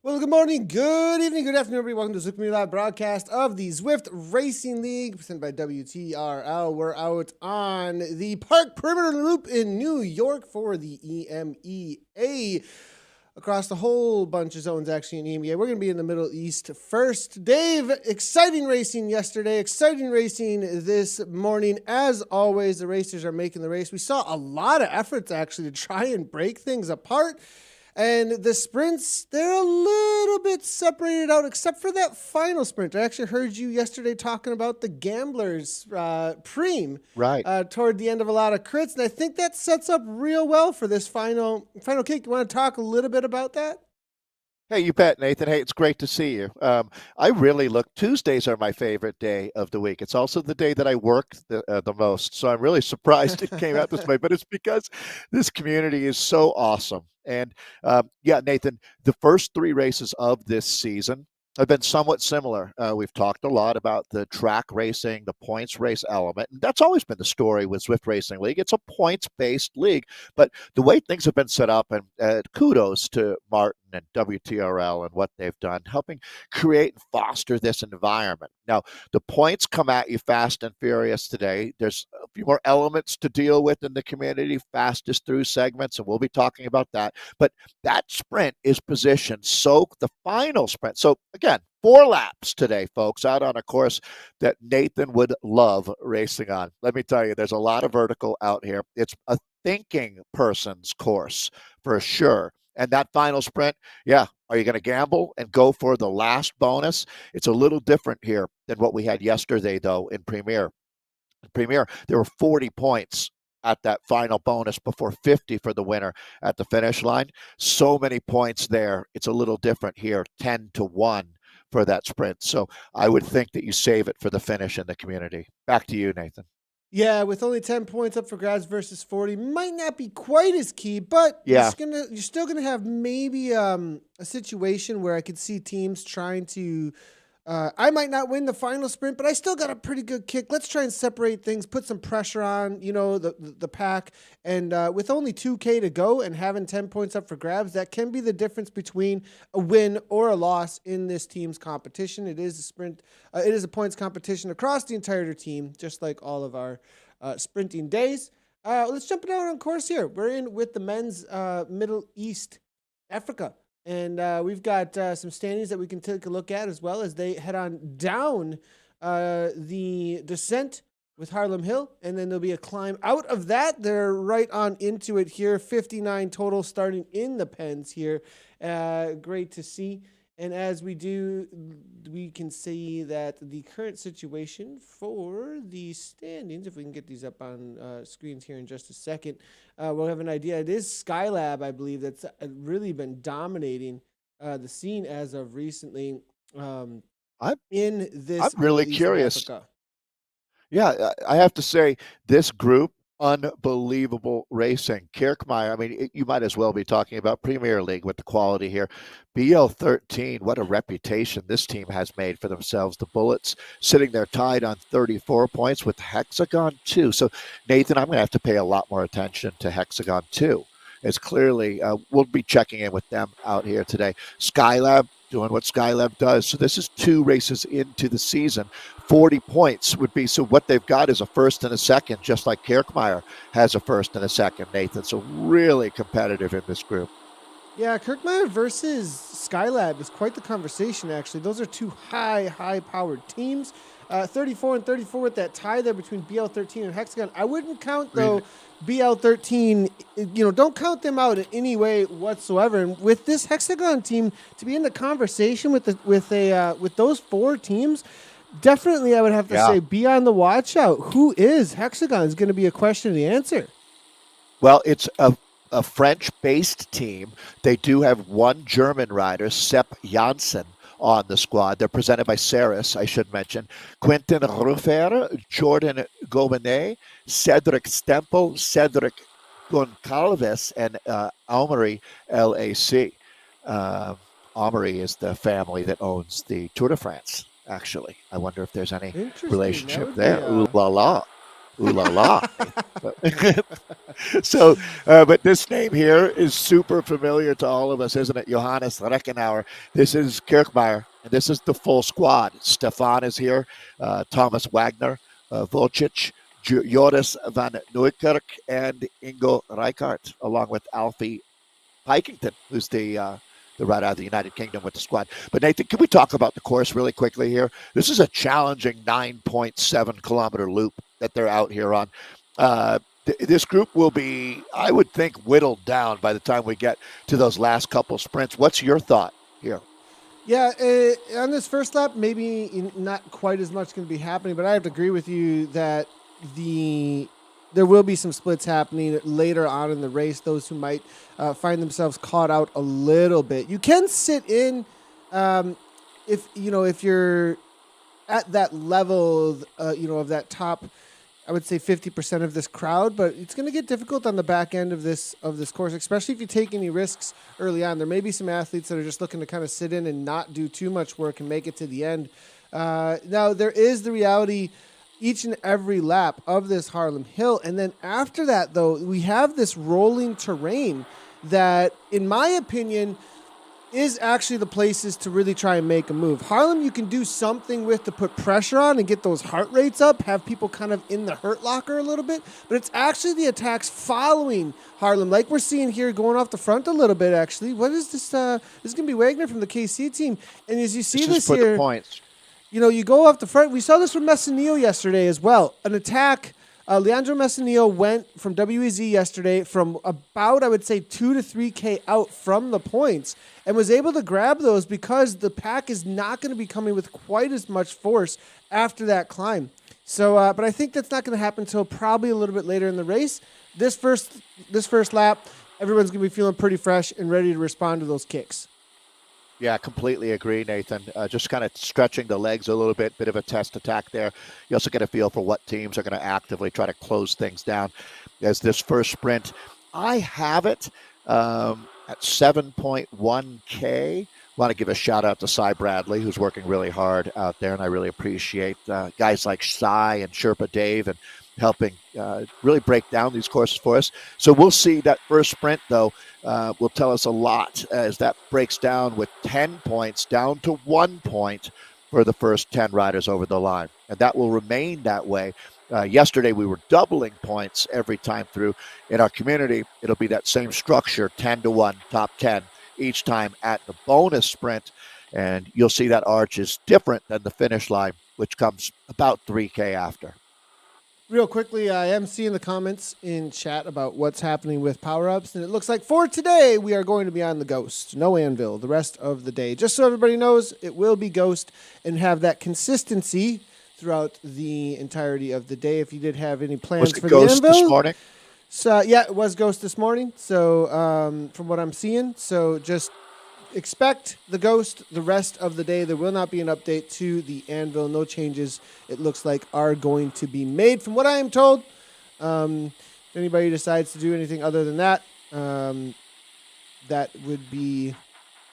Well, good morning, good evening, good afternoon, everybody. Welcome to the Zwift Live broadcast of the Zwift Racing League, presented by WTRL. We're out on the Park Perimeter Loop in New York for the EMEA. Across the whole bunch of zones, actually, in EMEA. We're going to be in the Middle East first. Dave, exciting racing yesterday, exciting racing this morning. As always, the racers are making the race. We saw a lot of efforts, actually, to try and break things apart. And the sprints, they're a little bit separated out, except for that final sprint. I actually heard you yesterday talking about the Gamblers Preem Right. toward the end of a lot of crits, and I think that sets up real well for this final kick. You want to talk a little bit about that? Hey, you bet, Nathan. Hey, it's great to see you. I really Tuesdays are my favorite day of the week. It's also the day that I work the most. So I'm really surprised it came out this way, but it's because this community is so awesome. And yeah, Nathan, the first three races of this season have been somewhat similar. We've talked a lot about the track racing, the points race element. And that's always been the story with Zwift Racing League. It's a points-based league. But the way things have been set up, and kudos to Martin and WTRL and what they've done, helping create and foster this environment. Now, the points come at you fast and furious today. There's a few more elements to deal with in the community, fastest through segments, and we'll be talking about that. But that sprint is positioned so the final sprint. So again, 4 laps today, folks, out on a course that Nathan would love racing on. Let me tell you, there's a lot of vertical out here. It's a thinking person's course for sure. And that final sprint, yeah, are you going to gamble and go for the last bonus? It's a little different here than what we had yesterday, though, in Premier. In Premier, there were 40 points at that final bonus before 50 for the winner at the finish line. So many points there. It's a little different here, 10-1 for that sprint. So I would think that you save it for the finish in the community. Back to you, Nathan. Yeah, with only 10 points up for grabs versus 40, might not be quite as key, but Yeah. you're still gonna have maybe a situation where I could see teams trying to. I might not win the final sprint, but I still got a pretty good kick. Let's try and separate things, put some pressure on, the pack. And with only 2K to go and having 10 points up for grabs, that can be the difference between a win or a loss in this team's competition. It is a sprint. It is a points competition across the entire team, just like all of our sprinting days. Let's jump it out on course here. We're in with the men's Middle East Africa. And we've got some standings that we can take a look at as well as they head on down the descent with Harlem Hill. And then there'll be a climb out of that. They're right on into it here. 59 total starting in the pens here. Great to see. And as we do, we can see that the current situation for the standings, if we can get these up on screens here in just a second, we'll have an idea. It is Skylab, I believe, that's really been dominating the scene as of recently I'm in this I'm really Middle East of curious. Africa. Yeah, I have to say, this group, unbelievable racing. Kirkmeyer, I mean, you might as well be talking about Premier League with the quality here. BL13, what a reputation this team has made for themselves. The Bullets sitting there tied on 34 points with Hexagon 2. So, Nathan, I'm going to have to pay a lot more attention to Hexagon 2. It's clearly, we'll be checking in with them out here today. Skylab doing what Skylab does. So this is 2 races into the season. 40 points would be, so what they've got is a first and a second, just like Kirkmeyer has a first and a second, Nathan. So really competitive in this group. Yeah, Kirkmeyer versus Skylab is quite the conversation, actually. Those are 2 high-powered teams. 34 and 34 with that tie there between BL13 and Hexagon. I wouldn't count, though, BL13, don't count them out in any way whatsoever. And with this Hexagon team to be in the conversation with those 4 teams, definitely I would have to say be on the watch out. Who is Hexagon is going to be a question to answer. Well, it's a French-based team. They do have one German rider, Sepp Janssen, on the squad. They're presented by Ceres, I should mention. Quentin Ruffer, Jordan Gobenet, Cedric Stempel, Cedric Goncalves, and Aumery LAC. Aumery is the family that owns the Tour de France, actually. I wonder if there's any relationship there. Ooh la la. Ooh la la. So, but this name here is super familiar to all of us, isn't it? Johannes Reckenauer. This is Kirchmeier, and this is the full squad. Stefan is here, Thomas Wagner, Vocic, Joris van Nieuwkerk, and Ingo Reichardt, along with Alfie Pikington, who's the rider out of the United Kingdom with the squad. But Nathan, can we talk about the course really quickly here? This is a challenging 9.7 kilometer loop that they're out here on. This group will be, I would think, whittled down by the time we get to those last couple sprints. What's your thought here? Yeah, on this first lap, maybe not quite as much going to be happening, but I have to agree with you that there will be some splits happening later on in the race. Those who might find themselves caught out a little bit. You can sit in if you're at that level, of that top, I would say 50% of this crowd, but it's going to get difficult on the back end of this course, especially if you take any risks early on. There may be some athletes that are just looking to kind of sit in and not do too much work and make it to the end. Now, there is the reality each and every lap of this Haarlem Hill, and then after that, though, we have this rolling terrain that, in my opinion, is actually the places to really try and make a move. Haarlem, you can do something with to put pressure on and get those heart rates up, have people kind of in the hurt locker a little bit, but it's actually the attacks following Haarlem, like we're seeing here going off the front a little bit, actually. What is this? This is going to be Wagner from the KC team. And as you see this for here, the points. You go off the front. We saw this from Messineo yesterday as well. An attack. Leandro Messineo went from WEZ yesterday from about, I would say, 2 to 3K out from the points and was able to grab those because the pack is not going to be coming with quite as much force after that climb. So, but I think that's not going to happen until probably a little bit later in the race. This first lap, everyone's going to be feeling pretty fresh and ready to respond to those kicks. Yeah, completely agree, Nathan. Just kind of stretching the legs a little bit of a test attack there. You also get a feel for what teams are going to actively try to close things down as this first sprint. I have it at 7.1K. Want to give a shout out to Cy Bradley, who's working really hard out there, and I really appreciate guys like Cy and Sherpa Dave and helping really break down these courses for us. So we'll see that first sprint, though, will tell us a lot as that breaks down with 10 points down to 1 point for the first 10 riders over the line. And that will remain that way. Yesterday, we were doubling points every time through. In our community, it'll be that same structure, 10 to 1, top 10, each time at the bonus sprint. And you'll see that arch is different than the finish line, which comes about 3K after. Real quickly, I am seeing the comments in chat about what's happening with power-ups, and it looks like for today, we are going to be on the Ghost. No Anvil, the rest of the day. Just so everybody knows, it will be Ghost and have that consistency throughout the entirety of the day. If you did have any plans for Ghost the Anvil. this morning? So, yeah, it was Ghost this morning, so from what I'm seeing. So just expect the Ghost the rest of the day. There will not be an update to the Anvil. No changes, it looks like, are going to be made. From what I am told, if anybody decides to do anything other than that, that would be,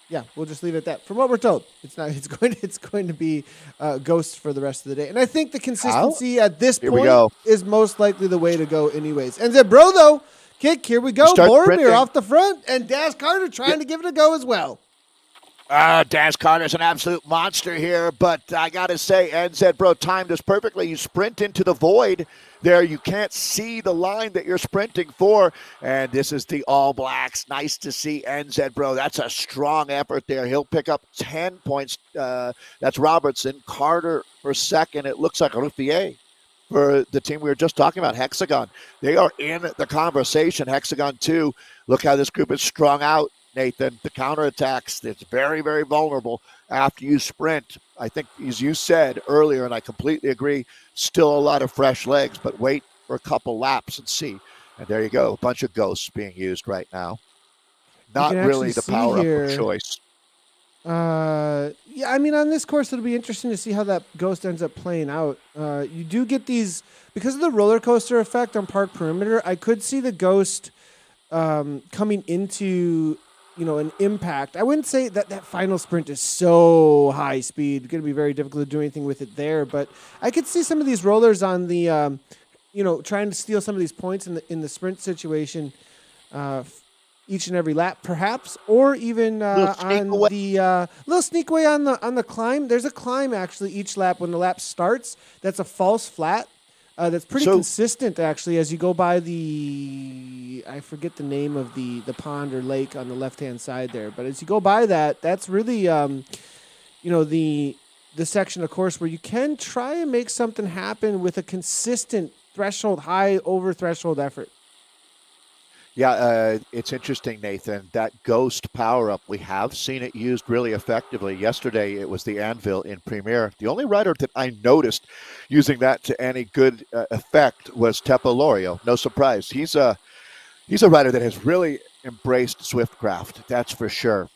yeah, we'll just leave it at that. From what we're told, it's not. It's going to be Ghost for the rest of the day. And I think the consistency at this point is most likely the way to go, anyways. And then, bro, though, kick. Here we go. Boromir off the front, and Daz Carter trying to give it a go as well. Daz Carter's an absolute monster here, but I got to say, NZ Bro timed this perfectly. You sprint into the void there. You can't see the line that you're sprinting for, and this is the All Blacks. Nice to see NZ Bro. That's a strong effort there. He'll pick up 10 points. That's Robertson. Carter for second. It looks like Ruffier for the team we were just talking about, Hexagon. They are in the conversation. Hexagon 2. Look how this group is strung out, Nathan. The counterattacks, it's very, very vulnerable after you sprint. I think, as you said earlier, and I completely agree, still a lot of fresh legs, but wait for a couple laps and see. And there you go, a bunch of ghosts being used right now. Not really the power-up of choice. Yeah, I mean, on this course, it'll be interesting to see how that Ghost ends up playing out. You do get these, because of the roller coaster effect on Park Perimeter, I could see the Ghost coming into, an impact. I wouldn't say that final sprint is so high speed. It's going to be very difficult to do anything with it there, but I could see some of these rollers on the, trying to steal some of these points in the sprint situation, each and every lap, perhaps, or even Little sneak on away. the little sneak away on the climb. There's a climb actually each lap when the lap starts. That's a false flat. That's pretty consistent actually as you go by I forget the name of the pond or lake on the left hand side there, but as you go by that, that's really the section of course where you can try and make something happen with a consistent threshold, high over threshold effort. Yeah, it's interesting, Nathan. That ghost power up, we have seen it used really effectively. Yesterday, it was the Anvil in Premier. The only rider that I noticed using that to any good effect was Teppo Lorio. No surprise. He's a rider that has really embraced Zwiftcraft, that's for sure.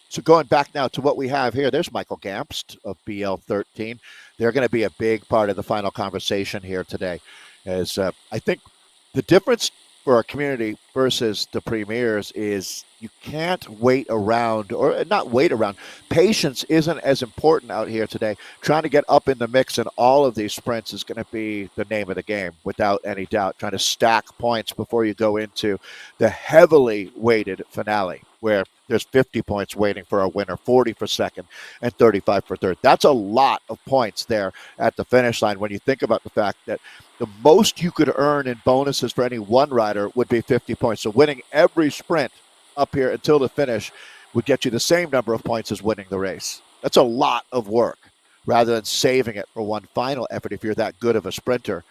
So going back now to what we have here, there's Michael Gamst of BL13. They're going to be a big part of the final conversation here today. As I think the difference for our community versus the premiers is you can't wait around, or not wait around. Patience isn't as important out here today. Trying to get up in the mix in all of these sprints is going to be the name of the game, without any doubt. Trying to stack points before you go into the heavily weighted finale, where there's 50 points waiting for a winner, 40 for second, and 35 for third. That's a lot of points there at the finish line when you think about the fact that the most you could earn in bonuses for any one rider would be 50 points. So winning every sprint up here until the finish would get you the same number of points as winning the race. That's a lot of work. Rather than saving it for one final effort, if you're that good of a sprinter,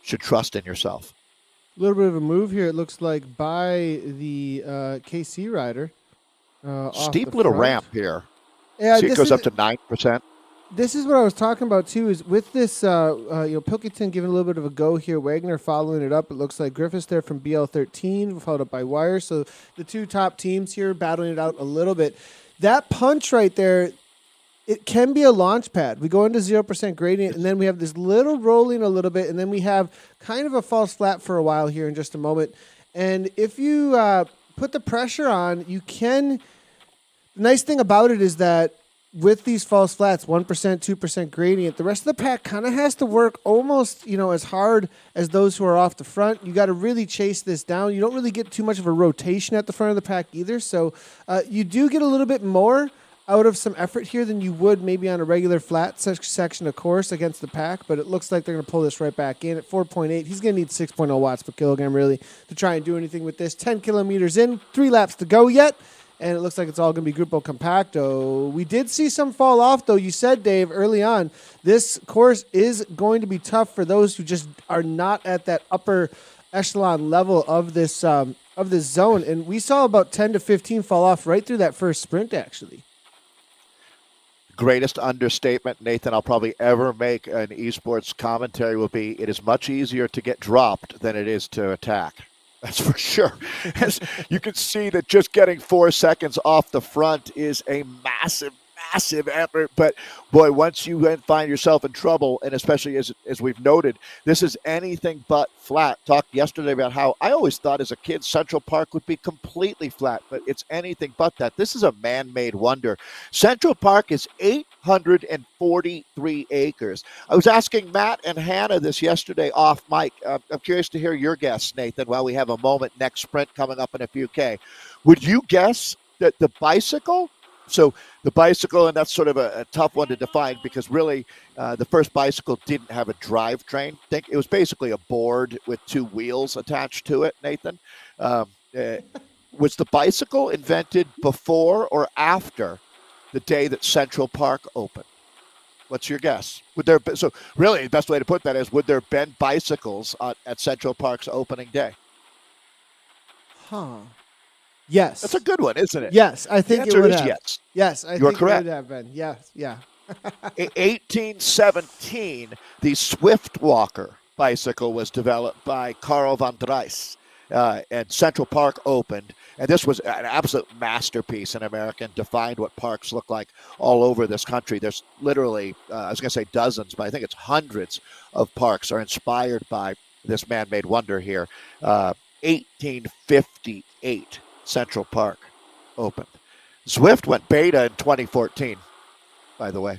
you should trust in yourself. A little bit of a move here, it looks like, by the KC rider. Steep little ramp here. Yeah, see, it goes up to 9%. This is what I was talking about too. Is with this, Pilkington giving a little bit of a go here. Wagner following it up. It looks like Griffiths there from BL13, followed up by Wire. So the two top teams here battling it out a little bit. That punch right there, it can be a launch pad. We go into 0% gradient, and then we have this little rolling a little bit, and then we have kind of a false flat for a while here in just a moment. And if you put the pressure on, you can. The nice thing about it is that with these false flats, 1%, 2% gradient, the rest of the pack kind of has to work almost, as hard as those who are off the front. You got to really chase this down. You don't really get too much of a rotation at the front of the pack either. So you do get a little bit more out of some effort here than you would maybe on a regular flat section of course against the pack. But it looks like they're going to pull this right back in at 4.8. He's going to need 6.0 watts per kilogram really to try and do anything with this. 10 kilometers in, 3 laps to go yet. And it looks like it's all going to be Grupo Compacto. We did see some fall off, though. You said, Dave, early on, this course is going to be tough for those who just are not at that upper echelon level of this zone. And we saw about 10 to 15 fall off right through that first sprint, actually. Greatest understatement, Nathan, I'll probably ever make an esports commentary will be, it is much easier to get dropped than it is to attack. That's for sure. As you can see that just getting 4 seconds off the front is a massive effort. But boy, once you find yourself in trouble, and especially as we've noted, this is anything but flat. Talked yesterday about how I always thought as a kid Central Park would be completely flat, but it's anything but that. This is a man-made wonder. Central Park is 843 acres. I was asking Matt and Hannah this yesterday off mic. I'm curious to hear your guess, Nathan, while we have a moment next sprint coming up in a few K. Would you guess that the bicycle? So the bicycle, and that's sort of a tough one to define because really the first bicycle didn't have a drivetrain. Think it was basically a board with 2 wheels attached to it, Nathan. Was the bicycle invented before or after the day that Central Park opened? What's your guess? So really the best way to put that is, would there have been bicycles at Central Park's opening day? Yes. That's a good one, isn't it? Yes, I think it would have. Yes. Yes, I think correct. It would have been. Yes, yeah. In 1817, the Swift Walker bicycle was developed by Karl van Dries, and Central Park opened. And this was an absolute masterpiece in America and defined what parks look like all over this country. There's literally, I was going to say dozens, but I think it's hundreds of parks are inspired by this man-made wonder here. 1858. Central Park opened. Zwift went beta in 2014, by the way.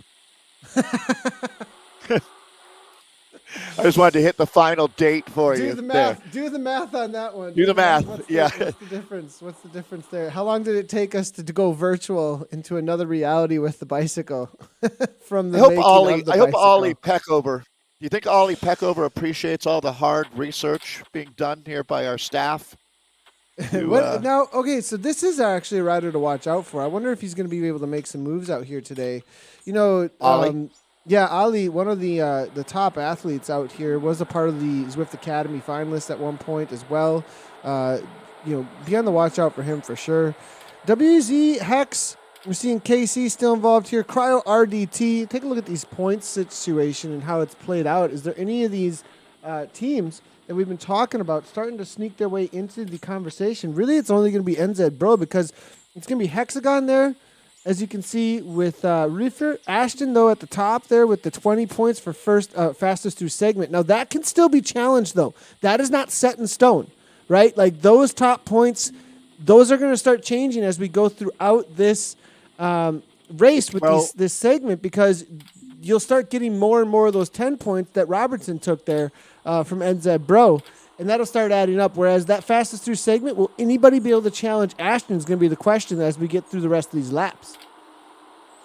I just wanted to hit the final date for Do you. the There. math. Do the math on that one. Do the math. What's Yeah. What's the difference? What's the difference there? How long did it take us to go virtual into another reality with the bicycle? From the I hope making Ollie. of the I hope bicycle. Ollie Peckover. Do you think Ollie Peckover appreciates all the hard research being done here by our staff? Now, okay, so this is actually a rider to watch out for. I wonder if he's going to be able to make some moves out here today. You know, Ollie? Yeah, Ali, one of the top athletes out here, was a part of the Zwift Academy finalists at one point as well. Be on the watch out for him for sure. WZ Hex, we're seeing KC still involved here. Cryo RDT, take a look at these points situation and how it's played out. Is there any of these teams that we've been talking about starting to sneak their way into the conversation? Really, it's only going to be NZ Bro, because it's going to be Hexagon there, as you can see, with Riffer. Ashton, though, at the top there with the 20 points for first fastest through segment. Now, that can still be challenged, though. That is not set in stone, right? Like, those top points, those are going to start changing as we go throughout this race with this segment, because you'll start getting more and more of those 10 points that Robertson took there from NZ Bro, and that'll start adding up. Whereas that fastest through segment, will anybody be able to challenge Ashton is going to be the question as we get through the rest of these laps.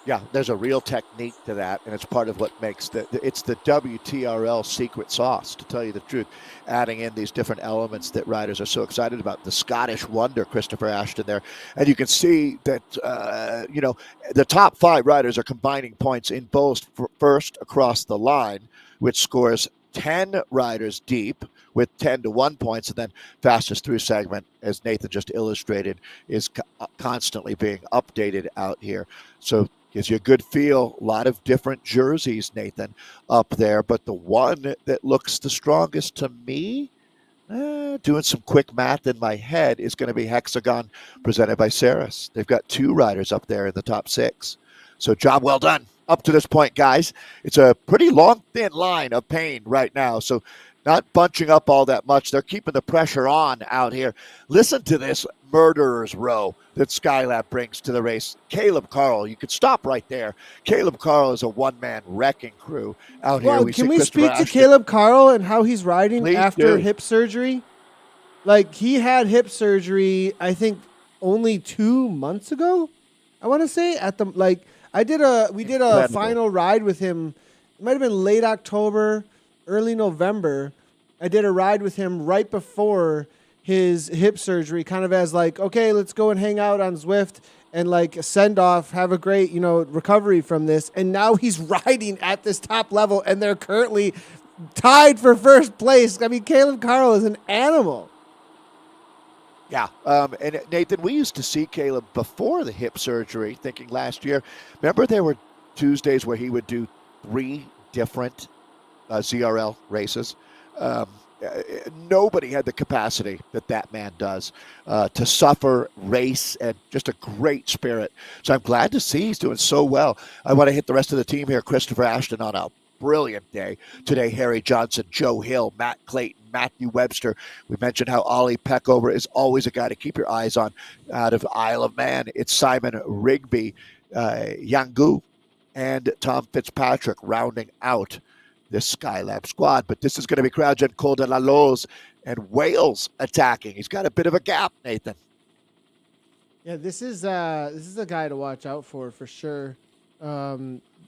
Yeah, there's a real technique to that, and it's part of what makes it's the WTRL secret sauce, to tell you the truth, adding in these different elements that riders are so excited about. The Scottish wonder, Christopher Ashton there. And you can see that, the top 5 riders are combining points in both first across the line, which scores 10 riders deep with 10 to 1 points, and then fastest through segment, as Nathan just illustrated, is constantly being updated out here. So gives you a good feel. A lot of different jerseys, Nathan, up there. But the one that looks the strongest to me, doing some quick math in my head, is going to be Hexagon, presented by Saris. They've got 2 riders up there in the top 6. So job well done up to this point, guys. It's a pretty long, thin line of pain right now. So not bunching up all that much. They're keeping the pressure on out here. Listen to this murderer's row that Skylab brings to the race. Caleb Carl, you could stop right there. Caleb Carl is a one-man wrecking crew out here. Can we speak to Caleb Carl and how he's riding after hip surgery? Like, he had hip surgery, I think, only 2 months ago. I want to say we did a final ride with him. It might have been late October, early November. I did a ride with him right before his hip surgery, kind of as like, okay, let's go and hang out on Zwift and like send off, have a great, recovery from this. And now he's riding at this top level, and they're currently tied for first place. I mean, Caleb Carl is an animal. Yeah. And Nathan, we used to see Caleb before the hip surgery, thinking last year. Remember, there were Tuesdays where he would do 3 different ZRL races. Nobody had the capacity that man does to suffer, race, and just a great spirit. So I'm glad to see he's doing so well. I want to hit the rest of the team here. Christopher Ashton on a brilliant day today. Harry Johnson, Joe Hill, Matt Clayton, Matthew Webster. We mentioned how Ollie Peckover is always a guy to keep your eyes on out of Isle of Man. It's Simon Rigby, Yangu, and Tom Fitzpatrick rounding out this Skylab squad. But this is going to be CrowdGen, Col de la Loze, and Wales attacking. He's got a bit of a gap, Nathan. Yeah, this is a guy to watch out for sure.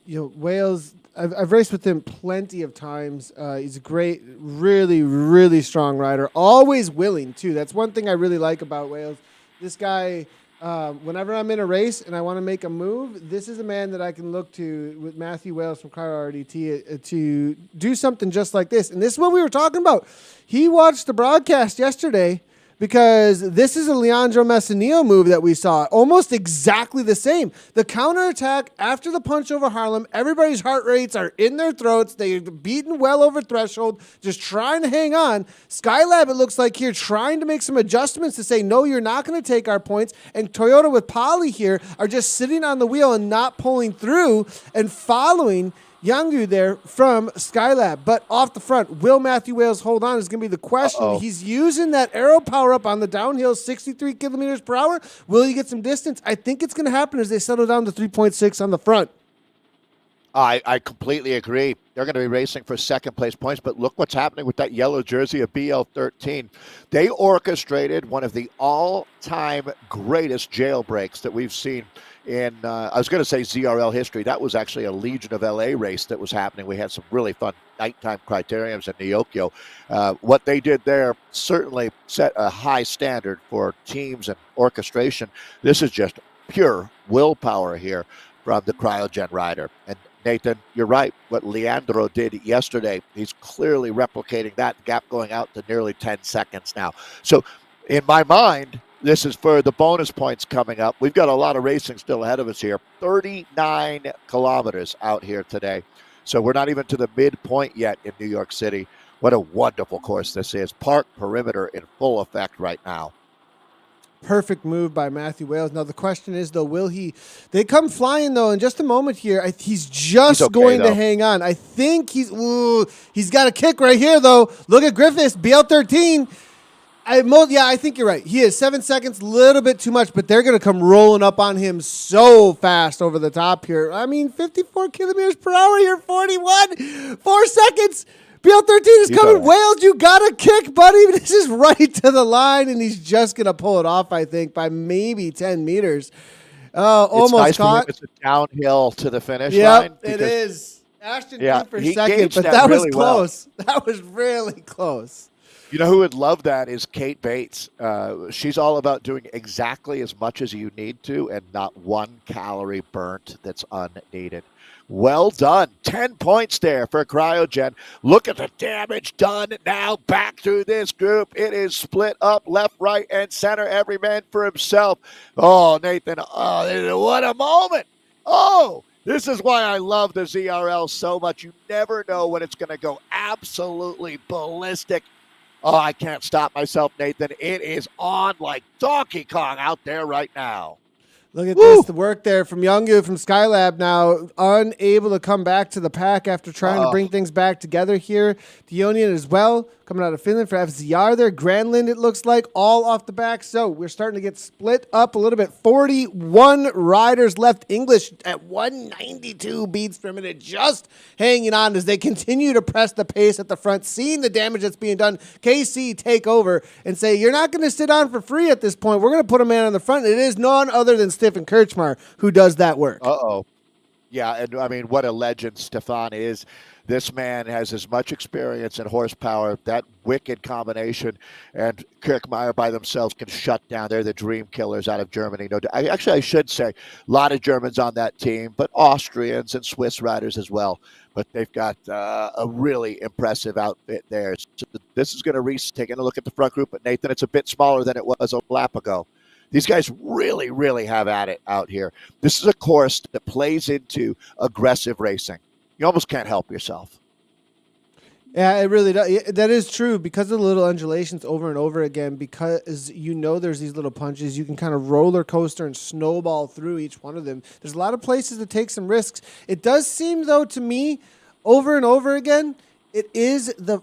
Wales, I've raced with him plenty of times. He's a great, really, really strong rider. Always willing, too. That's one thing I really like about Wales. This guy, whenever I'm in a race and I want to make a move, this is a man that I can look to with Matthew Wales from Cryo RDT to do something just like this. And this is what we were talking about. He watched the broadcast yesterday, because this is a Leandro Messinillo move that we saw, almost exactly the same. The counterattack after the punch over Harlem, everybody's heart rates are in their throats. They're beaten well over threshold, just trying to hang on. Skylab, it looks like here, trying to make some adjustments to say, no, you're not going to take our points. And Toyota with Polly here are just sitting on the wheel and not pulling through and following Yangu there from Skylab. But off the front, will Matthew Wales hold on is going to be the question. Uh-oh. He's using that aero power up on the downhill, 63 kilometers per hour. Will he get some distance? I think it's going to happen as they settle down to 3.6 on the front. I completely agree. They're going to be racing for second place points, but look what's happening with that yellow jersey of BL13. They orchestrated one of the all-time greatest jailbreaks that we've seen in, I was going to say ZRL history. That was actually a Legion of LA race that was happening. We had some really fun nighttime criteriums in Neokyo. What they did there certainly set a high standard for teams and orchestration. This is just pure willpower here from the Cryogen rider. And Nathan, you're right. What Leandro did yesterday, he's clearly replicating that gap going out to nearly 10 seconds now. So in my mind, this is for the bonus points coming up. We've got a lot of racing still ahead of us here. 39 kilometers out here today. So we're not even to the midpoint yet in New York City. What a wonderful course this is. Park perimeter in full effect right now. Perfect move by Matthew Wales. Now, the question is, though, will he? They come flying, though, in just a moment here. He's just okay, going to hang on. I think he's got a kick right here, though. Look at Griffiths, BL13. I think you're right. He is 7 seconds, a little bit too much, but they're going to come rolling up on him so fast over the top here. I mean, 54 kilometers per hour here, 41, 4 seconds. BL13 is coming. Wales, you got a kick, buddy. This is right to the line, and he's just going to pull it off, I think, by maybe 10 meters. Almost nice caught. It's a downhill to the finish line. Yep, it is. Ashton Cooper second, but that was close. Well. That was really close. You know who would love that is Kate Bates. She's all about doing exactly as much as you need to and not 1 calorie burnt that's unneeded. Well done. 10 points there for Cryogen. Look at the damage done now back through this group. It is split up left, right, and center. Every man for himself. Oh, Nathan, what a moment. Oh, this is why I love the ZRL so much. You never know when it's going to go absolutely ballistic. Oh, I can't stop myself, Nathan. It is on like Donkey Kong out there right now. Look at this, the work there from Youngyu from Skylab now, unable to come back to the pack after trying to bring things back together here. Dionian as well, coming out of Finland for FZR there. Granlund, it looks like, all off the back. So we're starting to get split up a little bit. 41 riders left. English at 192 beats per minute, just hanging on as they continue to press the pace at the front, seeing the damage that's being done. KC take over and say, you're not going to sit on for free at this point. We're going to put a man on the front. It is none other than Stefan Kirchmar who does that work. Yeah, and I mean, what a legend Stefan is. This man has as much experience and horsepower, that wicked combination, and Kirchmeier by themselves can shut down. They're the dream killers out of Germany. I should say a lot of Germans on that team, but Austrians and Swiss riders as well. But they've got a really impressive outfit there. So this is going to taking a look at the front group, but Nathan, it's a bit smaller than it was a lap ago. These guys really, really have at it out here. This is a course that plays into aggressive racing. You almost can't help yourself. Yeah, it really does. That is true because of the little undulations over and over again, because there's these little punches. You can kind of roller coaster and snowball through each one of them. There's a lot of places to take some risks. It does seem, though, to me, over and over again, it is the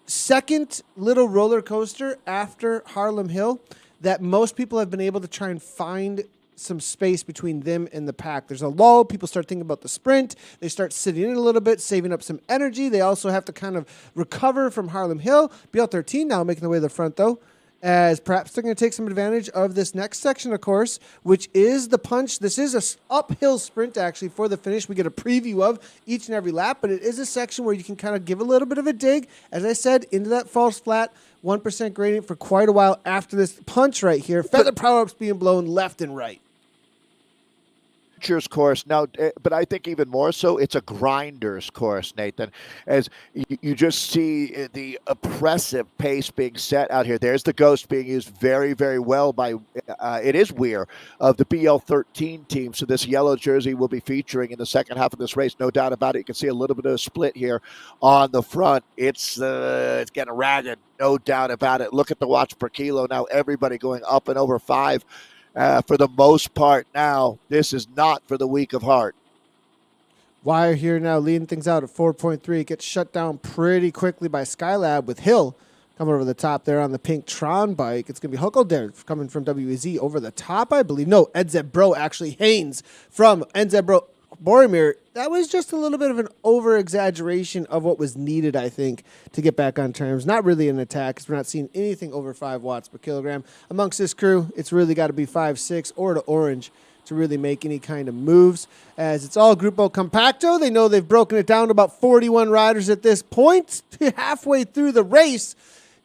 second little roller coaster after Harlem Hill that most people have been able to try and find some space between them and the pack. There's a lull. People start thinking about the sprint. They start sitting in a little bit, saving up some energy. They also have to kind of recover from Harlem Hill. BL13 now making their way to the front, though, as perhaps they're going to take some advantage of this next section, of course, which is the punch. This is an uphill sprint, actually, for the finish. We get a preview of each and every lap, but it is a section where you can kind of give a little bit of a dig, as I said, into that false flat, 1% gradient for quite a while after this punch right here. Feather power-ups being blown left and right. Course now, but I think even more so, it's a grinder's course, Nathan, as you just see the oppressive pace being set out here. There's the Ghost being used very, very well by, it is Weir of the BL13 team. So this yellow jersey will be featuring in the second half of this race. No doubt about it. You can see a little bit of a split here on the front. It's getting ragged. No doubt about it. Look at the watch per kilo now. Everybody going up and over 5. For the most part now, this is not for the weak of heart. Wire here now leading things out at 4.3. It gets shut down pretty quickly by Skylab with Hill coming over the top there on the pink Tron bike. It's going to be Huckledare coming from WEZ over the top, I believe. No, Edzeb Bro, actually. Haynes from Edzeb Bro Boromir, that was just a little bit of an over-exaggeration of what was needed, I think, to get back on terms. Not really an attack, because we're not seeing anything over 5 watts per kilogram. Amongst this crew, it's really got to be 5, 6, or to orange to really make any kind of moves, as it's all Grupo Compacto. They know they've broken it down to about 41 riders at this point, halfway through the race.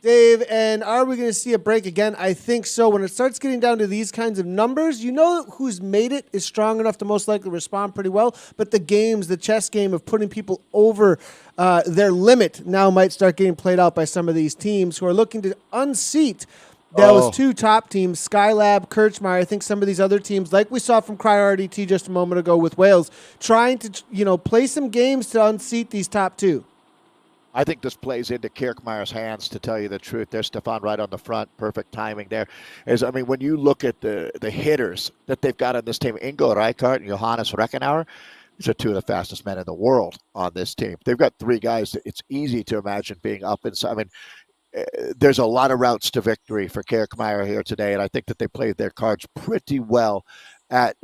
Dave, and are we going to see a break again? I think so. When it starts getting down to these kinds of numbers, you know who's made it is strong enough to most likely respond pretty well, but the chess game of putting people over their limit now might start getting played out by some of these teams who are looking to unseat those 2 top teams, Skylab, Kirchmeier. I think some of these other teams, like we saw from Cryo RDT just a moment ago with Wales, trying to play some games to unseat these top 2. I think this plays into Kirchmeier's hands, to tell you the truth. There's Stefan right on the front. Perfect timing there. When you look at the hitters that they've got on this team, Ingo Reichardt and Johannes Reckenauer, these are 2 of the fastest men in the world on this team. They've got 3 guys that it's easy to imagine being up inside. There's a lot of routes to victory for Kirchmeier here today, and I think that they played their cards pretty well. At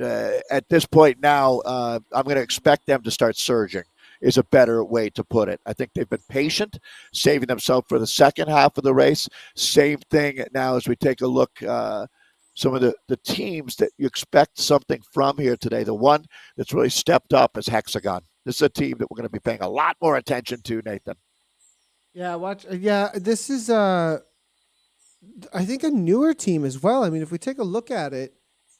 this point now, I'm going to expect them to start surging, is a better way to put it. I think they've been patient, saving themselves for the second half of the race. Same thing now as we take a look, some of the teams that you expect something from here today. The one that's really stepped up is Hexagon. This is a team that we're going to be paying a lot more attention to, Nathan. Yeah, this is, I think, a newer team as well. If we take a look at it,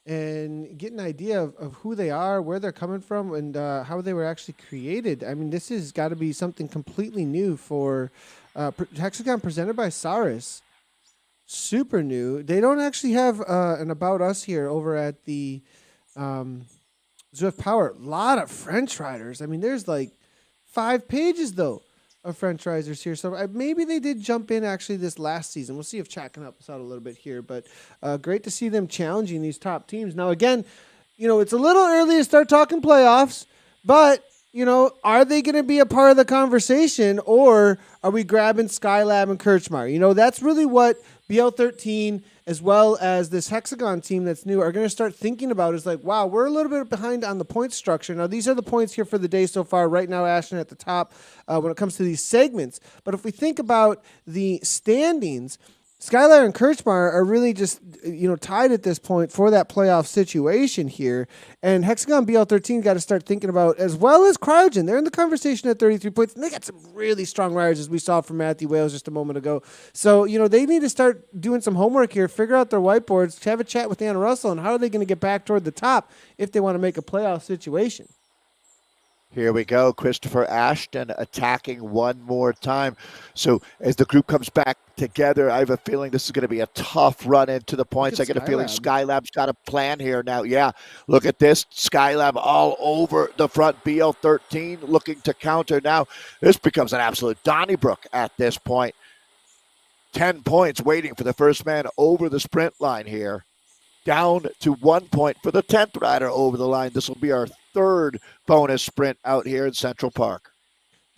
and get an idea of who they are, where they're coming from, and how they were actually created. This has got to be something completely new for Hexagon, presented by Saris. Super new. They don't actually have an About Us here over at the Zwift Power. A lot of French riders. There's like 5 pages, though, of French riders here. So maybe they did jump in actually this last season. We'll see if chat can help us out a little bit here. But great to see them challenging these top teams. Now, again, it's a little early to start talking playoffs, but, are they going to be a part of the conversation, or are we grabbing Skylab and Kirchmeier? That's really what BL13 as well as this Hexagon team that's new are going to start thinking about, is like, wow, we're a little bit behind on the point structure. Now, these are the points here for the day so far. Right now, Ashton at the top when it comes to these segments. But if we think about the standings, Skylar and Kirchmeier are really just, tied at this point for that playoff situation here. And Hexagon BL13 got to start thinking about, as well as Cryogen. They're in the conversation at 33 points, and they got some really strong riders, as we saw from Matthew Wales just a moment ago. So, they need to start doing some homework here, figure out their whiteboards, have a chat with Anna Russell, and how are they going to get back toward the top if they want to make a playoff situation. Here we go. Christopher Ashton attacking one more time. So as the group comes back together, I have a feeling this is going to be a tough run into the points. I get a feeling Skylab's got a plan here now. Yeah, look at this. Skylab all over the front. BL13 looking to counter now. This becomes an absolute Donnybrook at this point. 10 points waiting for the first man over the sprint line here. Down to 1 point for the 10th rider over the line. This will be our 3rd bonus sprint out here in Central Park.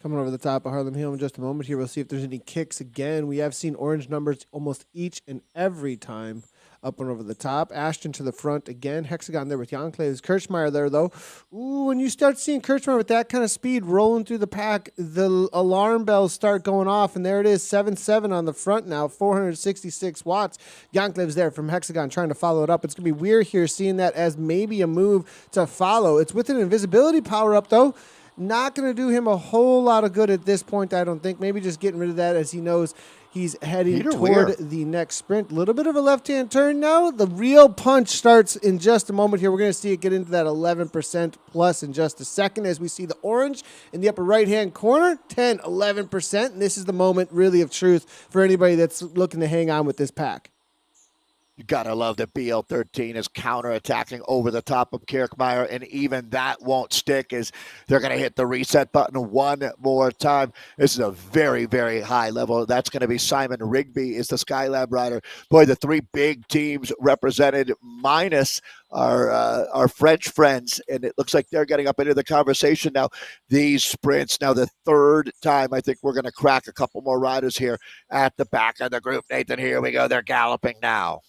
Coming over the top of Harlem Hill in just a moment here. We'll see if there's any kicks again. We have seen orange numbers almost each and every time up and over the top. Ashton to the front again. Hexagon there with Jankle's. Kirchmeier there, though. Ooh, when you start seeing Kirchmeier with that kind of speed rolling through the pack, the alarm bells start going off, and there it is, 7-7 on the front now, 466 watts. Jankle's there from Hexagon trying to follow it up. It's going to be weird here seeing that as maybe a move to follow. It's with an invisibility power-up, though. Not going to do him a whole lot of good at this point, I don't think. Maybe just getting rid of that as he knows he's heading toward the next sprint. A little bit of a left-hand turn now. The real punch starts in just a moment here. We're going to see it get into that 11% plus in just a second as we see the orange in the upper right-hand corner, 10, 11%. And this is the moment really of truth for anybody that's looking to hang on with this pack. You gotta love that BL13 is counterattacking over the top of Kirchmeier, and even that won't stick as they're gonna hit the reset button one more time. This is a very, very high level. That's gonna be Simon Rigby is the Skylab rider. Boy, the 3 big teams represented minus our French friends, and it looks like they're getting up into the conversation now. These sprints, now the 3rd time, I think we're gonna crack a couple more riders here at the back of the group. Nathan, here we go. They're galloping now.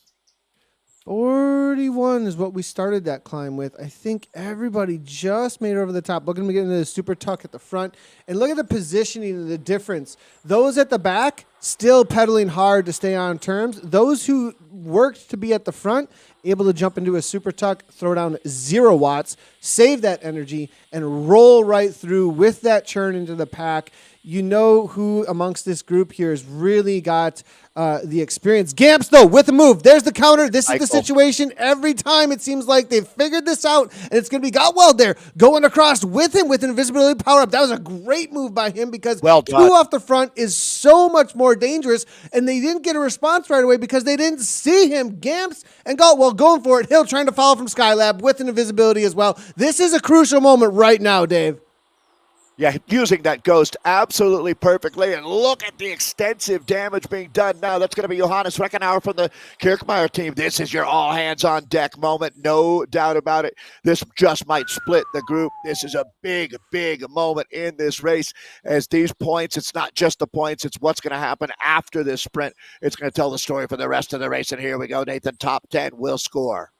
41 is what we started that climb with. I think everybody just made it over the top. Look at me getting into the super tuck at the front. And look at the positioning and the difference. Those at the back still pedaling hard to stay on terms. Those who worked to be at the front, able to jump into a super tuck, throw down 0 watts, save that energy, and roll right through with that churn into the pack. You know who amongst this group here has really got the experience. Gamps, though, with a move. There's the counter. This is the situation. Every time it seems like they've figured this out, and it's going to be Gottwald there going across with him with an invisibility power up. That was a great move by him because 2 off the front is so much more dangerous, and they didn't get a response right away because they didn't see him. Gamps and Gottwald going for it. Hill trying to follow from Skylab with an invisibility as well. This is a crucial moment right now, Dave. Yeah, using that ghost absolutely perfectly. And look at the extensive damage being done now. That's going to be Johannes Reckenauer from the Kirkmeyer team. This is your all-hands-on-deck moment. No doubt about it. This just might split the group. This is a big, big moment in this race. As these points, it's not just the points. It's what's going to happen after this sprint. It's going to tell the story for the rest of the race. And here we go, Nathan. Top 10 will score.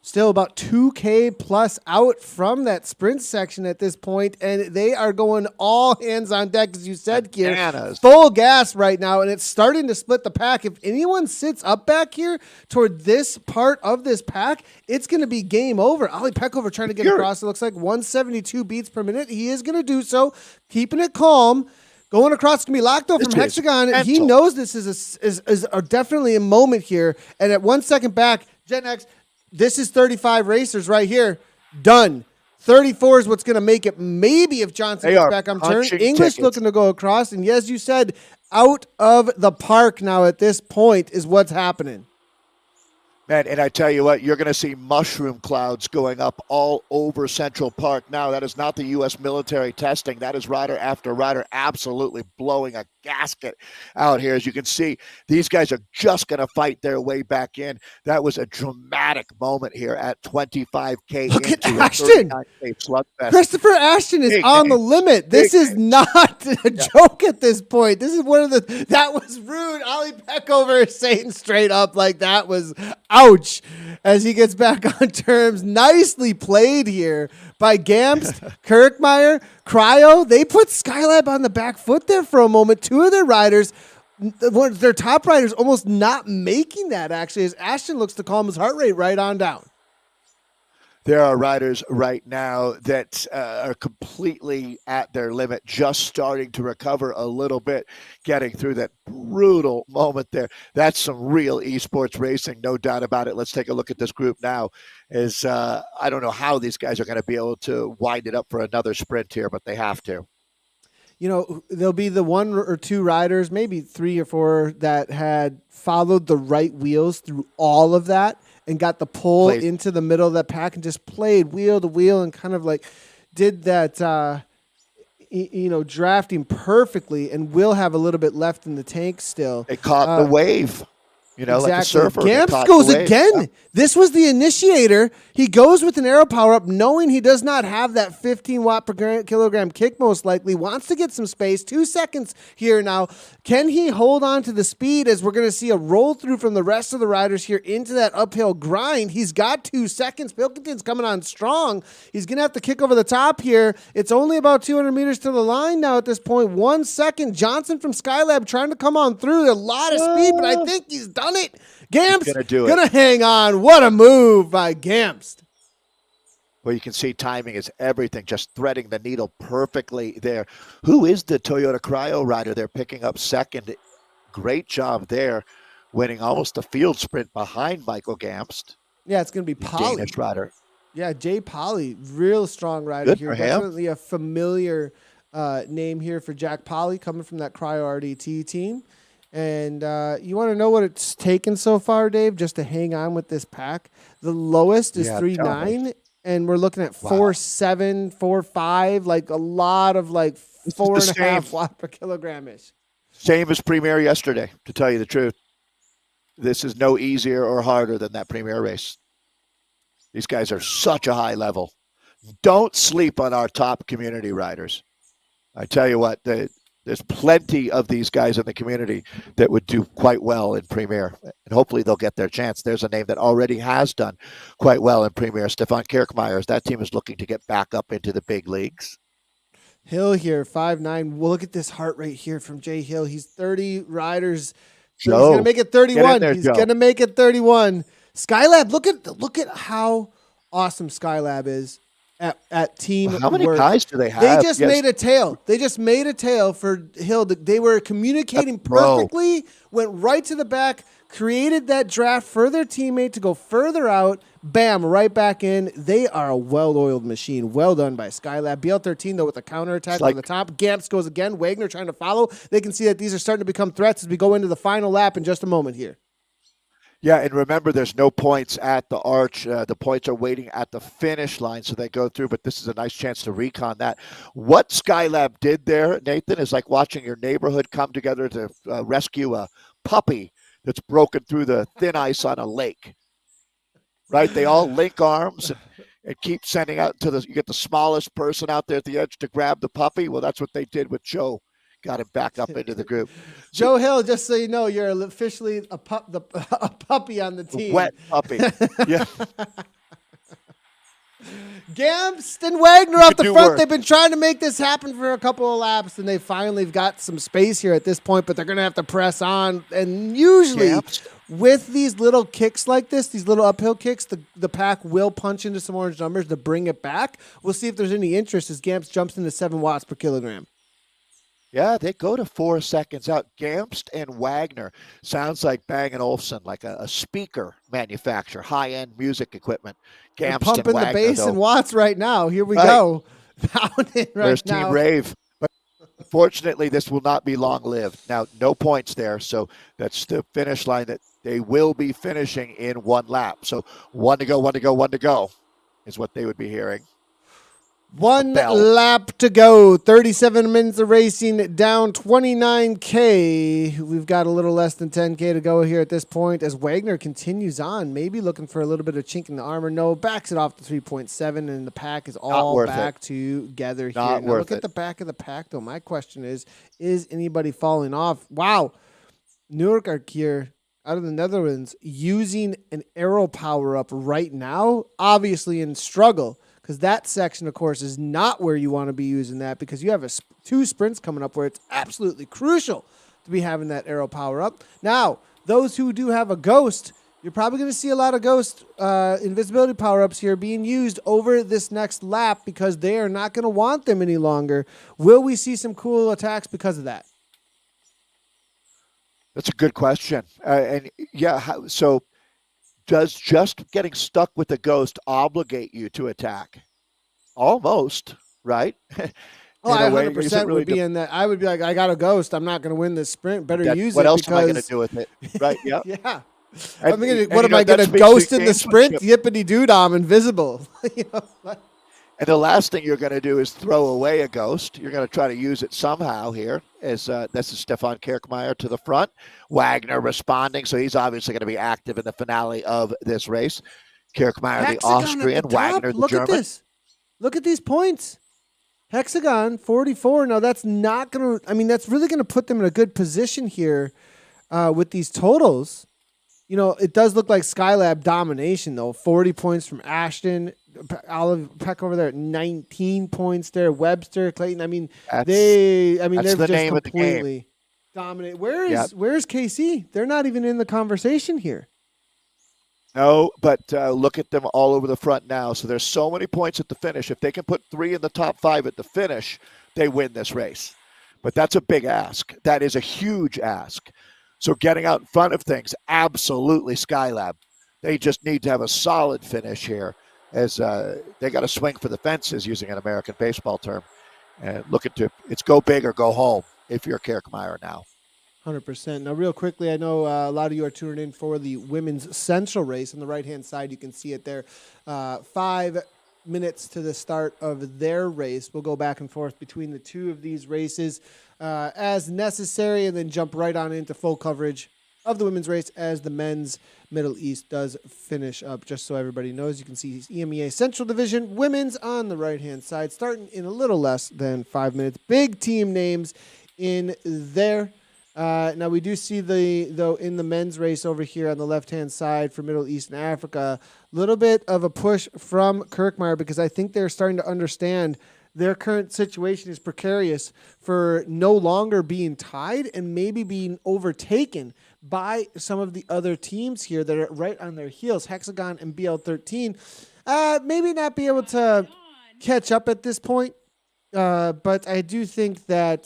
Still about 2K plus out from that sprint section at this point, and they are going all hands on deck, as you said, Kier. Full gas right now, and it's starting to split the pack. If anyone sits up back here toward this part of this pack, it's going to be game over. Ali Peckover trying to get across. It looks like 172 beats per minute. He is going to do so, keeping it calm. Going across is going to be Lacto from Hexagon. And he knows this is definitely a moment here. And at 1 second back, Gen X, this is 35 racers right here. Done. 34 is what's going to make it. Maybe if Johnson gets back on turn. English looking to go across. And yes, you said out of the park now at this point is what's happening. Man, and I tell you what, you're going to see mushroom clouds going up all over Central Park. Now, that is not the U.S. military testing. That is rider after rider absolutely blowing a gasket out here. As you can see, these guys are just going to fight their way back in. That was a dramatic moment here at 25K. Look at Ashton. Christopher Ashton is on the limit. This is not a joke at this point. This is one of the, that was rude. Ali Peckover is saying straight up like that was ouch, as he gets back on terms. Nicely played here by Gamps, Kirkmeyer, Cryo. They put Skylab on the back foot there for a moment. 2 of their riders, their top riders, almost not making that, actually, as Ashton looks to calm his heart rate right on down. There are riders right now that are completely at their limit, just starting to recover a little bit, getting through that brutal moment there. That's some real esports racing, no doubt about it. Let's take a look at this group now. I don't know how these guys are going to be able to wind it up for another sprint here, but they have to. You know, there'll be the 1 or 2 riders, maybe 3 or 4, that had followed the right wheels through all of that and got the pull into the middle of that pack and just played wheel to wheel and kind of like did that, drafting perfectly, and will have a little bit left in the tank still. They caught the wave. You know, like a surfer. Gamps goes again. Yeah. This was the initiator. He goes with an arrow power up, knowing he does not have that 15 watt per kilogram kick, most likely. Wants to get some space. 2 seconds here now. Can he hold on to the speed, as we're going to see a roll through from the rest of the riders here into that uphill grind? He's got 2 seconds. Pilkington's coming on strong. He's going to have to kick over the top here. It's only about 200 meters to the line now at this point. 1 second. Johnson from Skylab trying to come on through. A lot of speed, but I think he's done it. Gamps gonna hang on. What a move by Gamps. Well, you can see timing is everything, just threading the needle perfectly there. Who is the Toyota Cryo rider? They're picking up second. Great job there, winning almost a field sprint behind Michael Gamst. Yeah, it's going to be Polly. Danish rider. Yeah, Jay Polly, real strong rider Good here. For him. Definitely a familiar name here for Jack Polly, coming from that Cryo RDT team. And you want to know what it's taken so far, Dave, just to hang on with this pack? The lowest is 3.9, and we're looking at 4.7, 4.5, like a lot of like 4.5 watt per kilogram-ish. Same as Premier yesterday, to tell you the truth. This is no easier or harder than that Premier race. These guys are such a high level. Don't sleep on our top community riders. I tell you what, There's plenty of these guys in the community that would do quite well in Premier, and hopefully they'll get their chance. There's a name that already has done quite well in Premier, Stefan Kirkmeyer. That team is looking to get back up into the big leagues. Hill here, 5'9". Well, look at this heart rate here from Jay Hill. He's 30 riders. So he's going to make it 31. He's going to make it 31. Skylab, look at how awesome Skylab is at team work. How many guys do they have? They just made a tail. They just made a tail for Hill. They were communicating perfectly, went right to the back, created that draft for their teammate to go further out. Bam, right back in. They are a well-oiled machine. Well done by Skylab. BL13, though, with a counterattack on the top. Gamps goes again. Wagner trying to follow. They can see that these are starting to become threats as we go into the final lap in just a moment here. Yeah, and remember, there's no points at the arch. The points are waiting at the finish line, so they go through, but this is a nice chance to recon that. What Skylab did there, Nathan, is like watching your neighborhood come together to rescue a puppy that's broken through the thin ice on a lake, right? They all link arms and keep sending out to you get the smallest person out there at the edge to grab the puppy. Well, that's what they did with Joe. Got him back up into the group. Joe Hill, just so you know, you're officially a puppy on the team. A wet puppy. Yeah. Gamps and Wagner off the front. They've been trying to make this happen for a couple of laps, and they finally got some space here at this point, but they're going to have to press on. And usually with these little kicks like this, these little uphill kicks, the pack will punch into some orange numbers to bring it back. We'll see if there's any interest as Gamps jumps into 7 watts per kilogram. Yeah, they go to 4 seconds out. Gamst and Wagner sounds like Bang & Olufsen, like a speaker manufacturer, high-end music equipment. Gamst pumping and Wagner, the bass in watts right now. Here we go. There's Team Rave. But unfortunately, this will not be long-lived. Now, no points there, so that's the finish line that they will be finishing in 1 lap. So 1 to go, 1 to go, 1 to go is what they would be hearing. 1 lap to go. 37 minutes of racing, down 29K. We've got a little less than 10K to go here at this point as Wagner continues on, maybe looking for a little bit of chink in the armor. No, backs it off to 3.7, and the pack is all back together here. Now look at the back of the pack, though. My question is anybody falling off? Wow. Nurkark here out of the Netherlands using an aero power-up right now, obviously in struggle. Because that section, of course, is not where you want to be using that because you have 2 sprints coming up where it's absolutely crucial to be having that aero power up. Now, those who do have a ghost, you're probably going to see a lot of ghost invisibility power-ups here being used over this next lap because they are not going to want them any longer. Will we see some cool attacks because of that? That's a good question. So does just getting stuck with the ghost obligate you to attack? Almost, right? I 100% would be in that. I would be like, I got a ghost. I'm not going to win this sprint. Better use it. What else am I going to do with it? Right? Yeah. Yeah. What am I going to ghost in the sprint? Yippity doo I'm invisible. And the last thing you're going to do is throw away a ghost. You're going to try to use it somehow here. As this is Stefan Kirkmeyer to the front. Wagner responding, so he's obviously going to be active in the finale of this race. Kirkmeyer, the Austrian, Wagner, the German. Look at this. Look at these points. Hexagon, 44. Now, that's not going to – that's really going to put them in a good position here with these totals. It does look like Skylab domination, though. 40 points from Ashton. Olive Peck over there at 19 points there. Webster, Clayton. They're just completely dominate. Where's KC? They're not even in the conversation here. No, but look at them all over the front now. So there's so many points at the finish. If they can put 3 in the top 5 at the finish, they win this race. But that's a big ask. That is a huge ask. So getting out in front of things, absolutely Skylab. They just need to have a solid finish here as they got to swing for the fences, using an American baseball term. And it's go big or go home if you're Kirkmeyer now. 100%. Now, real quickly, I know a lot of you are tuning in for the women's central race. On the right-hand side, you can see it there. 5 minutes to the start of their race. We'll go back and forth between the 2 of these races as necessary, and then jump right on into full coverage of the women's race as the men's Middle East does finish up. Just so everybody knows, you can see EMEA Central Division women's on the right-hand side, starting in a little less than 5 minutes. Big team names in there. Now we do see though in the men's race over here on the left-hand side for Middle East and Africa, a little bit of a push from Kirkmeyer because I think they're starting to understand their current situation is precarious for no longer being tied and maybe being overtaken by some of the other teams here that are right on their heels, Hexagon and BL13. Maybe not be able to catch up at this point, but I do think that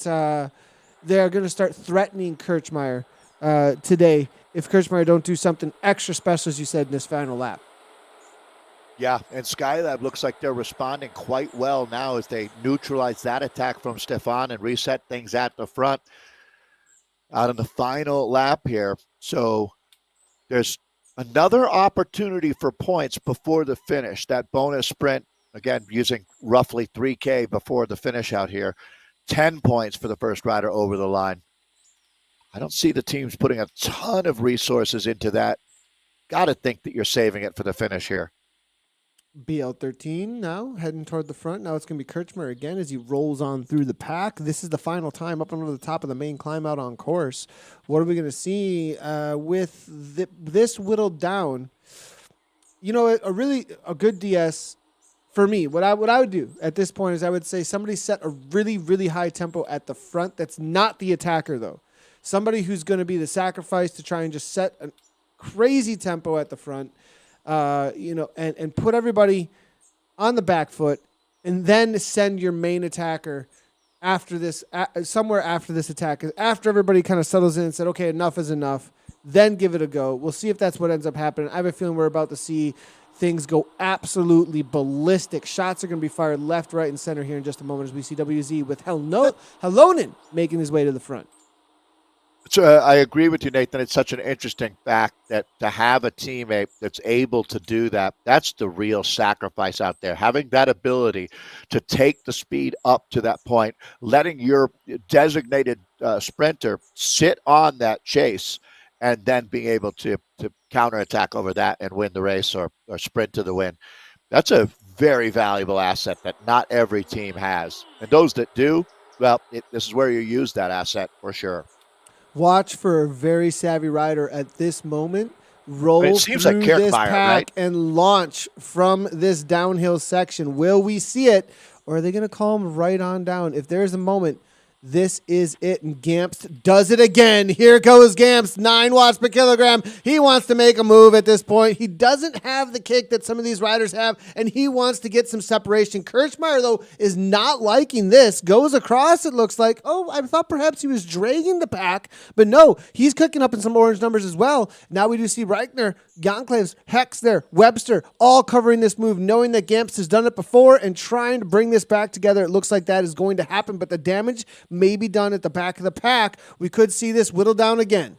they're going to start threatening Kirchmeier today if Kirchmeier don't do something extra special, as you said, in this final lap. Yeah, and Skylab looks like they're responding quite well now as they neutralize that attack from Stefan and reset things at the front out on the final lap here. So there's another opportunity for points before the finish. That bonus sprint, again, using roughly 3K before the finish out here. 10 points for the first rider over the line. I don't see the teams putting a ton of resources into that. Got to think that you're saving it for the finish here. BL13 now heading toward the front. Now it's going to be Kirchmeier again as he rolls on through the pack. This is the final time up onto the top of the main climb out on course. What are we going to see with this whittled down? You know, a good DS for me. What I would do at this point is I would say somebody set a really, really high tempo at the front. That's not the attacker though. Somebody who's going to be the sacrifice to try and just set a crazy tempo at the front. And put everybody on the back foot and then send your main attacker after this, somewhere after this attack. After everybody kind of settles in and said, okay, enough is enough, then give it a go. We'll see if that's what ends up happening. I have a feeling we're about to see things go absolutely ballistic. Shots are going to be fired left, right, and center here in just a moment as we see WZ with Halonen making his way to the front. So I agree with you, Nathan. It's such an interesting fact that to have a teammate that's able to do that, that's the real sacrifice out there. Having that ability to take the speed up to that point, letting your designated sprinter sit on that chase, and then being able to counterattack over that and win the race or sprint to the win. That's a very valuable asset that not every team has. And those that do, well, this is where you use that asset for sure. Watch for a very savvy rider at this moment roll through like this pack right? and launch from this downhill section. Will we see it, or are they going to call him right on down? If there's a moment, this is it, and Gamps does it again. Here goes Gamps, 9 watts per kilogram. He wants to make a move at this point. He doesn't have the kick that some of these riders have, and he wants to get some separation. Kirchmeier, though, is not liking this. Goes across, it looks like. Oh, I thought perhaps he was dragging the pack, but no, he's cooking up in some orange numbers as well. Now we do see Reichner, Gonclaves, Hex there, Webster, all covering this move, knowing that Gamps has done it before and trying to bring this back together. It looks like that is going to happen, but the damage may be done at the back of the pack. We could see this whittle down again.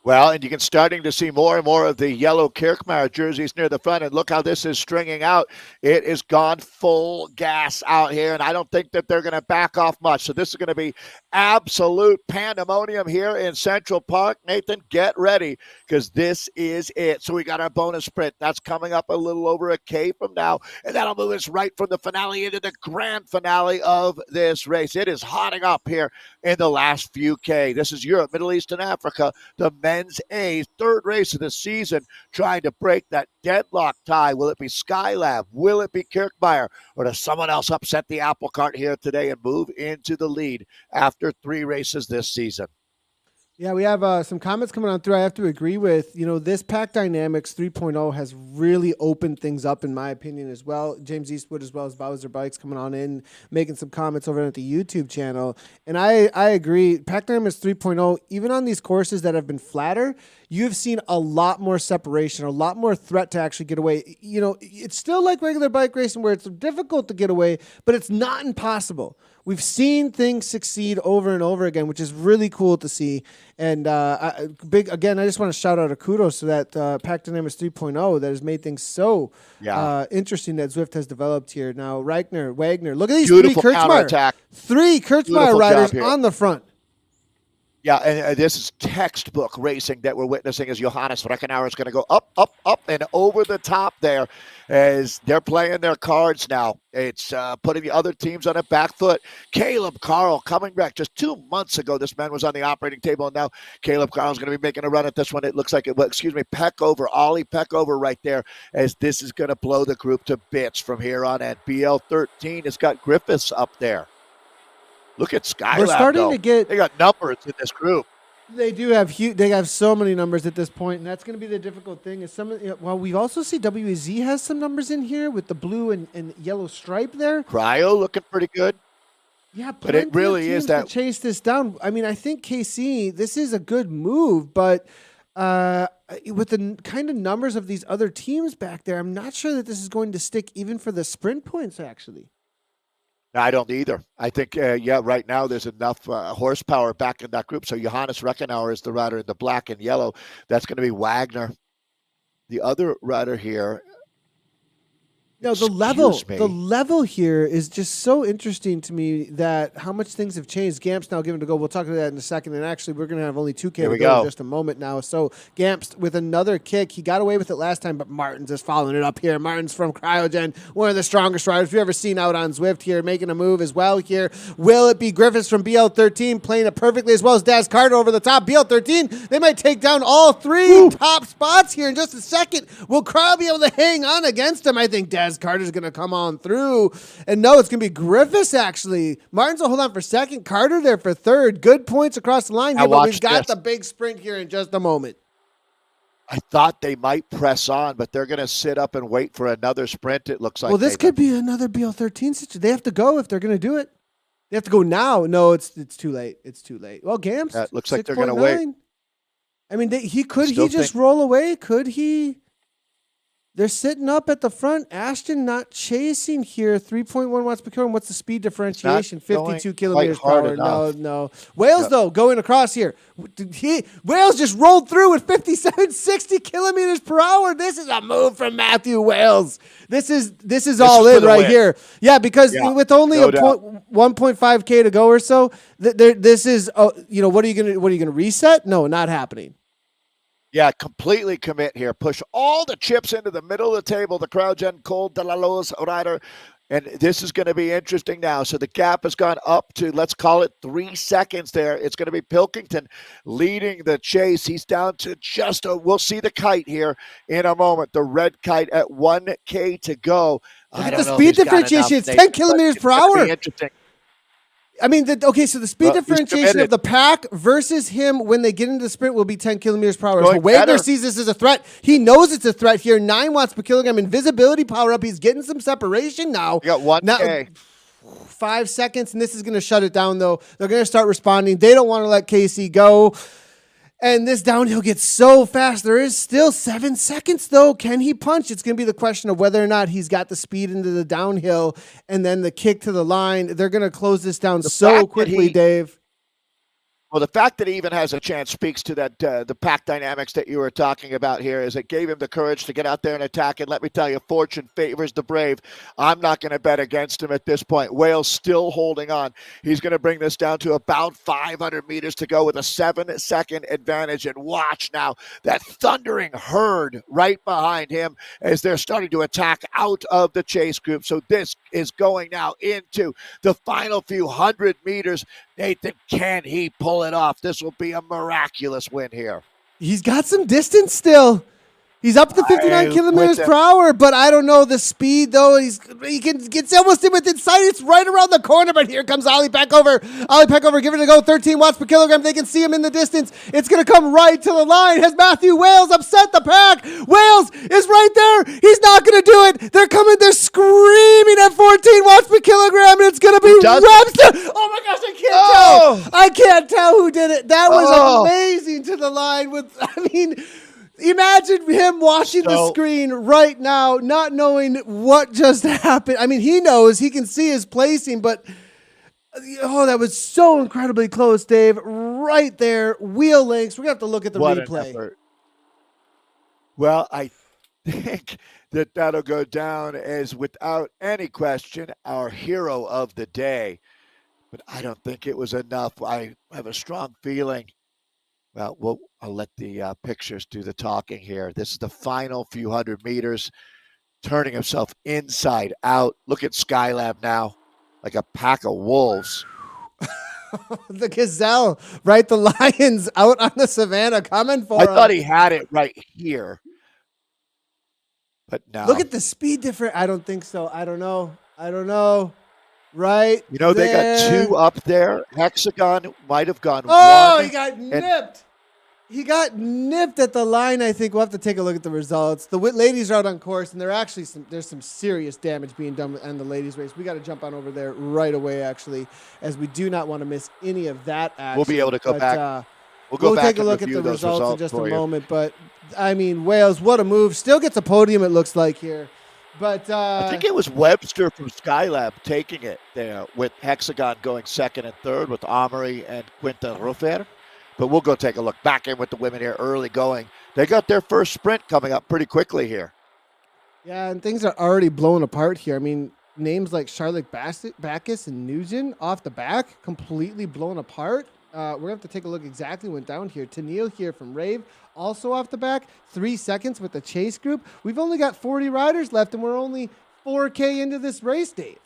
Well, and you can starting to see more and more of the yellow Kirkmeyer jerseys near the front, and look how this is stringing out. It is gone full gas out here, and I don't think that they're going to back off much. So this is going to be absolute pandemonium here in Central Park. Nathan, get ready, because this is it. So we got our bonus sprint. That's coming up a little over a K from now, and that'll move us right from the finale into the grand finale of this race. It is hotting up here in the last few K. This is Europe, Middle East, and Africa. The men's A, third race of the season, trying to break that deadlock tie. Will it be Skylab? Will it be Kirkmeyer? Or does someone else upset the apple cart here today and move into the lead after 3 races this season? Yeah, we have some comments coming on through. I have to agree with, this Pack Dynamics 3.0 has really opened things up, in my opinion, as well. James Eastwood, as well as Bowser Bikes, coming on in, making some comments over at the YouTube channel. And I agree. Pack Dynamics 3.0, even on these courses that have been flatter, you've seen a lot more separation, a lot more threat to actually get away. It's still like regular bike racing where it's difficult to get away, but it's not impossible. We've seen things succeed over and over again, which is really cool to see. And I just want to shout out a kudos to that Pack Dynamics 3.0 that has made things so interesting that Zwift has developed here. Now, Reichner, Wagner, look at these Beautiful 3 Kirchmeier. 3 Kirchmeier riders on the front. Yeah, and this is textbook racing that we're witnessing as Johannes Reckenauer is going to go up, up, up, and over the top there as they're playing their cards now. It's putting the other teams on a back foot. Caleb Carl coming back just 2 months ago. This man was on the operating table, and now Caleb Carl's going to be making a run at this one. It looks like, Peckover, Ollie Peckover right there, as this is going to blow the group to bits from here on. And BL13 has got Griffiths up there. Look at Skylab. We're starting to get. They got numbers in this group. They do have huge. They have so many numbers at this point, and that's going to be the difficult thing. Is well, we also see WEZ has some numbers in here with the blue and yellow stripe there. Cryo looking pretty good. Yeah, but it really is that to chase this down. I mean, I think KC, this is a good move, but with the kind of numbers of these other teams back there, I'm not sure that this is going to stick even for the sprint points. Actually. I don't either. I think, right now there's enough horsepower back in that group. So Johannes Reckenauer is the rider in the black and yellow. That's going to be Wagner. The other rider here. No, the level here is just so interesting to me that how much things have changed. Gamp's now given to go. We'll talk about that in a second. And actually, we're going to have only 2K to go in just a moment now. So Gamp's with another kick. He got away with it last time, but Martin's is following it up here. Martin's from Cryogen, one of the strongest riders we've ever seen out on Zwift here, making a move as well here. Will it be Griffiths from BL13 playing it perfectly as well as Daz Carter over the top? BL13, they might take down all three top spots here in just a second. Will Cryo be able to hang on against him? I think Daz Carter's going to come on through. And no, it's going to be Griffiths, actually. Martin's will hold on for second. Carter there for third. Good points across the line here, but we've got the big sprint here in just a moment. I thought they might press on, but they're going to sit up and wait for another sprint, it looks like. Well, this could be another BL13 situation. They have to go if they're going to do it. They have to go now. No, it's too late. It's too late. Well, Gams, it looks like they're going to wait. I mean, he just roll away? Could he? They're sitting up at the front. Ashton not chasing here. 3.1 watts per kilogram. What's the speed differentiation? 52 kilometers per hour. No. Wales, though, going across here. Wales just rolled through with 60 kilometers per hour. This is a move from Matthew Wales. This is all in right here. Yeah, because with only 1.5K to go or so, this is, what are you going to reset? No, not happening. Yeah, completely commit here. Push all the chips into the middle of the table. The Cryogen Cole de la Loz rider. And this is going to be interesting now. So the gap has gone up to, let's call it 3 seconds there. It's going to be Pilkington leading the chase. He's down to we'll see the kite here in a moment. The red kite at 1K to go. Look at the speed differentiation. It's 10 kilometers per hour. Interesting. I mean, so the speed differentiation of the pack versus him when they get into the sprint will be 10 kilometers per hour. So Wagner sees this as a threat. He knows it's a threat here. 9 watts per kilogram. Invisibility power up. He's getting some separation now. You got 1K. 5 seconds, and this is going to shut it down, though. They're going to start responding. They don't want to let KC go. And this downhill gets so fast. There is still 7 seconds, though. Can he punch? It's going to be the question of whether or not he's got the speed into the downhill and then the kick to the line. They're going to close this down so quickly, Dave. Well, the fact that he even has a chance speaks to that the pack dynamics that you were talking about here, is it gave him the courage to get out there and attack. And let me tell you, fortune favors the brave. I'm not going to bet against him at this point. Wales still holding on. He's going to bring this down to about 500 meters to go with a 7-second advantage. And watch now that thundering herd right behind him as they're starting to attack out of the chase group. So this is going now into the final few 100 meters. Nathan, can he pull it off? This will be a miraculous win here. He's got some distance still. He's up to 59 kilometers per hour, but I don't know the speed, though. He gets almost in within sight. It's right around the corner, but here comes Ollie Peckover. Ollie Peckover giving it a go, 13 watts per kilogram. They can see him in the distance. It's going to come right to the line. Has Matthew Wales upset the pack? Wales is right there. He's not going to do it. They're coming. They're screaming at 14 watts per kilogram, and it's going to be Webster. Oh, my gosh, I can't tell. I can't tell who did it. That was amazing to the line. Imagine him watching the screen right now, not knowing what just happened. I mean, he knows. He can see his placing, but that was so incredibly close, Dave. Right there, wheel lengths. We're going to have to look at the replay. Well, I think that'll go down as, without any question, our hero of the day. but I don't think it was enough. I have a strong feeling. Well, I'll let the pictures do the talking here. This is the final few hundred meters, turning himself inside out. Look at Skylab now, like a pack of wolves. The gazelle, right? The lions out on the savannah coming for I him. thought he had it right here, but no. Look at the speed difference. I don't think so. I don't know. Right You know, they got there. two up there. Hexagon might have gone Oh, one. he got nipped. He got nipped at the line, I think. We'll have to take a look at the results. The ladies are out on course, and there's some serious damage being done in the ladies' race. We got to jump on over there right away, actually, as we do not want to miss any of that action. We'll be able to go back. We'll take a look at the results in just a moment. But, I mean, Wales, what a move. Still gets a podium, it looks like, here. But I think it was Webster from Skylab taking it there, with Hexagon going second and third with Amory and Quinta Rufer. But we'll go take a look. Back in with the women here, early going. They got their first sprint coming up pretty quickly here. Yeah, and things are already blowing apart here. I mean, names like Charlotte Backus and Nugent off the back, completely blown apart. We're going to have to take a look exactly what went down here. Tennille here from Rave, also off the back. 3 seconds with the chase group. We've only got 40 riders left, and we're only 4K into this race, Dave.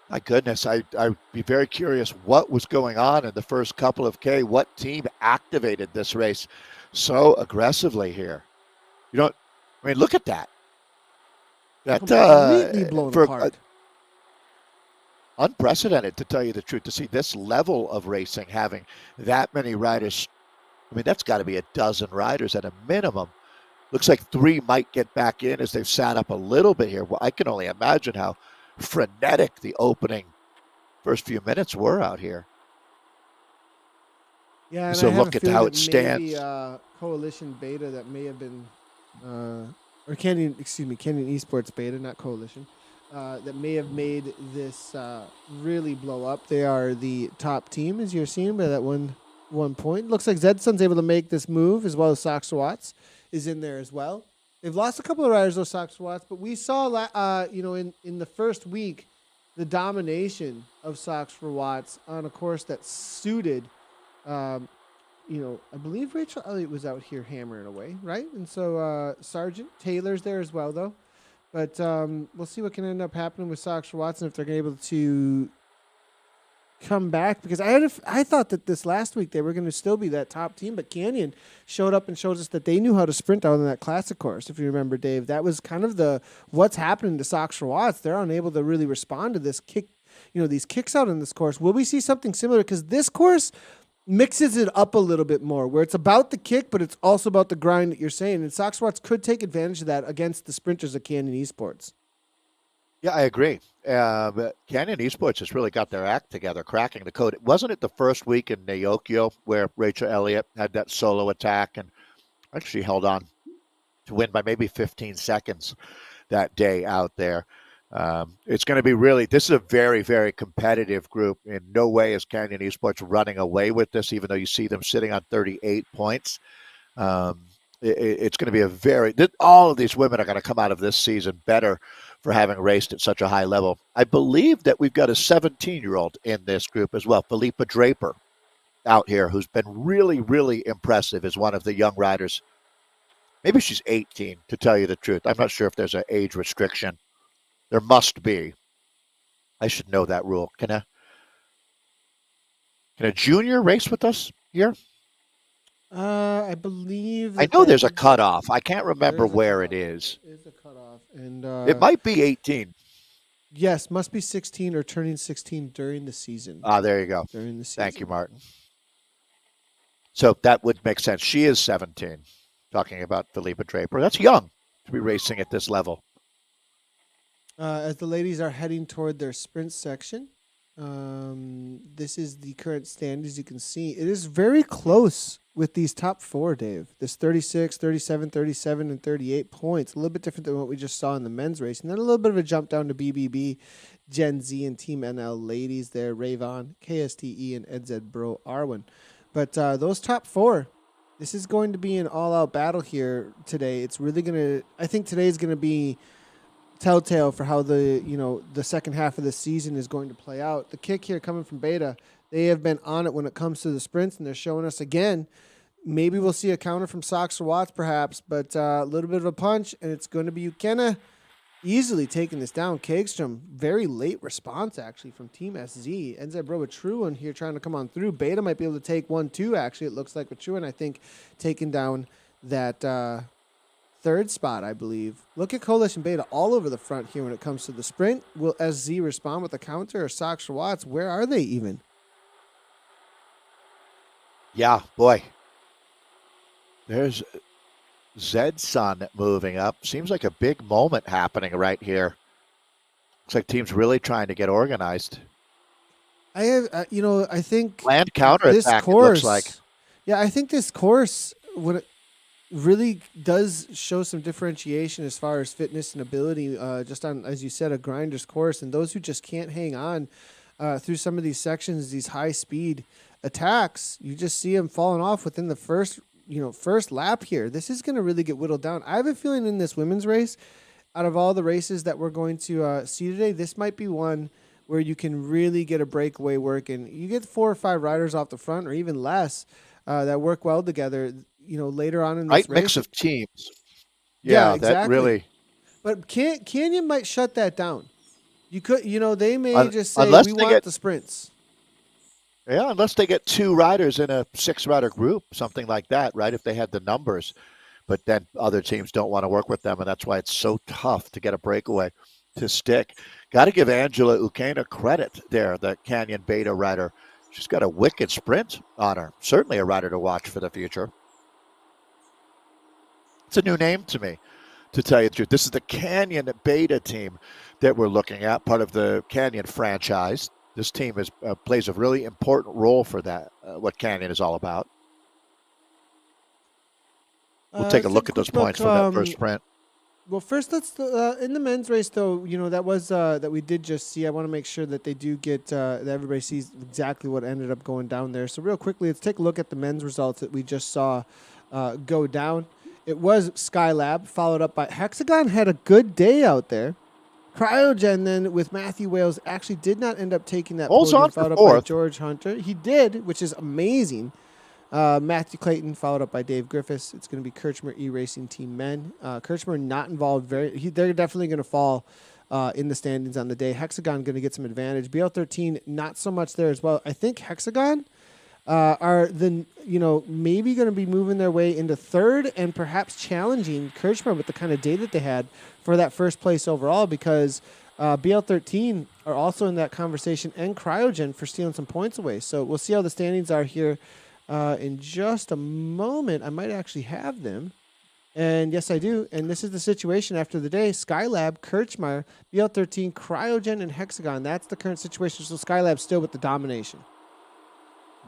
My goodness, I'd be very curious what was going on in the first couple of K. What team activated this race so aggressively here? You know, I mean, look at that. That completely blown apart. Unprecedented, to tell you the truth, to see this level of racing, having that many riders. I mean, that's got to be a dozen riders at a minimum. Looks like 3 might get back in as they've sat up a little bit here. Well, I can only imagine how frenetic the opening first few minutes were out here. Yeah, and so I have look a at how feeling it stands. Maybe Coalition Beta that may have been, or Canyon Esports Beta, not Coalition, that may have made this really blow up. They are the top team, as you're seeing by that one point. Looks like Zedson's able to make this move, as well as Sox Watts is in there as well. They've lost a couple of riders, those Sox Watts, but we saw, in the first week, the domination of Sox for Watts on a course that suited, I believe Rachel Elliott was out here hammering away, right? And so Sergeant Taylor's there as well, though. But we'll see what can end up happening with Sox for Watts and if they're going to be able to come back, because I thought that this last week they were going to still be that top team, but Canyon showed up and showed us that they knew how to sprint out on that classic course. If you remember, Dave, that was kind of what's happening to Sox for Watts. They're unable to really respond to this kick, these kicks out on this course. Will we see something similar? Because this course mixes it up a little bit more, where it's about the kick, but it's also about the grind that you're saying. And Sox Watts could take advantage of that against the sprinters of Canyon Esports. Yeah, I agree. But Canyon Esports has really got their act together, cracking the code. Wasn't it the first week in Neokyo where Rachel Elliott had that solo attack and actually held on to win by maybe 15 seconds that day out there? It's going to be this is a very, very competitive group. In no way is Canyon Esports running away with this, even though you see them sitting on 38 points. It's going to be all of these women are going to come out of this season better for having raced at such a high level. I believe that we've got a 17-year-old in this group as well, Philippa Draper, out here, who's been really, really impressive as one of the young riders. Maybe she's 18, to tell you the truth. I'm not sure if there's an age restriction. There must be. I should know that rule. Can a junior race with us here? I believe. I know there's a cutoff. I can't remember where it is. There is a cutoff, and it might be 18. Yes, must be 16 or turning 16 during the season. There you go. During the season. Thank you, Martin. So that would make sense. She is 17. Talking about Philippa Draper. That's young to be racing at this level. As the ladies are heading toward their sprint section, this is the current stand. As you can see, it is very close with these top 4, Dave. This 36, 37, 37, and 38 points. A little bit different than what we just saw in the men's race. And then a little bit of a jump down to BBB, Gen Z, and Team NL ladies there. Ravon, KSTE, and EdZ Bro Arwen. But those top 4, this is going to be an all-out battle here today. It's really going to, I think today is going to be telltale for how the second half of the season is going to play out. The kick here coming from Beta, they have been on it when it comes to the sprints, and they're showing us again. Maybe we'll see a counter from Sox or Watts, perhaps, but a little bit of a punch, and it's going to be Ukena easily taking this down. Kagstrom, very late response, actually, from Team SZ. Ends up with Truan here trying to come on through. Beta might be able to take 1-2, actually, it looks like, with Truan, I think, taking down that third spot, I believe. Look at Coalition Beta all over the front here when it comes to the sprint. Will SZ respond with a counter, or Sox or Watts? Where are they even? Yeah, boy. There's Zedson moving up. Seems like a big moment happening right here. Looks like teams really trying to get organized. I have, I think land counterattack. It looks like. Yeah, I think this course really does show some differentiation as far as fitness and ability. Just on, as you said, a grinder's course, and those who just can't hang on through some of these sections, these high speed attacks, you just see them falling off within the first lap here. This is going to really get whittled down. I have a feeling in this women's race, out of all the races that we're going to see today, this might be one where you can really get a breakaway working. You get 4 or 5 riders off the front, or even less, that work well together. Later on in this race, mix of teams. Yeah, exactly. That really. But Canyon might shut that down. You could, they may just say we want the sprints. Yeah, unless they get 2 riders in a 6-rider group, something like that, right? If they had the numbers, but then other teams don't want to work with them, and that's why it's so tough to get a breakaway to stick. Got to give Angela Ukena credit there, the Canyon Beta rider. She's got a wicked sprint on her. Certainly a rider to watch for the future. It's a new name to me, to tell you the truth. This is the Canyon Beta team that we're looking at, part of the Canyon franchise. This team plays a really important role for that, what Canyon is all about. We'll take a look at those points from that first sprint. Well, first, let's in the men's race, though, that was that we did just see. I want to make sure that they do get that everybody sees exactly what ended up going down there. So real quickly, let's take a look at the men's results that we just saw go down. It was Skylab, followed up by Hexagon. Had a good day out there. Cryogen then with Matthew Wales actually did not end up taking that podium, followed up by George Hunter. He did, which is amazing. Matthew Clayton followed up by Dave Griffiths. It's going to be Kirchmer E-Racing Team Men. Kirchmer not involved. They're definitely going to fall in the standings on the day. Hexagon going to get some advantage. BL13 not so much there as well. I think Hexagon are maybe going to be moving their way into third and perhaps challenging Kirchmer with the kind of day that they had for that first place overall, because BL13 are also in that conversation, and Cryogen for stealing some points away. So we'll see how the standings are here in just a moment. I might actually have them. And yes, I do. And this is the situation after the day. Skylab, Kirchmer, BL13, Cryogen, and Hexagon. That's the current situation. So Skylab's still with the domination.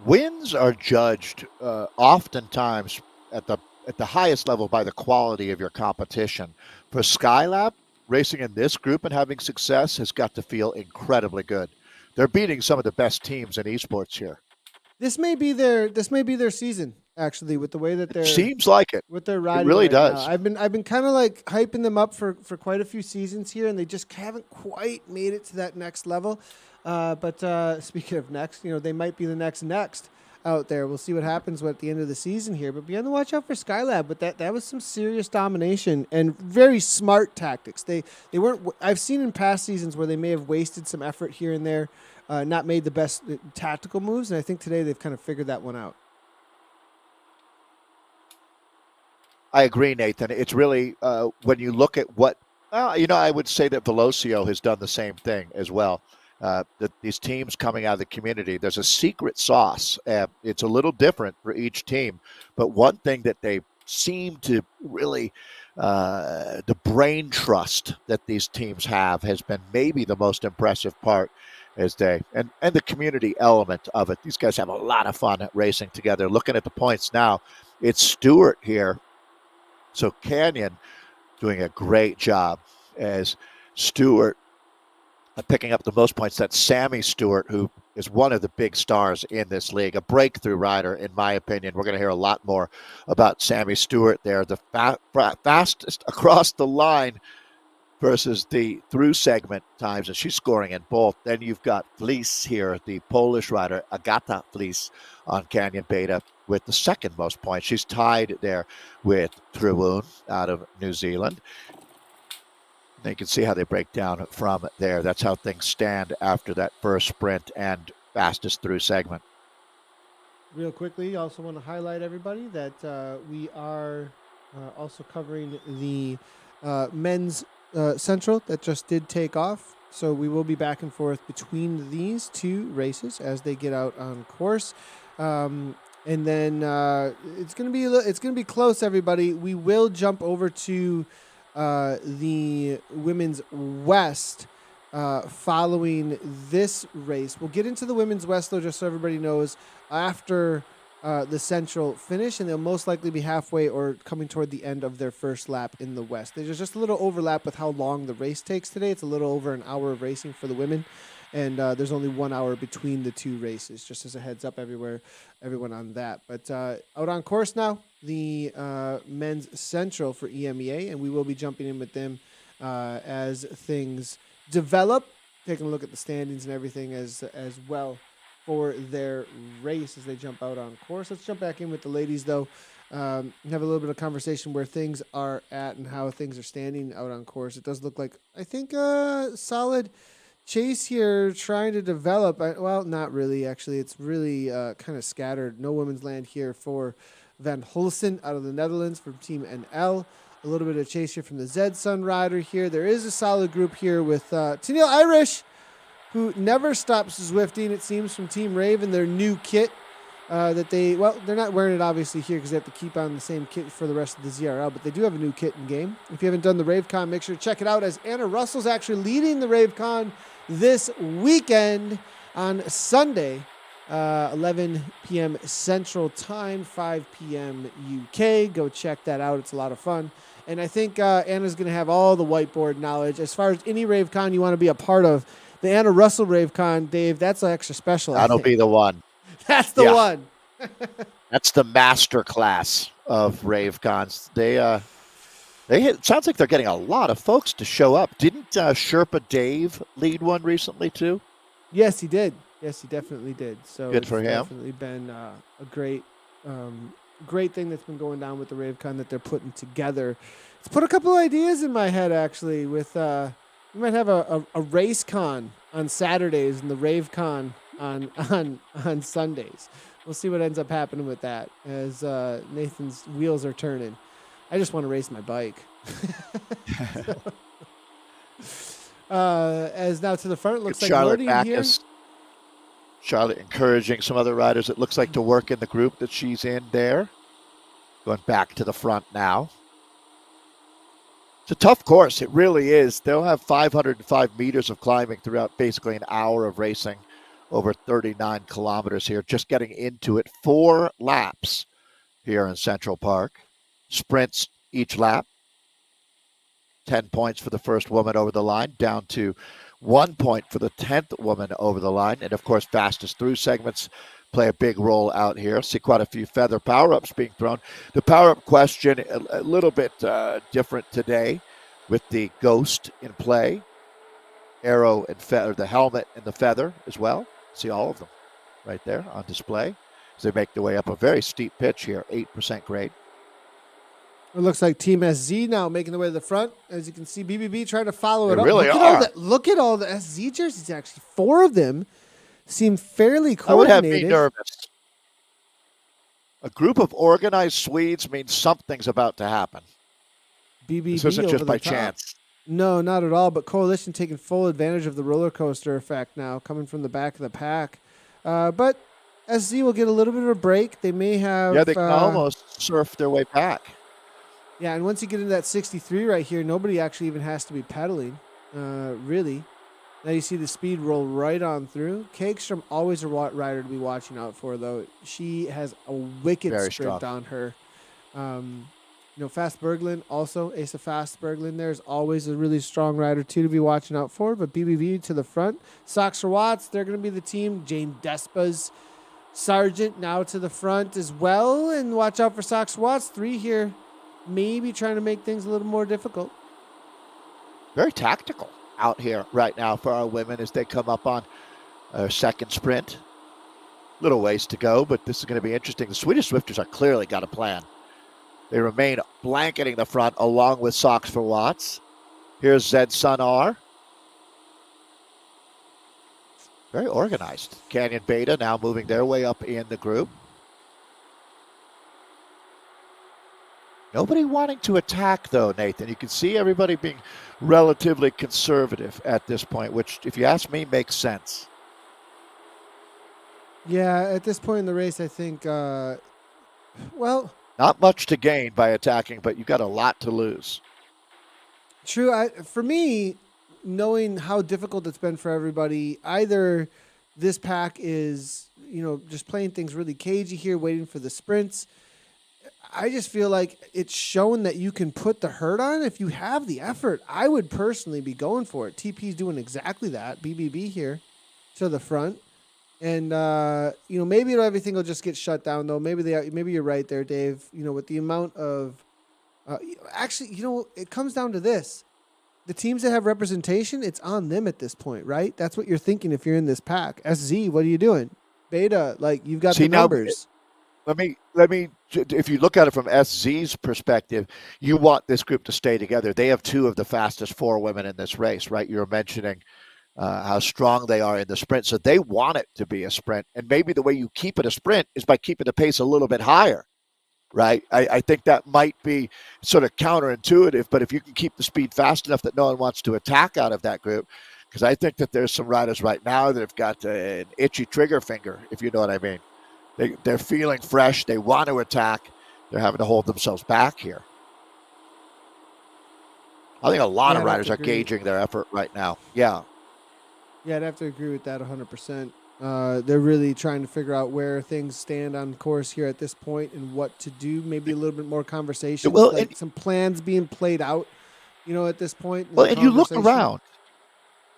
Wins are judged oftentimes at the highest level by the quality of your competition. For Skylab, racing in this group and having success has got to feel incredibly good. They're beating some of the best teams in esports here. This may be their season, actually, with the way that they're. It seems like it. With their riding, it really right does. Now. I've been kind of like hyping them up for quite a few seasons here, and they just haven't quite made it to that next level. But speaking of next, they might be the next out there. We'll see what happens at the end of the season here. But be on the watch out for Skylab. But that was some serious domination and very smart tactics. They weren't. I've seen in past seasons where they may have wasted some effort here and there, not made the best tactical moves. And I think today they've kind of figured that one out. I agree, Nathan. It's really when you look at what I would say that Velocio has done the same thing as well. These teams coming out of the community, there's a secret sauce. It's a little different for each team, but one thing that they seem to really, the brain trust that these teams have has been maybe the most impressive part and the community element of it. These guys have a lot of fun at racing together. Looking at the points now, it's Stewart here. So Canyon doing a great job as Stewart picking up the most points. That's Sammy Stewart, who is one of the big stars in this league, a breakthrough rider, in my opinion. We're going to hear a lot more about Sammy Stewart there. The fastest across the line versus the through segment times, and she's scoring in both. Then you've got Fleece here, the Polish rider, Agata Fleece on Canyon Beta with the second most points. She's tied there with Trewun out of New Zealand. And you can see how they break down from there. That's how things stand after that first sprint and fastest through segment. Real quickly, also want to highlight everybody that we are also covering the men's central that just did take off. So we will be back and forth between these two races as they get out on course. And then it's gonna be close, everybody. We will jump over to the women's West following this race. We'll get into the women's West though, just so everybody knows, after the central finish, and they'll most likely be halfway or coming toward the end of their first lap in the West. There's just a little overlap with how long the race takes today. It's a little over an hour of racing for the women, and there's only 1 hour between the two races, just as a heads up everyone on that. But out on course now, the men's central for EMEA, and we will be jumping in with them as things develop, taking a look at the standings and everything as well for their race as they jump out on course. Let's jump back in with the ladies, though, and have a little bit of conversation where things are at and how things are standing out on course. It does look like, I think, a solid chase here trying to develop. Well, not really, actually. It's really kind of scattered. No women's land here for Van Hulsen out of the Netherlands from Team NL. A little bit of chase here from the Zed Sun rider here. There is a solid group here with Tennille Irish, who never stops Zwifting, it seems, from Team Rave and their new kit that they're not wearing it obviously here because they have to keep on the same kit for the rest of the ZRL, but they do have a new kit in game. If you haven't done the RaveCon, make sure to check it out, as Anna Russell's actually leading the RaveCon this weekend on Sunday, 11 p.m. Central Time, 5 p.m. UK. Go check that out. It's a lot of fun. And I think Anna's going to have all the whiteboard knowledge. As far as any RaveCon you want to be a part of, the Anna Russell RaveCon, Dave, that's extra special. That'll be the one. That's the one. That's the master class of RaveCons. It sounds like they're getting a lot of folks to show up. Didn't Sherpa Dave lead one recently too? Yes, he did. Yes, he definitely did. So good for him. Definitely been a great thing that's been going down with the RaveCon that they're putting together. It's put a couple of ideas in my head actually. With we might have a race con on Saturdays and the RaveCon on Sundays. We'll see what ends up happening with that as Nathan's wheels are turning. I just want to race my bike. As now to the front, it looks like Charlotte Marty here. Charlotte encouraging some other riders, it looks like, to work in the group that she's in there. Going back to the front now. It's a tough course. It really is. They'll have 505 meters of climbing throughout basically an hour of racing, over 39 kilometers here, just getting into it. 4 laps here in Central Park. Sprints each lap. 10 points for the first woman over the line, down to 1 point for the 10th woman over the line. And of course, fastest through segments play a big role out here. See quite a few feather power-ups being thrown. The power-up question, a little bit different today with the Ghost in play. Arrow and feather, the helmet and the feather as well. See all of them right there on display as they make their way up a very steep pitch here, 8% grade. It looks like Team SZ now making their way to the front. As you can see, BBB trying to follow it They up. really Look at all the SZ jerseys, actually. 4 of them seem fairly I would have coordinated. me nervous. A group of organized Swedes means something's about to happen. BBB This isn't over just the by top. chance. No, not at all. But Coalition taking full advantage of the roller coaster effect now, coming from the back of the pack. But SZ will get a little bit of a break. They may have... Yeah, they can almost surf their way back. Yeah, and once you get into that 63 right here, nobody actually even has to be pedaling, really. Now you see the speed roll right on through. Kagstrom, always a rider to be watching out for, though. She has a wicked Very sprint strong on her. Fast Berglund, also Asa Fast Berglund there is always a really strong rider, too, to be watching out for. But BBB to the front. Soxer Watts, they're going to be the team. Jane Despa's Sargent now to the front as well. And watch out for Soxer Watts. 3 here. Maybe trying to make things a little more difficult. very tactical out here right now for our women as they come up on our second sprint. Little ways to go, but this is going to be interesting. The Swedish Swifters are clearly got a plan. They remain blanketing the front along with Socks for Watts. Here's Zed Sun R. Very organized. Canyon Beta now moving their way up in the group. Nobody wanting to attack, though, Nathan. You can see everybody being relatively conservative at this point, which, if you ask me, makes sense. Yeah, at this point in the race, I think, well, not much to gain by attacking, but you got a lot to lose. True. For me, knowing how difficult it's been for everybody, either this pack is, just playing things really cagey here, waiting for the sprints. I just feel like it's shown that you can put the hurt on if you have the effort. I would personally be going for it. TP's doing exactly that. BBB here to the front. And, maybe everything will just get shut down, though. Maybe you're right there, Dave. With the amount of actually, it comes down to this. The teams that have representation, it's on them at this point, right? That's what you're thinking if you're in this pack. SZ, what are you doing? Beta, you've got the numbers. Let me, if you look at it from SZ's perspective, you want this group to stay together. They have two of the fastest 4 women in this race, right? You're mentioning how strong they are in the sprint. So they want it to be a sprint. And maybe the way you keep it a sprint is by keeping the pace a little bit higher, right? I think that might be sort of counterintuitive, but if you can keep the speed fast enough that no one wants to attack out of that group, because I think that there's some riders right now that have got an itchy trigger finger, if you know what I mean. They're feeling fresh. They want to attack. They're having to hold themselves back here. I think a lot of riders are gauging their effort right now. Yeah. Yeah, I'd have to agree with that 100%. They're really trying to figure out where things stand on course here at this point and what to do. Maybe a little bit more conversation. Well, some plans being played out, at this point. Well, and you look around.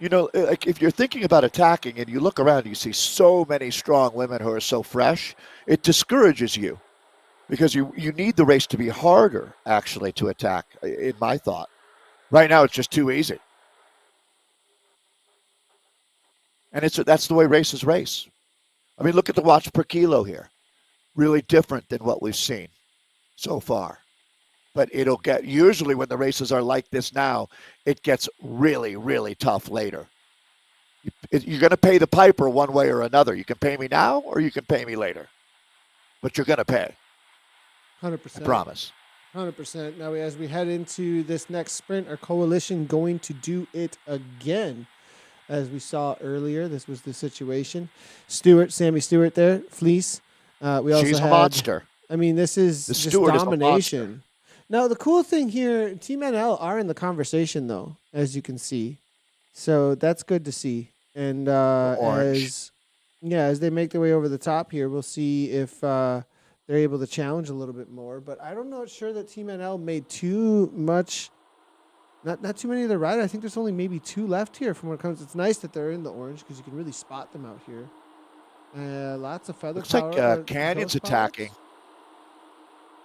If you're thinking about attacking and you look around, you see so many strong women who are so fresh, it discourages you because you need the race to be harder, actually, to attack, in my thought. Right now, it's just too easy. And that's the way races race. I mean, look at the watts per kilo here. Really different than what we've seen so far. But it'll get, usually when the races are like this now, it gets really, really tough later. You're going to pay the piper one way or another. You can pay me now or you can pay me later. But you're going to pay. 100%. I promise. 100%. Now, as we head into this next sprint, our coalition going to do it again. As we saw earlier, this was the situation. Sammy Stewart there, Fleece. She's a monster. I mean, this is just domination. Now, the cool thing here, Team NL are in the conversation, though, as you can see. So that's good to see. And as they make their way over the top here, we'll see if they're able to challenge a little bit more. But I'm not sure that Team NL made too much. Not too many of the riders. I think there's only maybe 2 left here from what it comes. It's nice that they're in the orange because you can really spot them out here. Lots of feather power. Looks like Canyon's attacking.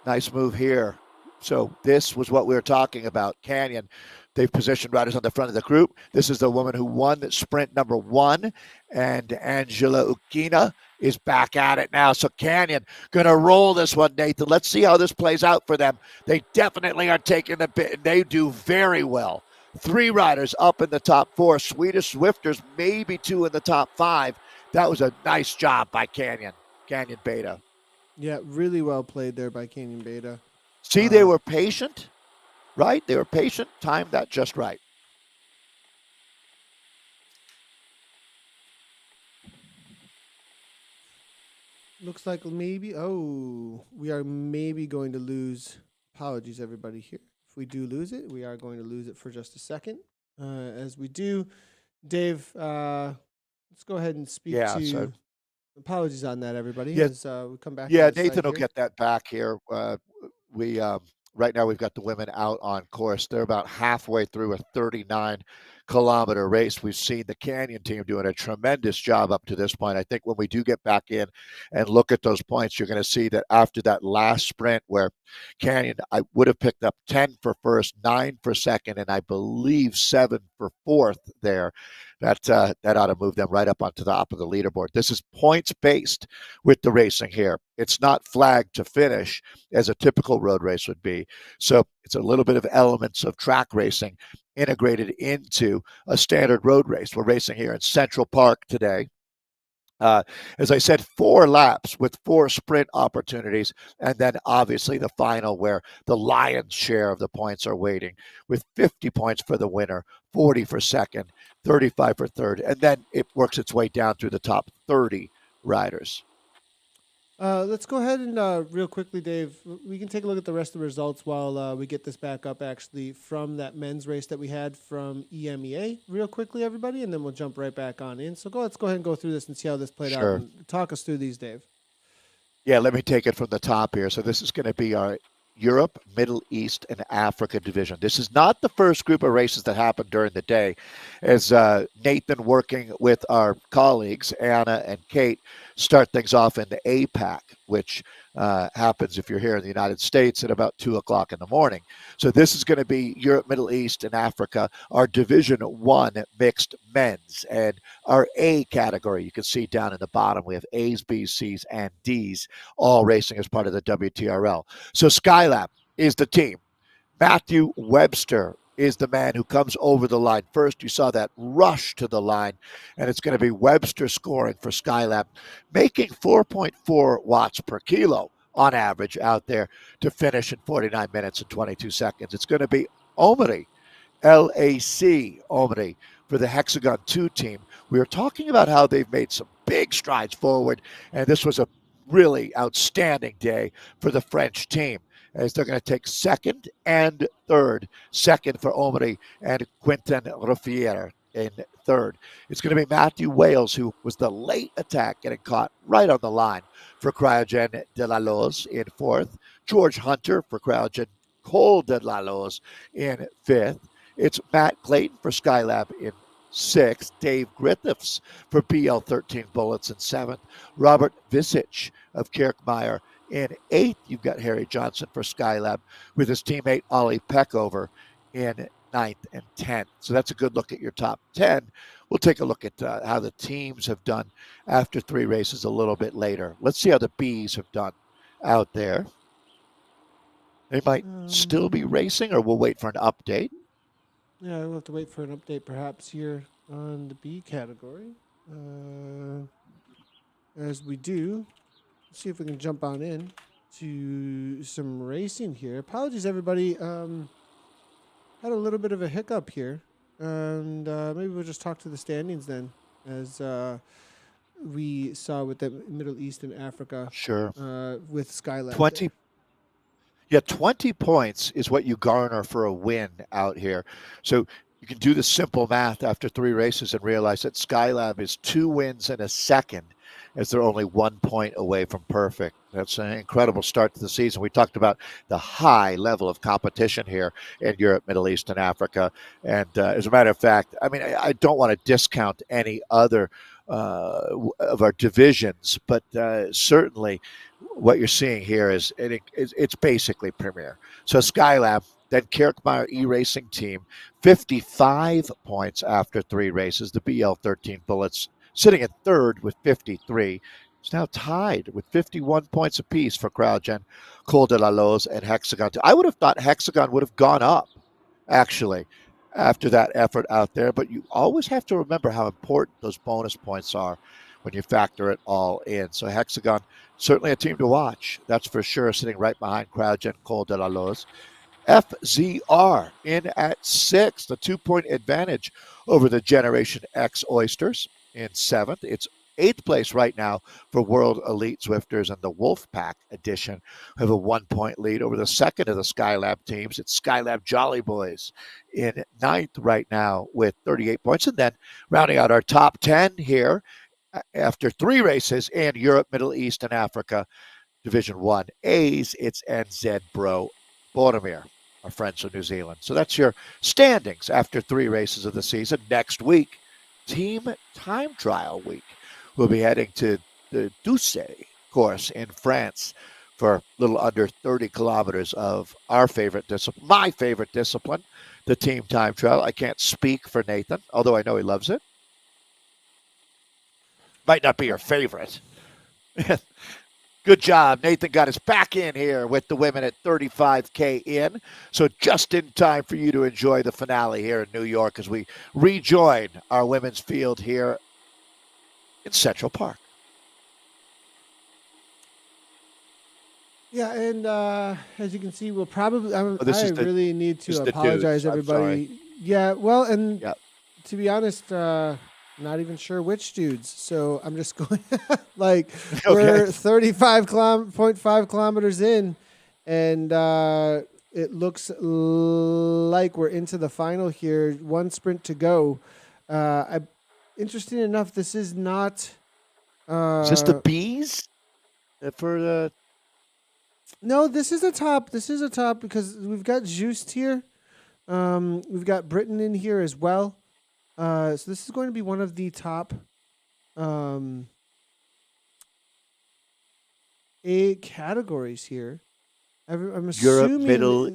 Nice move here. So this was what we were talking about. Canyon, they've positioned riders on the front of the group. This is the woman who won sprint number 1. And Angela Ukina is back at it now. So Canyon going to roll this one, Nathan. Let's see how this plays out for them. They definitely are taking the bit. They do very well. 3 riders up in the top 4. Swedish Swifters, maybe 2 in the top 5. That was a nice job by Canyon Beta. Yeah, really well played there by Canyon Beta. See, they were patient, right? They were patient, timed that just right. Looks like we are maybe going to lose. Apologies, everybody here. If we do lose it, we are going to lose it for just a second. As we do, Dave, let's go ahead and speak to... So apologies on that, everybody. Yeah, as we come back. Yeah, Nathan will get that back here. We right now we've got the women out on course. They're about halfway through a 39 kilometer race. We've seen the Canyon team doing a tremendous job up to this point. I think when we do get back in and look at those points, you're going to see that after that last sprint where Canyon, I would have picked up 10 for first, 9 for second, and I believe 7 for fourth there. That ought to move them right up onto the top of the leaderboard. This is points based with the racing here. It's not flagged to finish as a typical road race would be. So it's a little bit of elements of track racing integrated into a standard road race. We're racing here in Central Park today. As I said, 4 laps with 4 sprint opportunities, and then obviously the final where the lion's share of the points are waiting, with 50 points for the winner, 40 for second, 35 for third, and then it works its way down through the top 30 riders. Let's go ahead and real quickly, Dave, we can take a look at the rest of the results while we get this back up actually from that men's race that we had from EMEA real quickly, everybody, and then we'll jump right back on in. So let's go ahead and go through this and see how this played out. And talk us through these, Dave. Yeah, let me take it from the top here. So this is going to be our Europe, Middle East, and Africa division. This is not the first group of races that happened during the day, as Nathan, working with our colleagues, Anna and Kate, start things off in the APAC, which happens if you're here in the United States at about 2 o'clock in the morning. So this is going to be Europe, Middle East, and Africa, our Division 1 mixed men's. And our A category, you can see down in the bottom, we have A's, B's, C's, and D's, all racing as part of the WTRL. So Skylab is the team. Matthew Webster is the man who comes over the line first. You saw that rush to the line, and it's going to be Webster scoring for Skylab, making 4.4 watts per kilo on average out there to finish in 49 minutes and 22 seconds. It's going to be Omri, LAC Omri, for the Hexagon 2 team. We were talking about how they've made some big strides forward, and this was a really outstanding day for the French team, as they're going to take second and third. Second for Omri and Quentin Ruffier in third. It's going to be Matthew Wales, who was the late attack, getting caught right on the line for Cryogen de la Loze in fourth. George Hunter for Cryogen Cole de la Loze in fifth. It's Matt Clayton for Skylab in sixth. Dave Griffiths for BL13 Bullets in seventh. Robert Visich of Kirkmeyer in eighth. You've got Harry Johnson for Skylab with his teammate Ollie Peckover in ninth and 10th. So that's a good look at your top 10. We'll take a look at how the teams have done after 3 races a little bit later. Let's see how the Bs have done out there. They might still be racing, or we'll wait for an update. Yeah, we'll have to wait for an update perhaps here on the B category. As we do, let's see if we can jump on in to some racing here. Apologies, everybody. Had a little bit of a hiccup here, and maybe we'll just talk to the standings then, as we saw with the Middle East and Africa. Sure. With Skylab. 20. Yeah, 20 points is what you garner for a win out here. So you can do the simple math after 3 races and realize that Skylab is 2 wins and a second, as they're only 1 point away from perfect. That's an incredible start to the season. We talked about the high level of competition here in Europe, Middle East, and Africa. And as a matter of fact, I mean, I don't want to discount any other of our divisions, but certainly what you're seeing here is it's basically premier. So Skylab, then Kirkmeyer E-Racing Team, 55 points after 3 races. The BL13 Bullets sitting at third with 53. It's now tied with 51 points apiece for Cryogen, Col de la Loze, and Hexagon. I would have thought Hexagon would have gone up, actually, after that effort out there. But you always have to remember how important those bonus points are when you factor it all in. So Hexagon, certainly a team to watch. That's for sure, sitting right behind Cryogen, Col de la Loze. FZR in at 6th, a 2-point advantage over the Generation X Oysters in 7th. It's 8th place right now for World Elite Zwifters, and the Wolfpack edition have a 1-point lead over the second of the Skylab teams. It's Skylab Jolly Boys in 9th right now with 38 points. And then rounding out our top 10 here after 3 races in Europe, Middle East, and Africa, Division 1 A's, it's NZ Bro Boromir, our friends from New Zealand. So that's your standings after 3 races of the season. Next week, team time trial week. We'll be heading to the Douce course in France for a little under 30 kilometers of our favorite discipline, my favorite discipline, the team time trial. I can't speak for Nathan, although I know he loves it. Might not be your favorite. Good job. Nathan got us back in here with the women at 35K in. So just in time for you to enjoy the finale here in New York as we rejoin our women's field here in Central Park. Yeah, and as you can see, we'll probably. I really need to this is the apologize, dudes. I'm everybody. sorry. Yeah, well, and Yep. to be honest, not even sure which dudes. So I'm just going like we're 35.5 kilometers in, and it looks like we're into the final here. One sprint to go. Interesting enough, this is not. Is this the bees for the? No, this is a top. This is a top because we've got Juiced here. We've got Britain in here as well. So this is going to be one of the top 8 categories here. I'm assuming Europe, Middle.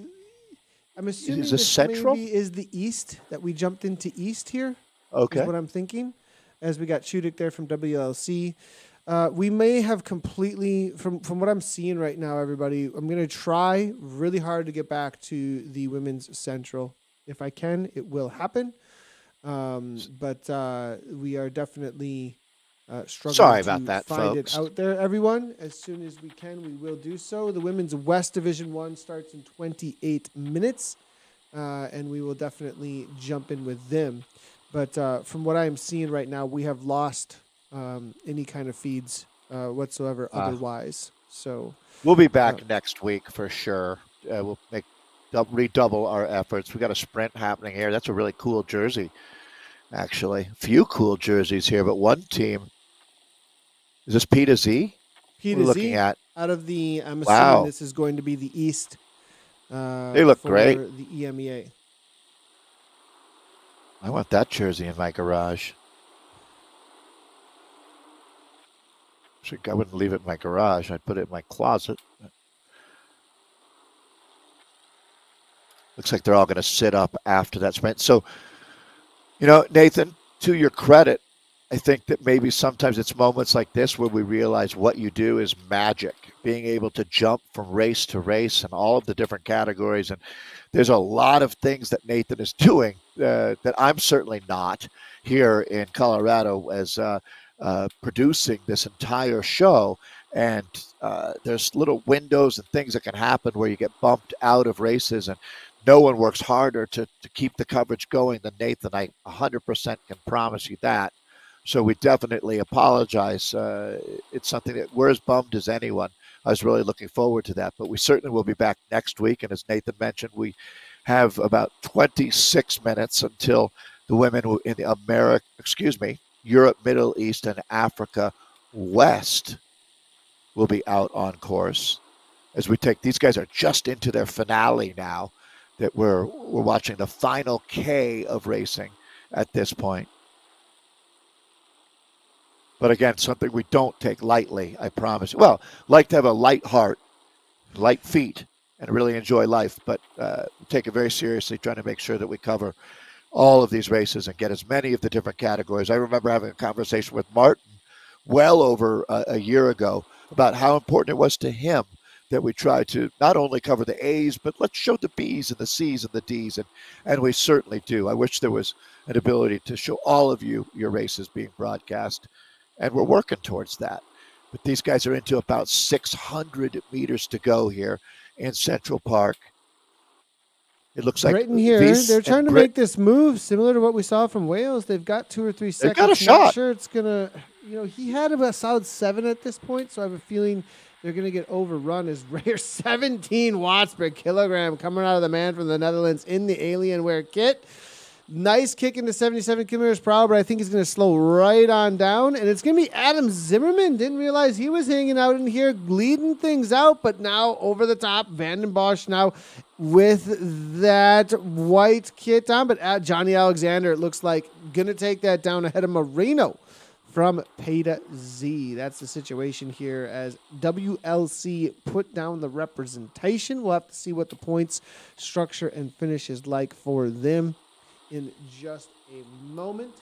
I'm assuming Is this this Central? maybe is the East that we jumped into East here. Okay. Is what I'm thinking. As we got Chudik there from WLC. We may have completely, from what I'm seeing right now, everybody, I'm going to try really hard to get back to the Women's Central. If I can, it will happen. But we are definitely struggling Sorry to about that, find folks. it out there, everyone. As soon as we can, we will do so. The Women's West Division 1 starts in 28 minutes, and we will definitely jump in with them. But from what I'm seeing right now, we have lost any kind of feeds whatsoever otherwise. So we'll be back next week for sure. We'll redouble our efforts. We got a sprint happening here. That's a really cool jersey, actually. A few cool jerseys here, but one team. Is this P to Z? P We're to looking Z at. out of the. I'm Wow. assuming this is going to be the East. They look for great. The EMEA. I want that jersey in my garage. I wouldn't leave it in my garage. I'd put it in my closet. Looks like they're all going to sit up after that sprint. So, Nathan, to your credit, I think that maybe sometimes it's moments like this where we realize what you do is magic, being able to jump from race to race and all of the different categories. And there's a lot of things that Nathan is doing that I'm certainly not here in Colorado as producing this entire show. And there's little windows and things that can happen where you get bumped out of races, and no one works harder to keep the coverage going than Nathan. I 100% can promise you that. So we definitely apologize. It's something that we're as bummed as anyone. I was really looking forward to that, but we certainly will be back next week. And as Nathan mentioned, we have about 26 minutes until the women in the Europe, Middle East, and Africa West will be out on course. As we take, these guys are just into their finale now, that we're watching the final K of racing at this point. But again, something we don't take lightly, I promise. Well, like to have a light heart, light feet, and really enjoy life, but take it very seriously, trying to make sure that we cover all of these races and get as many of the different categories. I remember having a conversation with Martin well over a year ago about how important it was to him that we try to not only cover the A's, but let's show the B's and the C's and the D's, and we certainly do. I wish there was an ability to show all of you your races being broadcast, and we're working towards that. But these guys are into about 600 meters to go here in Central Park. It looks like Britain here. They're trying to make this move similar to what we saw from Wales. They've got 2 or 3 seconds. They've got a shot. Not sure it's gonna. He had a solid 7 at this point, so I have a feeling they're gonna get overrun. As rare 17 watts per kilogram coming out of the man from the Netherlands in the Alienware kit. Nice kick into 77 kilometers per hour, but I think he's going to slow right on down. And it's going to be Adam Zimmerman. Didn't realize he was hanging out in here, leading things out, but now over the top. Van den Bosch now with that white kit on, but at Johnny Alexander, it looks like going to take that down ahead of Marino from Peta Z. That's the situation here as WLC put down the representation. We'll have to see what the points structure and finish is like for them in just a moment.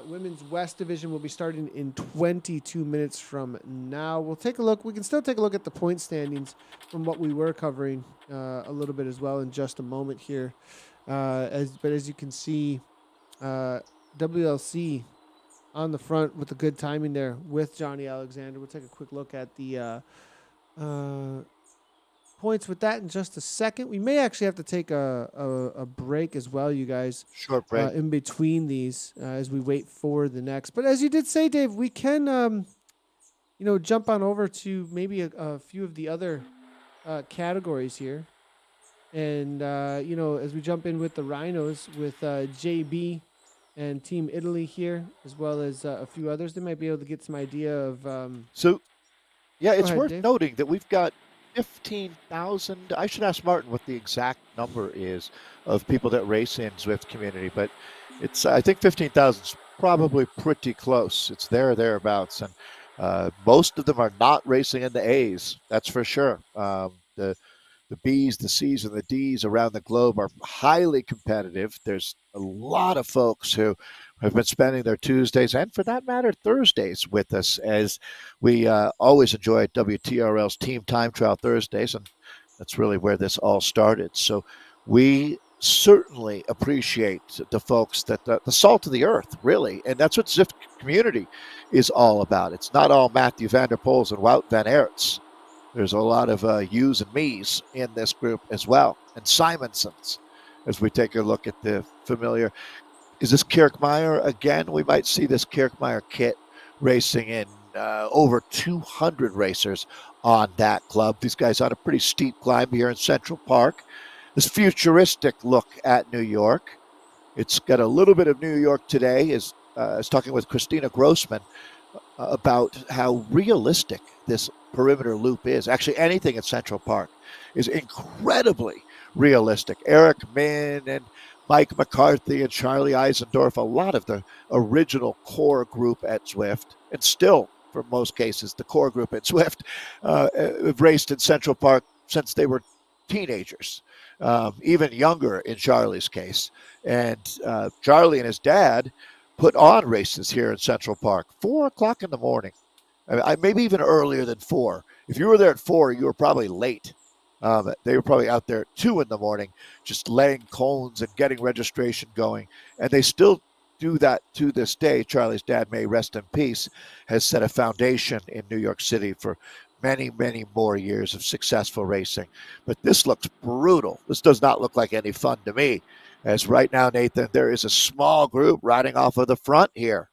Women's West Division will be starting in 22 minutes from now. We'll take a look. We can still take a look at the point standings from what we were covering a little bit as well in just a moment here. But as you can see, WLC on the front with the good timing there with Johnny Alexander. We'll take a quick look at the points with that in just a second. We may actually have to take a break as well, you guys. Short break. In between these as we wait for the next. But as you did say, Dave, we can, jump on over to maybe a few of the other categories here. And, as we jump in with the Rhinos with JB and Team Italy here, as well as a few others, they might be able to get some idea of. It's worth Dave. noting that we've got 15,000. I should ask Martin what the exact number is of people that race in Zwift community, but I think 15,000 is probably pretty close. It's there or thereabouts, and most of them are not racing in the A's. That's for sure. The B's, the C's, and the D's around the globe are highly competitive. There's a lot of folks who have been spending their Tuesdays and, for that matter, Thursdays with us, as we always enjoy WTRL's Team Time Trial Thursdays, and that's really where this all started. So we certainly appreciate the folks that the salt of the earth, really, and that's what Zwift community is all about. It's not all Matthew van der Poels and Wout van Aerts. There's a lot of yous and me's in this group as well, and Simonsons, as we take a look at the familiar. Is this Kirkmeyer again? We might see this Kirkmeyer kit racing in over 200 racers on that club. These guys on a pretty steep climb here in Central Park. This futuristic look at New York. It's got a little bit of New York today. I was talking with Christina Grossman about how realistic this perimeter loop is. Actually, anything at Central Park is incredibly realistic. Eric Min and Mike McCarthy and Charlie Eisendorf, a lot of the original core group at Zwift, and still, for most cases, the core group at Zwift, have raced in Central Park since they were teenagers, even younger in Charlie's case. And Charlie and his dad put on races here in Central Park, 4 o'clock in the morning. Maybe even earlier than 4. If you were there at 4, you were probably late. They were probably out there at 2 in the morning, just laying cones and getting registration going. And they still do that to this day. Charlie's dad, may rest in peace, has set a foundation in New York City for many, many more years of successful racing. But this looks brutal. This does not look like any fun to me. As right now, Nathan, there is a small group riding off of the front here.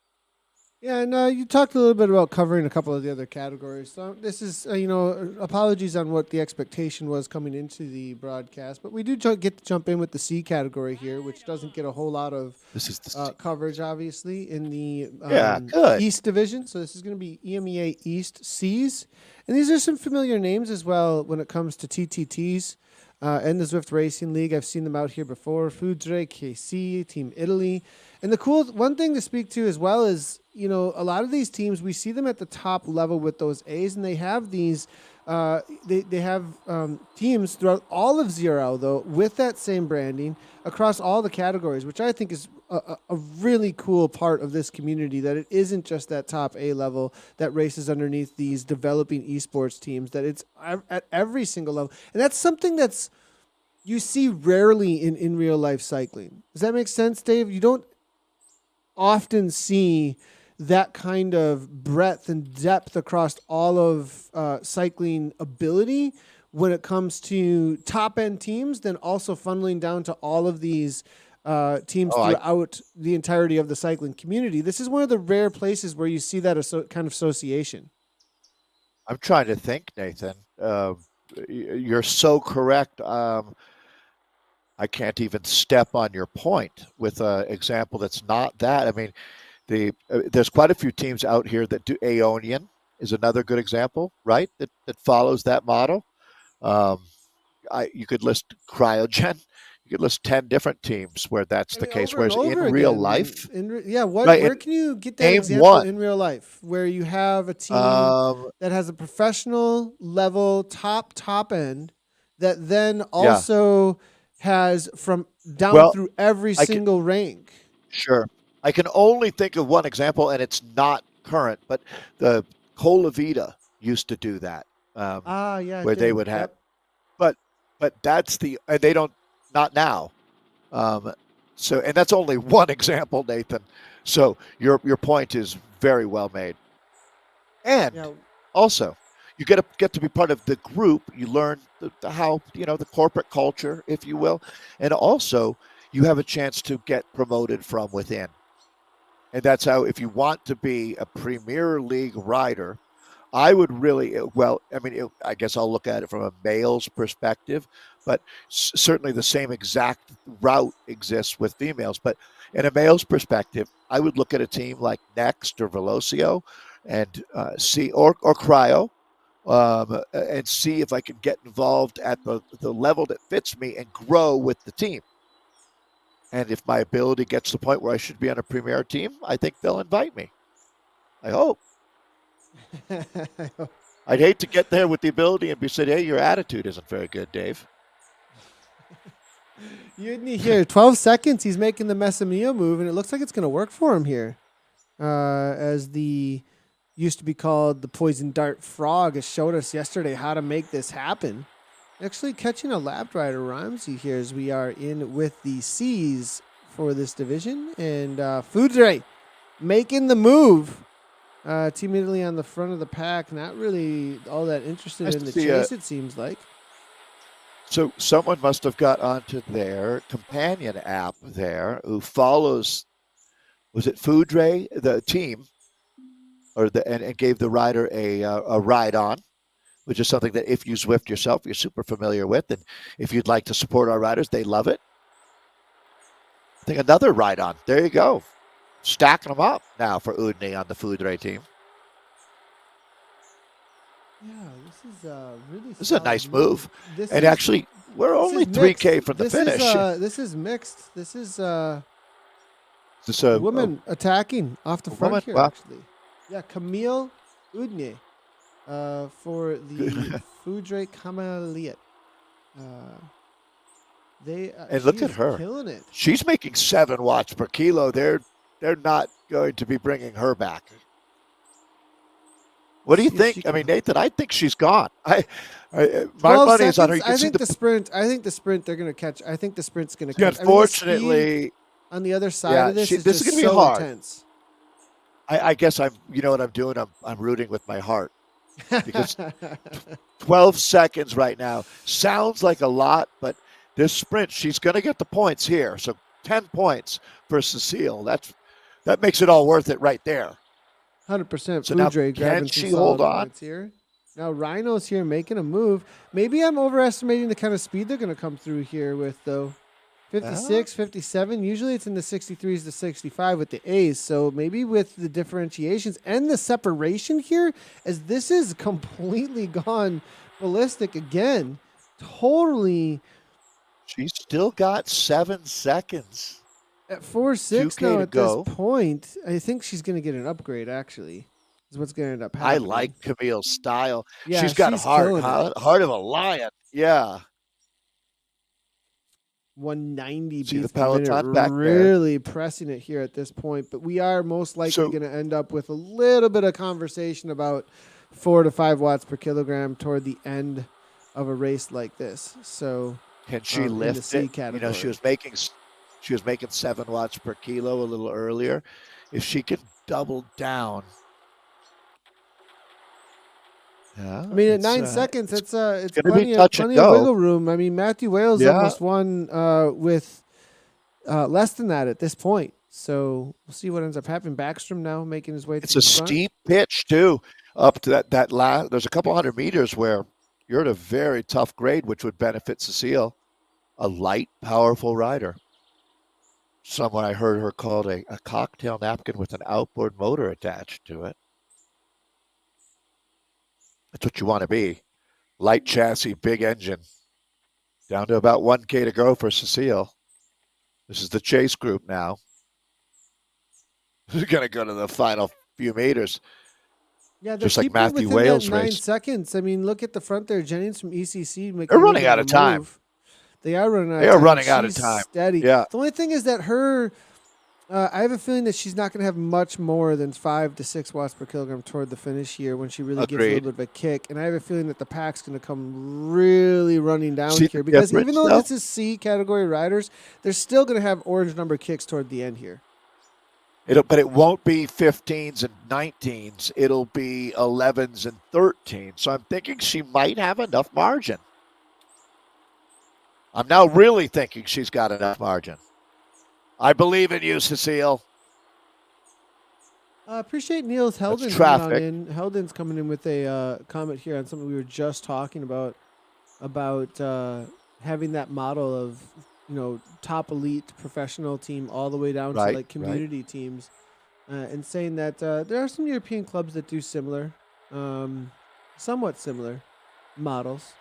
Yeah, and you talked a little bit about covering a couple of the other categories. So this is, apologies on what the expectation was coming into the broadcast, but we do get to jump in with the C category here, which doesn't get a whole lot of coverage, obviously, in the East Division. So this is going to be EMEA East Cs. And these are some familiar names as well when it comes to TTTs and the Zwift Racing League. I've seen them out here before. Fudre, KC, Team Italy. And the cool one thing to speak to as well is, a lot of these teams, we see them at the top level with those A's, and they have these, they have teams throughout all of ZRL, though, with that same branding across all the categories, which I think is a really cool part of this community, that it isn't just that top A level that races underneath these developing esports teams, that it's at every single level. And that's something that's you see rarely in real life cycling. Does that make sense, Dave? You don't often see that kind of breadth and depth across all of cycling ability when it comes to top-end teams, then also funneling down to all of these teams throughout the entirety of the cycling community. This is one of the rare places where you see that kind of association. I'm trying to think, Nathan. You're so correct. I can't even step on your point with an example that's not that. I mean, there's quite a few teams out here that do. Aeonian is another good example, right? That follows that model. you could list Cryogen. You could list 10 different teams where that's I the mean, case. over and Whereas in over real again. life, Yeah, right? where And can you get that name example one. in real life where you have a team Um, that has a professional level top end that then yeah. also has from down Well, through every I can single rank? sure. I can only think of one example, and it's not current, but the Colavita used to do that, Ah, yeah, it where they did. would have, Yep. but that's the and they don't not now. Um, so and that's only one example, Nathan. So your point is very well made. And Yeah. also, you get to be part of the group. You learn the how the corporate culture, if you will, and also you have a chance to get promoted from within. And that's how, if you want to be a Premier League rider, I would really, well, I mean, I guess I'll look at it from a male's perspective, but certainly the same exact route exists with females. But in a male's perspective, I would look at a team like Next or Velocio and see, or Cryo, and see if I can get involved at the level that fits me and grow with the team. And if my ability gets to the point where I should be on a premier team, I think they'll invite me. I hope. I'd hate to get there with the ability and be said, "Hey, your attitude isn't very good, Dave." You need here 12 seconds. He's making the Messamio move, and it looks like it's going to work for him here. As the used to be called the Poison Dart Frog has showed us yesterday how to make this happen. Actually catching a lap rider Ramsey here as we are in with the C's for this division. And Foudre making the move. Team Italy on the front of the pack, not really all that interested Nice in to the see chase, it seems like. So someone must have got onto their companion app there who follows, was it Foudre, the team, or and gave the rider a ride on, which is something that if you Zwift yourself, you're super familiar with. And if you'd like to support our riders, they love it. I think another ride on. There you go. Stacking them up now for Udny on the Foudre team. Yeah, this is really. This is a nice move. This And is, actually, we're this only is 3K from the this finish. This is mixed. This is This a woman attacking off the front woman? here, Wow. actually. Yeah, Camille Udne for the Foudre Camaliet. And look at her. Killing it. She's making 7 watts per kilo. They're not going to be bringing her back. What do you think? I mean, Nathan, I think she's gone. My money is on her. You can I see think the sprint. I think the sprint. They're going to catch. I think the sprint's going to catch. Unfortunately, on the the side of this is this just is going to be so hard. Intense. I guess you know what I'm doing? I'm rooting with my heart because 12 seconds right now sounds like a lot, but this sprint, she's going to get the points here. So 10 points for Cecile. That makes it all worth it right there. 100%. So now, can she hold on? Here. Now Rhino's here making a move. Maybe I'm overestimating the kind of speed they're going to come through here with, though. 56, 57. Usually it's in the 63s to 65 with the A's. So maybe with the differentiations and the separation here, as this is completely gone ballistic again. Totally. She's still got 7 seconds. At 4.6 now at this point, I think she's going to get an upgrade, actually, is what's going to end up happening. I like Camille's style. Yeah, she's got heart of a lion. Yeah. 190 See beats the per minute, peloton back really pressing it here at this point. But we are most likely going to end up with a little bit of conversation about 4 to 5 watts per kilogram toward the end of a race like this. So can she lift it? Category. You know, she was making 7 watts per kilo a little earlier. If she could double down. Yeah, I mean, at 9 seconds, it's plenty of wiggle room. I mean, Matthew Wales almost won with less than that at this point. So we'll see what ends up happening. Backstrom now making his way to the front. It's a steep pitch, too, up to that last. There's a couple hundred meters where you're at a very tough grade, which would benefit Cecile, a light, powerful rider. Someone I heard her called a cocktail napkin with an outboard motor attached to it. That's what you want to be. Light chassis, big engine. Down to about 1K to go for Cecile. This is the chase group now. Who's going to go to the final few meters? Yeah, they're Just like keeping it Matthew within that Wales' 9 race. seconds. I mean, look at the front there. Jennings from ECC making They're a little running bit out of of a time. move. They are running out They of are time. running out of She's time. steady. Yeah. The only thing is that her, I have a feeling that she's not going to have much more than 5 to 6 watts per kilogram toward the finish here when she really gives a Agreed. little bit of a kick. And I have a feeling that the pack's going to come really running down See here the because even difference, though though? this is C category riders, they're still going to have orange number kicks toward the end here. But it won't be 15s and 19s. It'll be 11s and 13s. So I'm thinking she might have enough margin. I'm now really thinking she's got enough margin. I believe in you, Cecile. Appreciate Niels Helden coming on in. Helden's coming in with a comment here on something we were just talking about having that model of, top elite professional team all the way down to like community teams, and saying that there are some European clubs that do similar, somewhat similar models.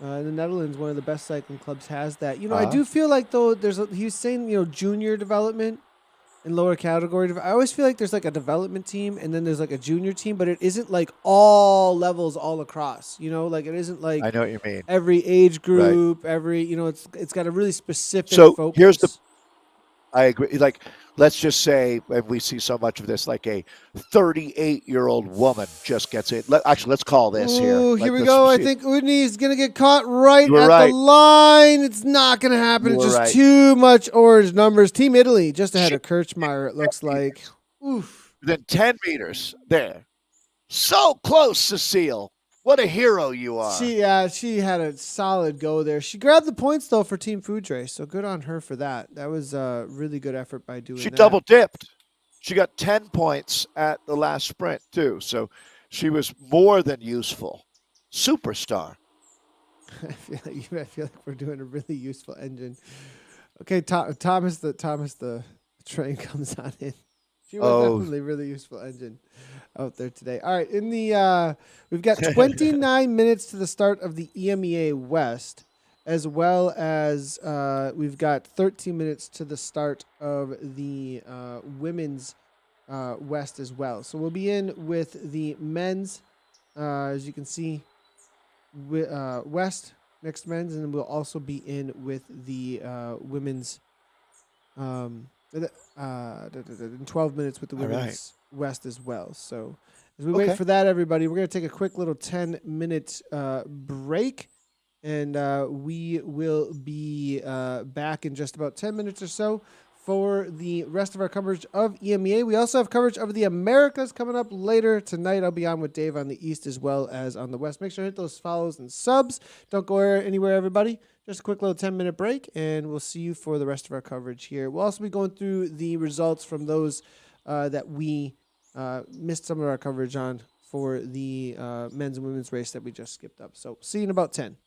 In the Netherlands, one of the best cycling clubs has that. I do feel like though he's saying junior development and lower category. I always feel like there's like a development team and then there's like a junior team, but it isn't like all levels all across. Like it isn't like I know what you mean. Every age group, every it's got a really specific focus. Here's I agree. Like, let's just say, and we see so much of this, like a 38-year-old woman just gets it. Actually, let's call this here. Oh, like here we go. I think Udny's going to get caught right at the line. It's not going to happen. It's just too much orange numbers. Team Italy just ahead of Kirchmeier, it looks like. Oof. Within 10 meters. There. So close, Cecile. What a hero you are. She had a solid go there. She grabbed the points, though, for Team Foudre, so good on her for that. That was a really good effort by doing that. She double-dipped. She got 10 points at the last sprint, too, so she was more than useful. Superstar. I feel like we're doing a really useful engine. Okay, Thomas the train comes on in. She was definitely a really useful engine out there today. All right, we've got 29 minutes to the start of the EMEA West, as well as we've got 13 minutes to the start of the women's West as well. So we'll be in with the men's, as you can see, West next men's, and then we'll also be in with the women's. In 12 minutes with the women's West as well. So as we wait for that, everybody, we're going to take a quick little 10-minute break, and we will be back in just about 10 minutes or so for the rest of our coverage of EMEA. We also have coverage of the Americas coming up later tonight. I'll be on with Dave on the East as well as on the West. Make sure to hit those follows and subs. Don't go anywhere, everybody. Just a quick little 10-minute break, and we'll see you for the rest of our coverage here. We'll also be going through the results from those that we missed some of our coverage on for the men's and women's race that we just skipped up. So see you in about 10.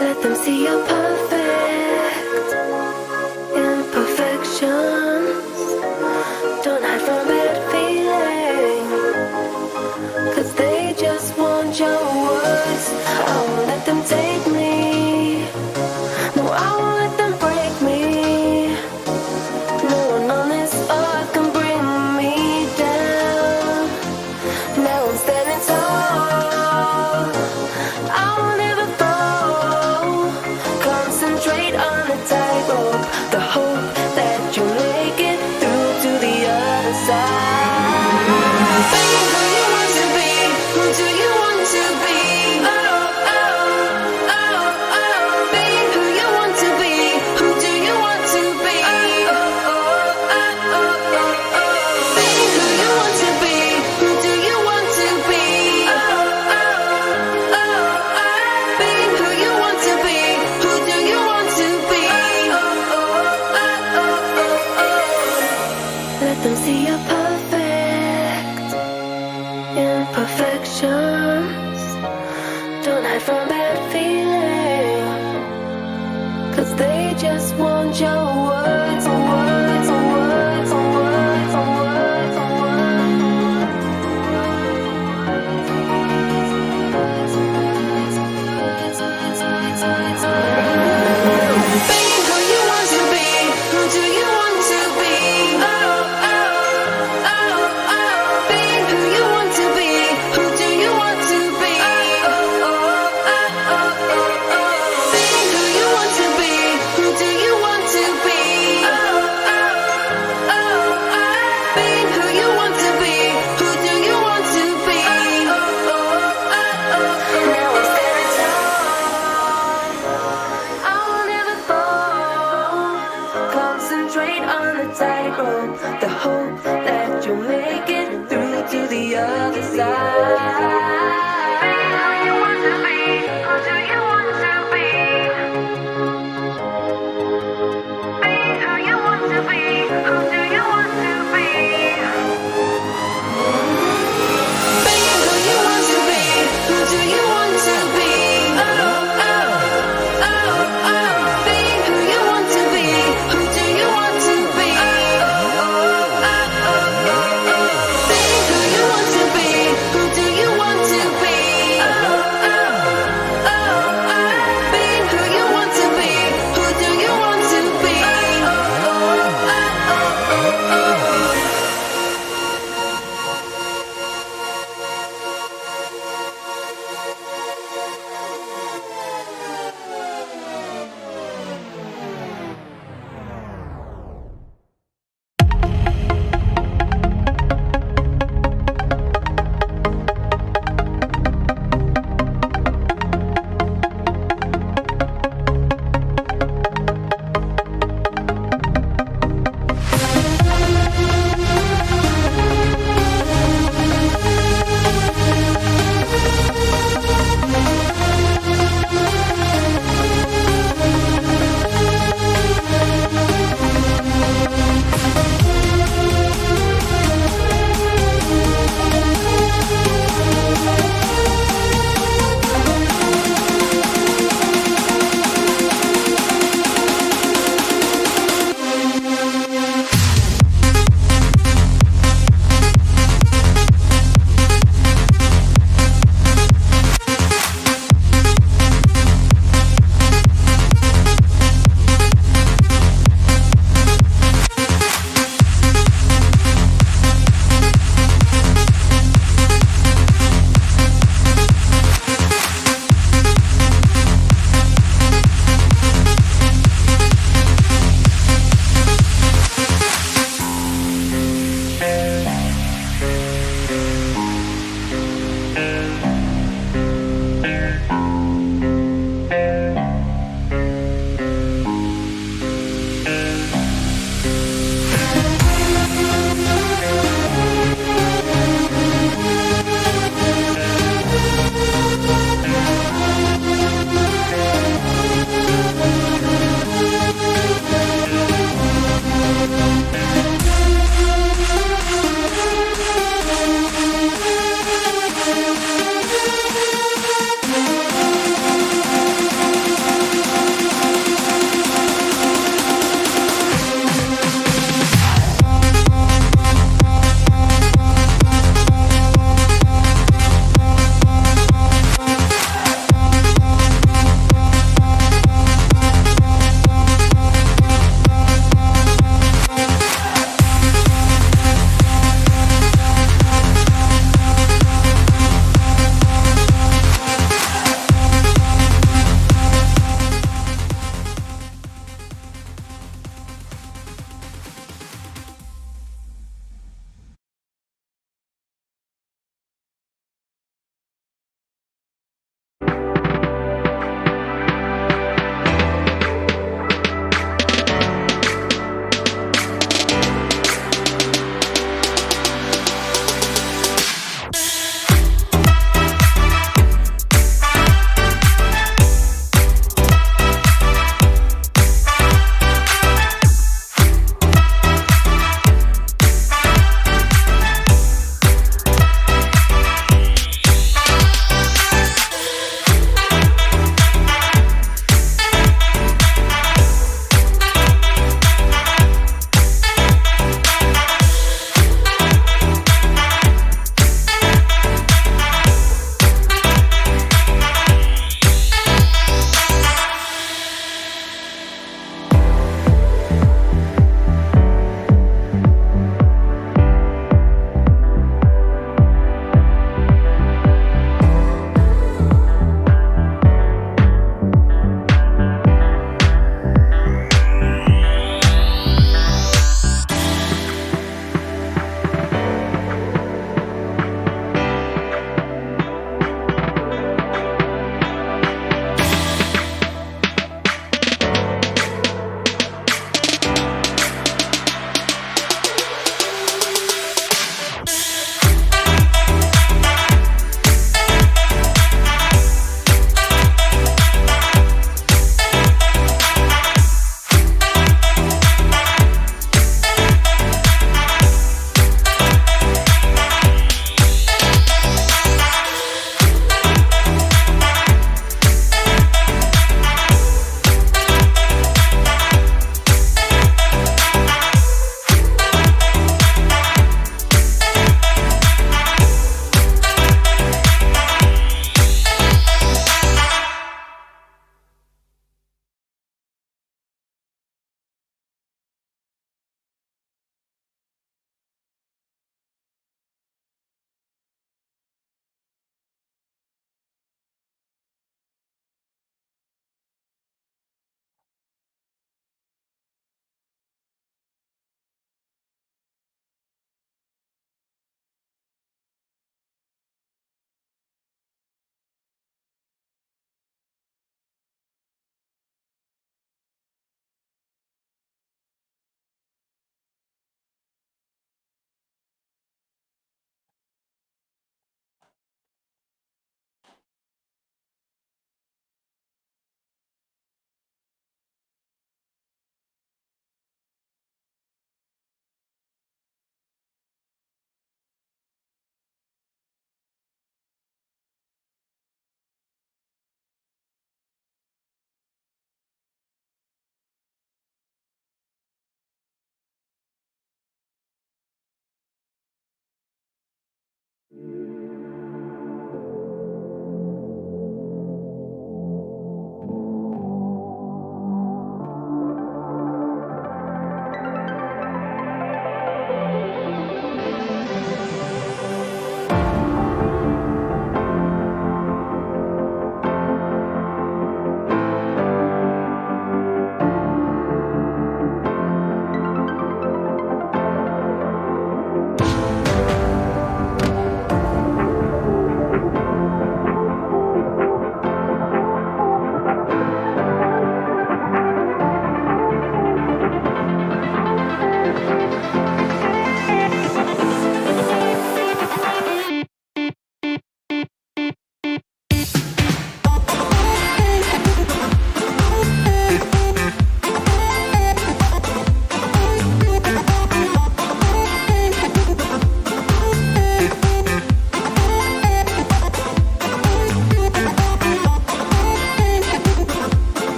Let them see your perfect imperfections. Don't hide from bad feeling, 'cause they just want your words. I won't let them take me. No, I won't let them break me. No one on this earth can bring me down. Now I'm standing tall. I won't ever fall. Concentrate on the tightrope. The hope that you make it through to the other side. Be who you want to be. Who do you want to be? Oh, oh, oh, oh. Be who you want to be. Who do you want to be? Oh, oh, oh, oh, oh, oh. Be who you want to be. Who do you want to be? Oh, oh, oh, oh. Be who you want to be. Who do you want to be? Oh, oh, oh, oh. see your perfect imperfections. Don't hide from bad feeling, 'cause they just want your words, words, words, words, words, words. Being who you want to be, who do you want to be? Oh, oh, oh, oh. Being who you want to be, who do you want to be? Oh, oh, oh, oh, oh, oh. Being who you want to be, who do you want to be? Oh,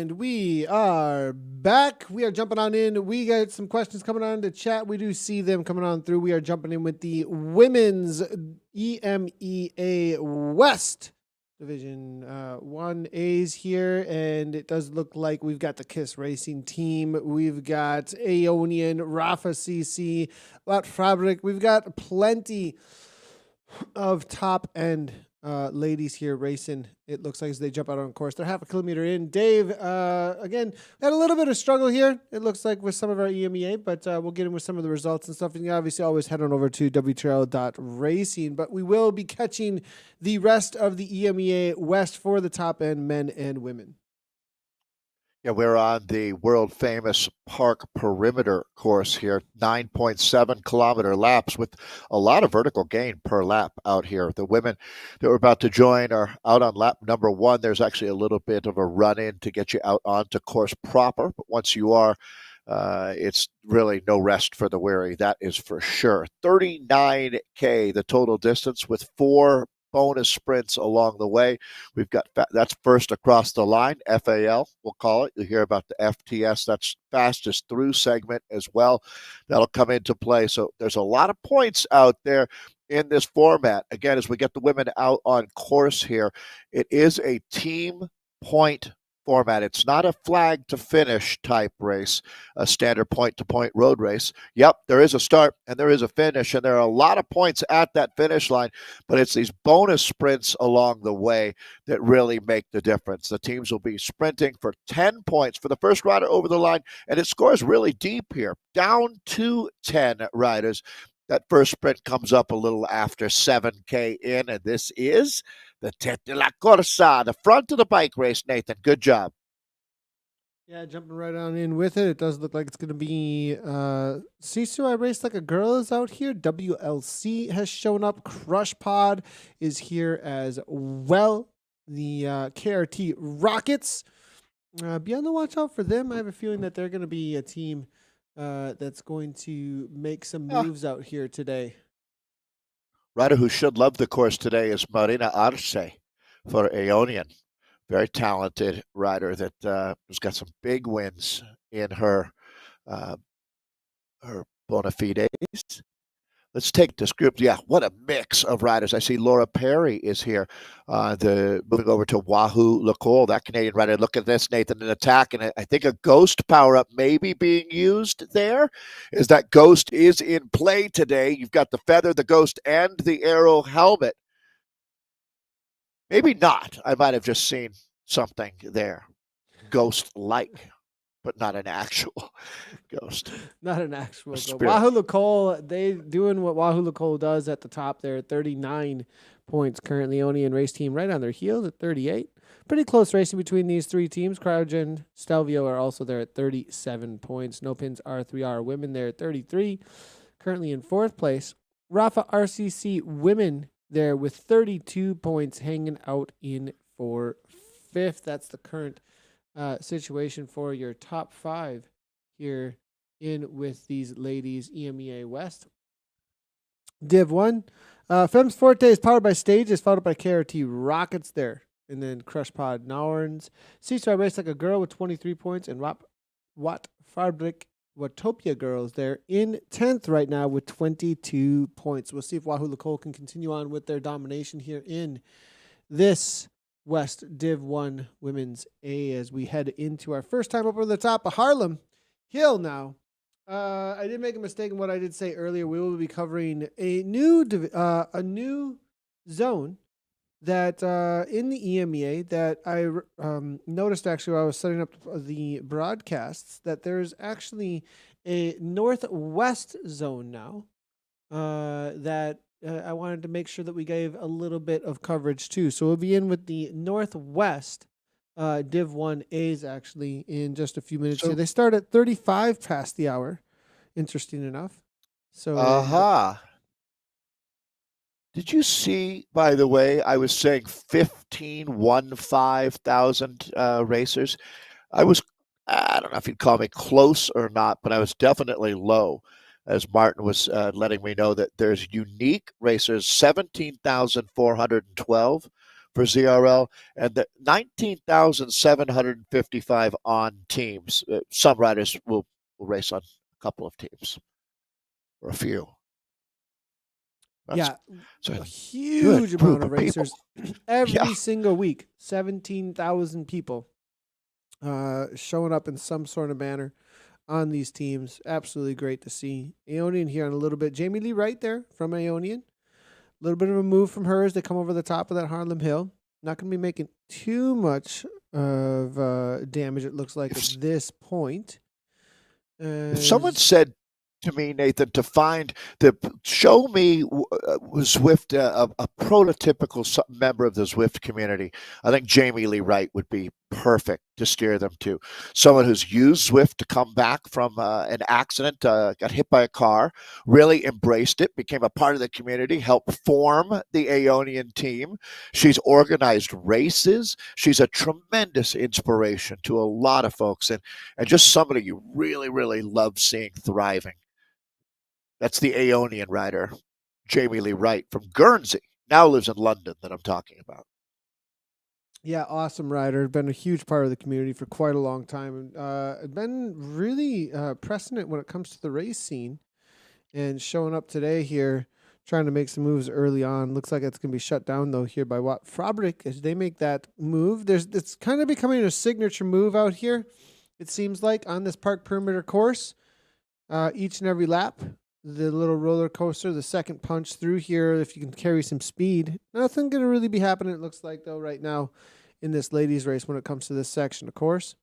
And we are back. We are jumping on in. We got some questions coming on to chat. We do see them coming on through. We are jumping in with the women's EMEA West Division 1As here. And it does look like we've got the KISS Racing team. We've got Aeonian, Rafa CC, Lot Fabric. We've got plenty of top end ladies here racing. It looks like as they jump out on course, they're half a kilometer in. Dave, again, had a little bit of struggle here. It looks like with some of our EMEA, but we'll get in with some of the results and stuff. And you obviously always head on over to WTRL.racing, but we will be catching the rest of the EMEA West for the top end men and women. Yeah, we're on the world famous park perimeter course here, 9.7 kilometer laps with a lot of vertical gain per lap out here. The women that we're about to join are out on lap number 1. There's actually a little bit of a run in to get you out onto course proper. But once you are, it's really no rest for the weary. That is for sure. 39K, the total distance with 4 bonus sprints along the way. We've got that's first across the line, FAL, we'll call it. You'll hear about the FTS, that's fastest through segment as well. That'll come into play. So there's a lot of points out there in this format. Again, as we get the women out on course here, it is a team point format. It's not a flag to finish type race, a standard point to point road race. Yep, there is a start and there is a finish, and there are a lot of points at that finish line, but it's these bonus sprints along the way that really make the difference. The teams will be sprinting for 10 points for the first rider over the line, and it scores really deep here, down to 10 riders. That first sprint comes up a little after 7K in, and this is the Tête de la Corsa, the front of the bike race, Nathan. Good job. Yeah, jumping right on in with it. It does look like it's going to be Sisu, I Race Like a Girl is out here. WLC has shown up. Crush Pod is here as well. The KRT Rockets. Be on the watch out for them. I have a feeling that they're going to be a team that's going to make some moves out here today. Rider who should love the course today is Marina Arce for Aeonian. Very talented rider that has got some big wins in her bona fides. Let's take this group. Yeah, what a mix of riders. I see Laura Perry is here. Moving over to Wahoo Lecole, that Canadian rider. Look at this, Nathan, an attack, and I think a ghost power-up may be being used there. Is that ghost is in play today. You've got the feather, the ghost, and the arrow helmet. Maybe not. I might have just seen something there. Ghost-like, but not an actual ghost. Not an actual ghost. Wahoo Lecole, they doing what Wahoo Lecole does at the top there, 39 points currently. Aeonian race team right on their heels at 38. Pretty close racing between these three teams. Cryogen, Stelvio are also there at 37 points. No Pins R3R women there at 33. Currently in 4th place. Rafa RCC women there with 32 points hanging out in for 5th. That's the current situation for your top 5 here in with these ladies EMEA West. Div 1. Femmes Forte is powered by Stages, followed by KRT Rockets there. And then Crush Pod Naurns. Seastar Race Like a Girl with 23 points. And Watt Fabric Watopia Girls there in 10th right now with 22 points. We'll see if Wahoo Lecole can continue on with their domination here in this West Div 1 Women's A as we head into our first time up over the top of Harlem Hill now. I did make a mistake in what I did say earlier. We will be covering a new zone that in the EMEA that I noticed actually while I was setting up the broadcasts that there's actually a northwest zone now that I wanted to make sure that we gave a little bit of coverage too. So we'll be in with the Northwest Div 1As actually in just a few minutes here. They start at 35 past the hour, interesting enough. So, Did you see, by the way, I was saying 15,000 racers. I don't know if you'd call me close or not, but I was definitely low. As Martin was letting me know that there's unique racers, 17,412 for ZRL, and the 19,755 on teams. Some riders will race on a couple of teams or a few. Yeah, so a huge amount of racers every Yeah. single week. 17,000 people showing up in some sort of manner on these teams. Absolutely great to see. Aeonian here in a little bit. Jamie Lee Wright there from Aeonian. A little bit of a move from her as they come over the top of that Harlem Hill. Not going to be making too much of damage, it looks like, at this point. If someone said to me, Nathan, show me Zwift, a prototypical member of the Zwift community, I think Jamie Lee Wright would be perfect to steer them to. Someone who's used Zwift to come back from an accident, got hit by a car, really embraced it, became a part of the community, helped form the Aeonian team. She's organized races. She's a tremendous inspiration to a lot of folks, and just somebody you really, really love seeing thriving. That's the Aeonian rider, Jamie Lee Wright from Guernsey, now lives in London, that I'm talking about. Yeah, awesome rider. Been a huge part of the community for quite a long time. Been really pressing it when it comes to the race scene, and showing up today here, trying to make some moves early on. Looks like it's going to be shut down, though, here by Watt Fabric as they make that move. It's kind of becoming a signature move out here, it seems like, on this park perimeter course. Each and every lap, the little roller coaster, the second punch through here, if you can carry some speed. Nothing going to really be happening, it looks like, though, right now in this ladies' race when it comes to this section of course,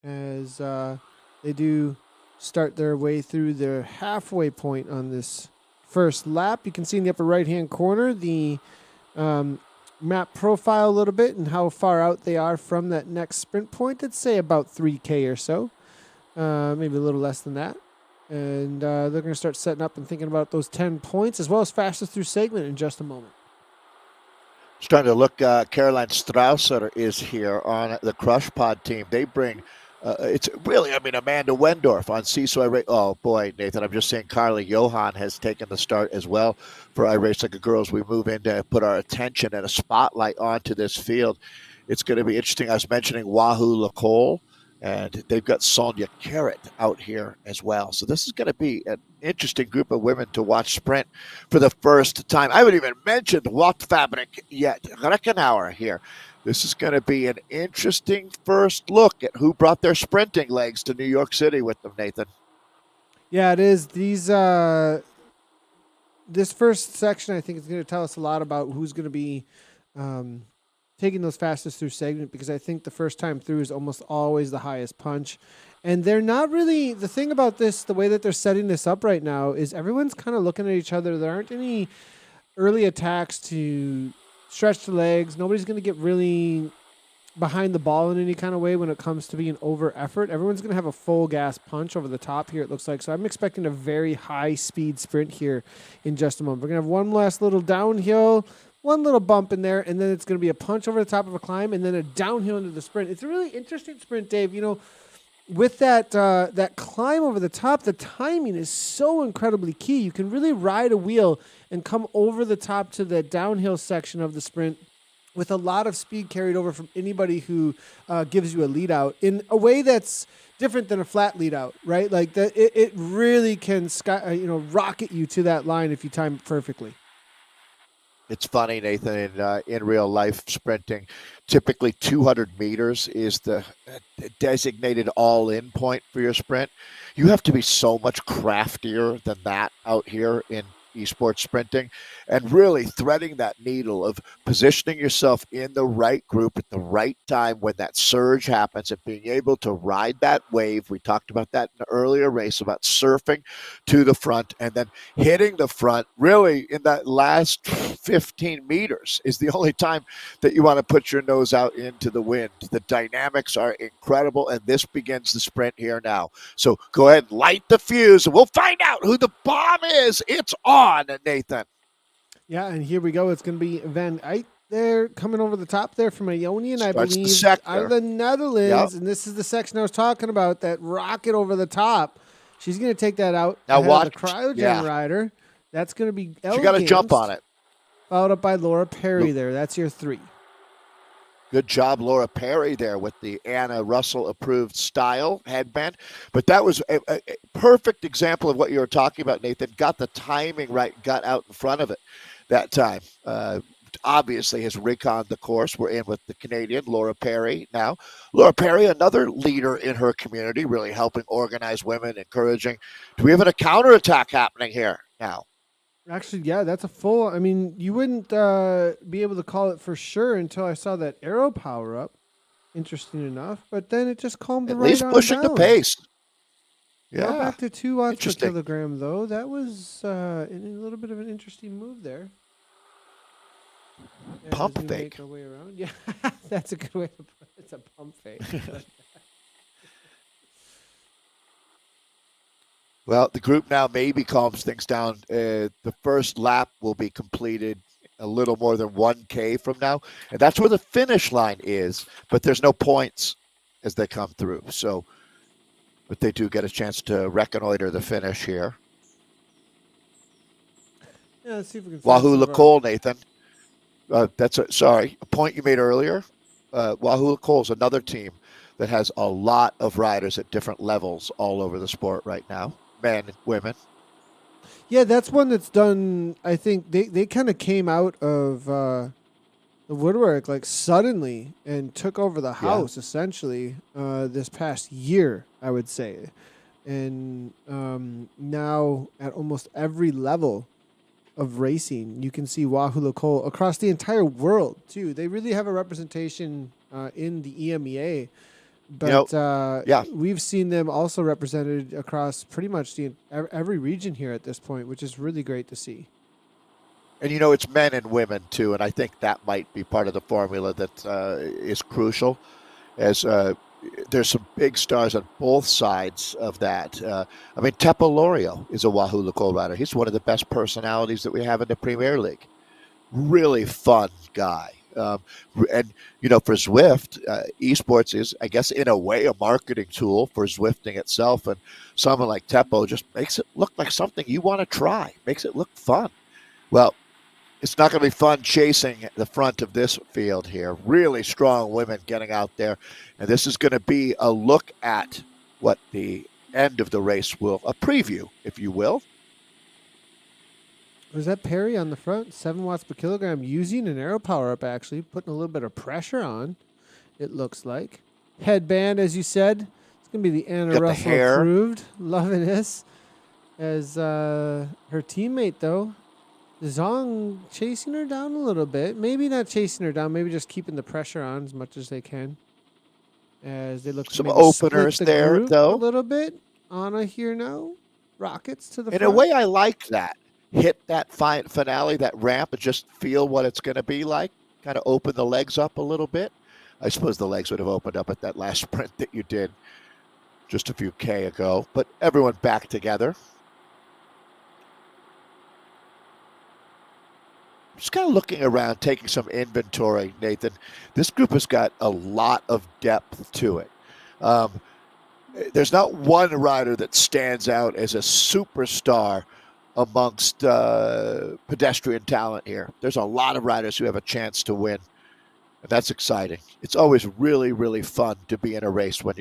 as they do start their way through their halfway point on this first lap. You can see in the upper right-hand corner the map profile a little bit and how far out they are from that next sprint point. I'd say about 3K or so, maybe a little less than that. And they're going to start setting up and thinking about those 10 points as well as fastest through segment in just a moment. Starting to look, Caroline Strausser is here on the Crush Pod team. They bring, it's really, Amanda Wendorf on Seesaw Race. Oh, boy, Nathan, I'm just saying Carly Johan has taken the start as well for I Race Like a Girl as we move in to put our attention and a spotlight onto this field. It's going to be interesting. I was mentioning Wahoo Lacole, and they've got Sonia Carrot out here as well. So this is going to be an interesting group of women to watch sprint for the first time. I haven't even mentioned Watt Fabric yet. Reckenauer here. This is going to be an interesting first look at who brought their sprinting legs to New York City with them, Nathan. Yeah, it is. This first section, I think, is going to tell us a lot about who's going to be taking those fastest through segment, because I think the first time through is almost always the highest punch. And they're not really, the thing about this, the way that they're setting this up right now is everyone's kind of looking at each other. There aren't any early attacks to stretch the legs. Nobody's going to get really behind the ball in any kind of way when it comes to being over effort. Everyone's going to have a full gas punch over the top here, it looks like. So I'm expecting a very high speed sprint here in just a moment. We're going to have one last little downhill, one little bump in there, and then it's going to be a punch over the top of a climb, and then a downhill into the sprint. It's a really interesting sprint, Dave. You know, with that that climb over the top, the timing is so incredibly key. You can really ride a wheel and come over the top to the downhill section of the sprint with a lot of speed carried over from anybody who gives you a lead out in a way that's different than a flat lead out, right? Like that, it really can rocket you to that line if you time it perfectly. It's funny, Nathan, in real life sprinting, typically 200 meters is the designated all-in point for your sprint. You have to be so much craftier than that out here in esports sprinting, and really threading that needle of positioning yourself in the right group at the right time when that surge happens, and being able to ride that wave. We talked about that in the earlier race about surfing to the front and then hitting the front really in that last 15 meters is the only time that you want to put your nose out into the wind. The dynamics are incredible, and this begins the sprint here now. So go ahead and light the fuse, and we'll find out who the bomb is. It's on, Nathan. Yeah, and here we go. It's going to be Van Eyck there coming over the top there from Ionian, I Starts believe, out of the Netherlands. Yep. And this is the section I was talking about, that rocket over the top. She's going to take that out. Now watch the Cryogen rider. That's going to be Elle. She got to jump on it. Followed up by Laura Perry there. That's your three. Good job, Laura Perry, there with the Anna Russell-approved style headband. But that was a perfect example of what you were talking about, Nathan. Got the timing right, got out in front of it that time. Obviously has reconned the course. We're in with the Canadian, Laura Perry now. Laura Perry, another leader in her community, really helping organize women, encouraging. Do we have a counterattack happening here now? Actually, yeah, that's a full. I mean, you wouldn't be able to call it for sure until I saw that arrow power up. Interesting enough, but then it just calmed At right least on pushing down. the pace. Now Yeah. back to 2 watts per Interesting. kilogram, though. That was a little bit of an interesting move there. Pump As we fake. make our way around. Yeah, that's a good way to put it. It's a pump fake. Well, the group now maybe calms things down. The first lap will be completed a little more than 1K from now. And that's where the finish line is, but there's no points as they come through. So, but they do get a chance to reconnoiter the finish here. Yeah, let's see if we can. Wahoo Lacole, Nathan. Sorry, a point you made earlier. Wahoo Lacole is another team that has a lot of riders at different levels all over the sport right now. Men, women. Yeah, that's one that's done. I think they kind of came out of the woodwork like suddenly and took over the house essentially this past year, I would say. And now at almost every level of racing, you can see Wahoo Lacole across the entire world too. They really have a representation in the EMEA. But we've seen them also represented across pretty much every region here at this point, which is really great to see. And, it's men and women, too, and I think that might be part of the formula that is crucial, as there's some big stars on both sides of that. Teppo Lorio is a Wahoo Lacole rider. He's one of the best personalities that we have in the Premier League. Really fun guy. And for Zwift, esports is, I guess, in a way, a marketing tool for Zwifting itself. And someone like Teppo just makes it look like something you want to try, makes it look fun. Well, it's not going to be fun chasing the front of this field here. Really strong women getting out there. And this is going to be a look at what the end of the race will, a preview, if you will. Was that Perry on the front? 7 watts per kilogram using an arrow power up, actually, putting a little bit of pressure on, it looks like. Headband, as you said. It's going to be the Anna Russell approved. Loving this. As her teammate, though, Zong chasing her down a little bit. Maybe not chasing her down, maybe just keeping the pressure on as much as they can. As they look to some maybe openers split the there, group though. A little bit. Anna here now. Rockets to the front. In a way, I like that. Hit that finale, that ramp, and just feel what it's going to be like. Kind of open the legs up a little bit. I suppose the legs would have opened up at that last sprint that you did just a few K ago. But everyone back together. Just kind of looking around, taking some inventory, Nathan. This group has got a lot of depth to it. There's not one rider that stands out as a superstar amongst pedestrian talent here. There's a lot of riders who have a chance to win, and that's exciting. It's always really, really fun to be in a race when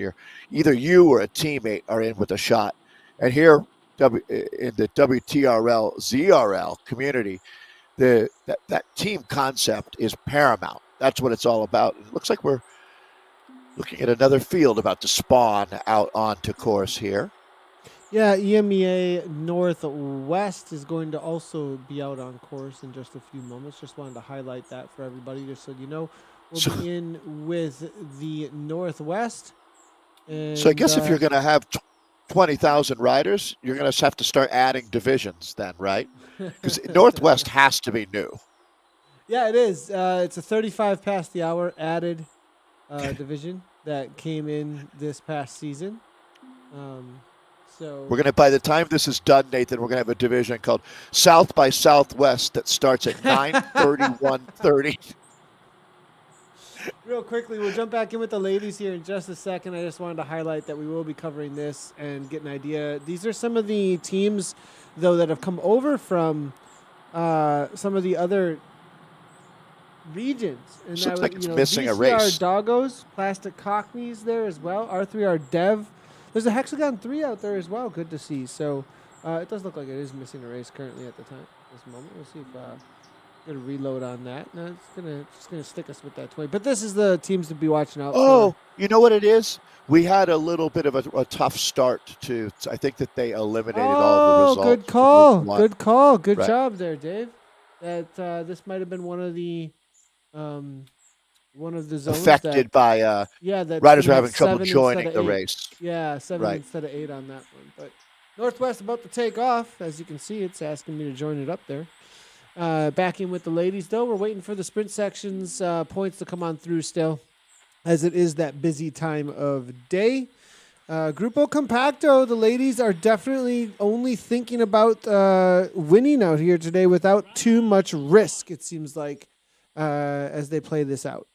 either you or a teammate are in with a shot. And here in the WTRL, ZRL community, that team concept is paramount. That's what it's all about. It looks like we're looking at another field about to spawn out onto course here. Yeah, EMEA Northwest is going to also be out on course in just a few moments. Just wanted to highlight that for everybody, just so you know. We'll be in with the Northwest. And, so I guess if you're going to have 20,000 riders, you're going to have to start adding divisions then, right? Because Northwest has to be new. Yeah, it is. It's a 35 past the hour added division that came in this past season. So we're going to, by the time this is done, Nathan, we're going to have a division called South by Southwest that starts at 9:31:30. Real quickly, we'll jump back in with the ladies here in just a second. I just wanted to highlight that we will be covering this and get an idea. These are some of the teams, though, that have come over from some of the other regions. And This that looks would, like it's missing a VCR race. Doggos, Plastic Cockneys there as well. R3R Dev. There's a Hexagon 3 out there as well. Good to see. So it does look like it is missing a race currently at the time. This moment. We'll see if get a reload on that. No, it's just gonna stick us with that 20. But this is the teams to be watching out Oh, for. you know what it is? We had a little bit of a tough start to. I think that they eliminated all the results. Good for call. Group 1. Good call. Good Right. job there, Dave. That this might have been one of the zones Affected by that riders were had having trouble 7 instead joining of the 8. race. Yeah, 7 Right. instead of 8 on that one. But Northwest about to take off. As you can see, it's asking me to join it up there. Back in with the ladies, though. We're waiting for the sprint sections points to come on through still, as it is that busy time of day. Grupo Compacto, the ladies are definitely only thinking about winning out here today without too much risk, it seems like, as they play this out.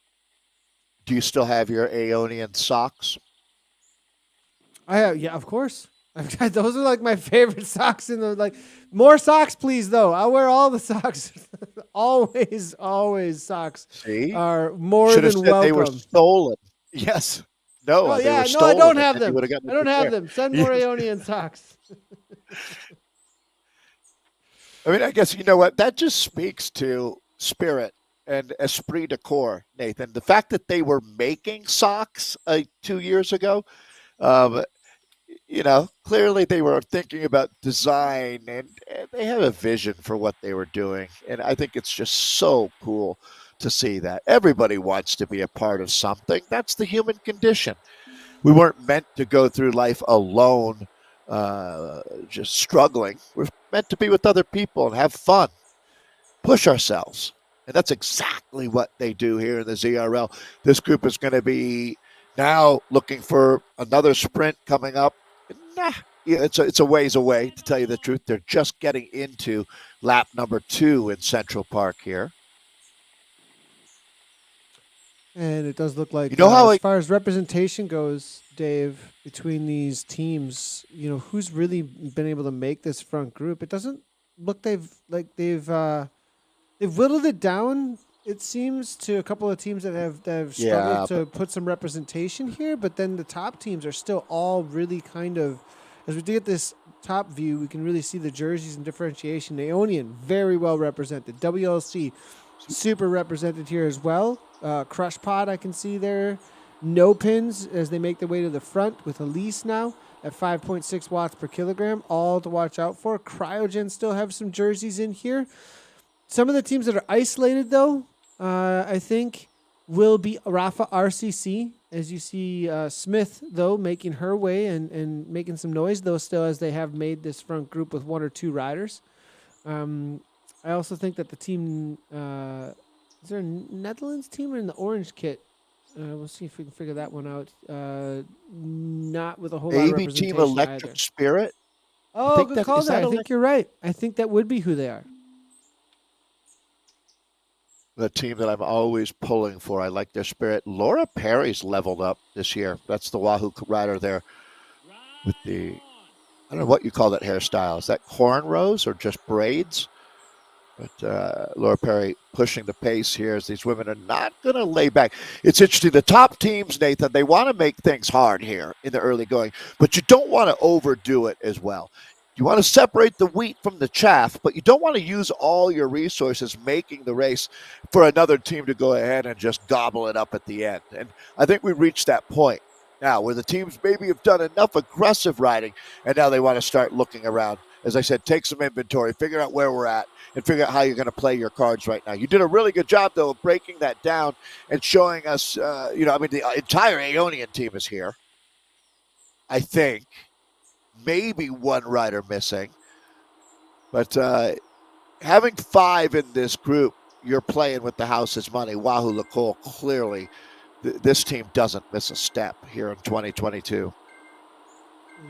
Do you still have your Aeonian socks? I have, yeah, of course. Those are like my favorite socks in the more socks, please. Though I'll wear all the socks. always socks. See, are more should have than said welcome. they were stolen. Yes. No, Oh they yeah, were no, stolen. I don't have and you them. would have gotten I don't a have pair. them. Send more Aeonian socks. I mean, I guess you know what that just speaks to spirit and esprit de corps, Nathan. The fact that they were making socks 2 years ago. Clearly they were thinking about design and they have a vision for what they were doing. And I think it's just so cool to see that. Everybody wants to be a part of something. That's the human condition. We weren't meant to go through life alone, just struggling. We're meant to be with other people and have fun, push ourselves. And that's exactly what they do here in the ZRL. This group is going to be now looking for another sprint coming up. It's a ways away, to tell you the truth. They're just getting into lap number 2 in Central Park here. And it does look like, as far as representation goes, Dave, between these teams, who's really been able to make this front group? It doesn't look they've whittled it down. It seems to a couple of teams that have struggled to put some representation here, but then the top teams are still all really kind of, as we get this top view, we can really see the jerseys and differentiation. Aeonian, very well represented. WLC, super represented here as well. Crush Pod, I can see there. No pins as they make their way to the front with Elise now at 5.6 watts per kilogram, all to watch out for. Cryogen still have some jerseys in here. Some of the teams that are isolated, though, I think will be Rafa RCC. As you see Smith, though, making her way and making some noise, though, still as they have made this front group with 1 or 2 riders. I also think that the team, is there a Netherlands team or in the orange kit? We'll see if we can figure that one out. Not with a whole lot of AB representation Team Electric either. Spirit. Oh, good call is there. that I think you're right. I think that would be who they are. The team that I'm always pulling for. I like their spirit. Laura Perry's leveled up this year. That's the Wahoo rider there with the, I don't know what you call that hairstyle. Is that cornrows or just braids? But Laura Perry pushing the pace here as these women are not going to lay back. It's interesting. The top teams, Nathan, they want to make things hard here in the early going, but you don't want to overdo it as well. You want to separate the wheat from the chaff, but you don't want to use all your resources making the race for another team to go ahead and just gobble it up at the end. And I think we've reached that point now where the teams maybe have done enough aggressive riding, and now they want to start looking around. As I said, take some inventory, figure out where we're at, and figure out how you're going to play your cards right now. You did a really good job, though, of breaking that down and showing us, the entire Aeonian team is here, I think. Maybe one rider missing. But having 5 in this group, you're playing with the house's money. Wahoo LaColle, clearly, this team doesn't miss a step here in 2022.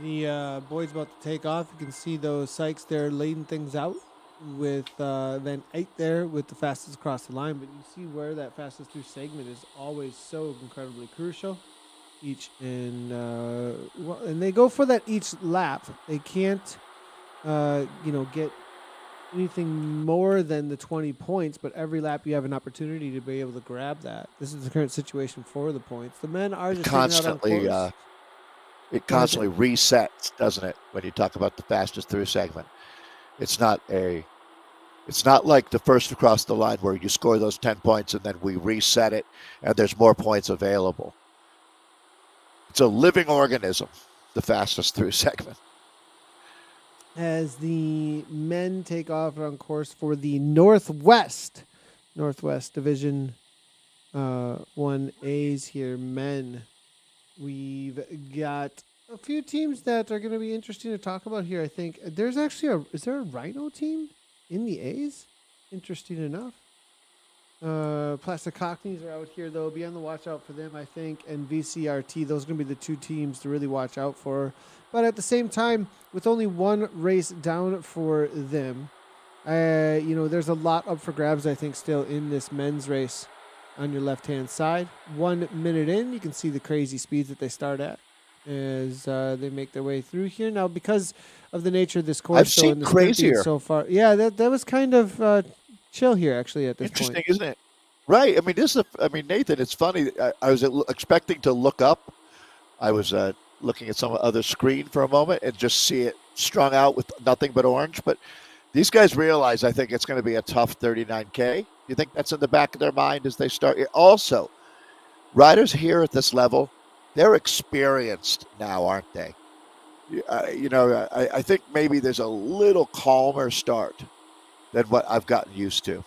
The boys about to take off. You can see those Sykes there leading things out with Van Eyck there with the fastest across the line. But you see where that fastest through segment is always so incredibly crucial. And they go for that each lap. They can't, get anything more than the 20 points, but every lap you have an opportunity to be able to grab that. This is the current situation for the points. The men are just hanging out on course. It constantly resets, doesn't it? When you talk about the fastest through segment, it's not like the first across the line where you score those 10 points and then we reset it and there's more points available. It's a living organism, the fastest through segment. As the men take off on course for the Northwest Division 1As here, men. We've got a few teams that are going to be interesting to talk about here. I think there's actually is there a Rhino team in the A's? Interesting enough. Plastic Cockneys are out here, though. Be on the watch out for them, I think. And VCRT, those are going to be the two teams to really watch out for. But at the same time, with only one race down for them, there's a lot up for grabs, I think, still in this men's race on your left-hand side. 1 minute in, you can see the crazy speeds that they start at as they make their way through here. Now, because of the nature of this course, I've seen crazier so far. Yeah, that was kind of chill here, actually, at this point. Interesting, isn't it? Right. I mean, Nathan, it's funny. I was expecting to look up. I was looking at some other screen for a moment and just see it strung out with nothing but orange. But these guys realize, I think, it's going to be a tough 39K. You think that's in the back of their mind as they start? Also, riders here at this level, they're experienced now, aren't they? I think maybe there's a little calmer start than what I've gotten used to.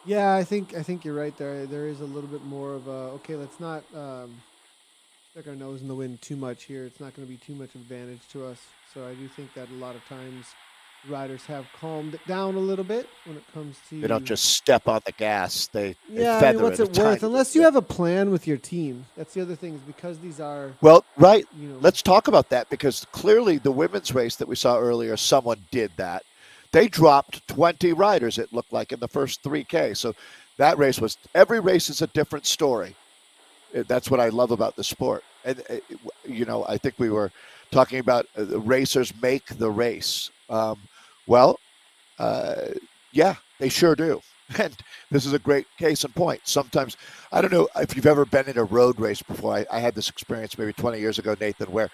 Yeah, I think you're right there. There is a little bit more of a, okay, let's not stick our nose in the wind too much here. It's not going to be too much advantage to us. So I do think that a lot of times riders have calmed it down a little bit when it comes to... They don't just step on the gas. They feather it. What's it worth? Unless you have a plan with your team. That's the other thing, is because these are... Well, right. Let's talk about that, because clearly the women's race that we saw earlier, someone did that. They dropped 20 riders, it looked like, in the first 3K. So that race was... Every race is a different story. That's what I love about the sport. And, I think we were talking about the racers make the race. Yeah, they sure do. And this is a great case in point. Sometimes, I don't know if you've ever been in a road race before. I had this experience maybe 20 years ago, Nathan, where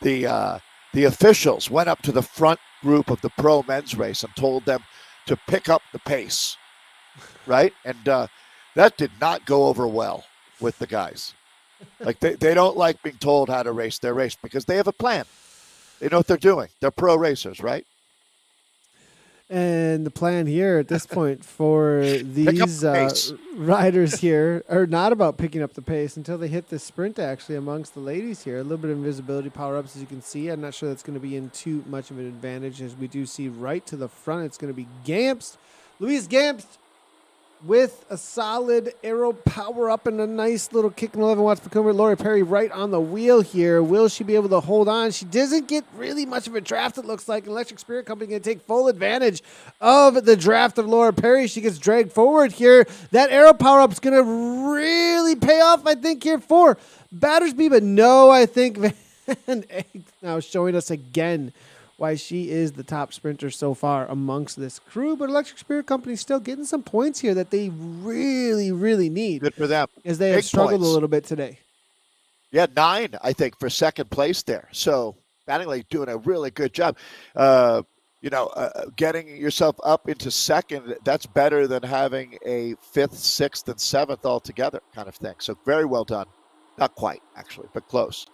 the officials went up to the front group of the pro men's race and told them to pick up the pace, right? And that did not go over well with the guys. Like, they don't like being told how to race their race because they have a plan. They know what they're doing. They're pro racers, right? And the plan here at this point for these riders here are not about picking up the pace until they hit the sprint, actually, amongst the ladies here. A little bit of invisibility power-ups, as you can see. I'm not sure that's going to be in too much of an advantage, as we do see right to the front. It's going to be Gamst. Louise Gamst with a solid aero power-up and a nice little kick and 11 watts per kilometer. Laura Perry right on the wheel here. Will she be able to hold on? She doesn't get really much of a draft, it looks like. Electric Spirit Company going to take full advantage of the draft of Laura Perry. She gets dragged forward here. That aero power-up is going to really pay off, I think, here for Battersby. But no, I think Van Eyck now showing us again why she is the top sprinter so far amongst this crew. But Electric Spirit Company still getting some points here that they really, really need. Good for them. As they have struggled a little bit today. Yeah, 9, I think, for second place there. So Mattingly doing a really good job. Getting yourself up into second, that's better than having a 5th, 6th, and 7th altogether kind of thing. So very well done. Not quite, actually, but close.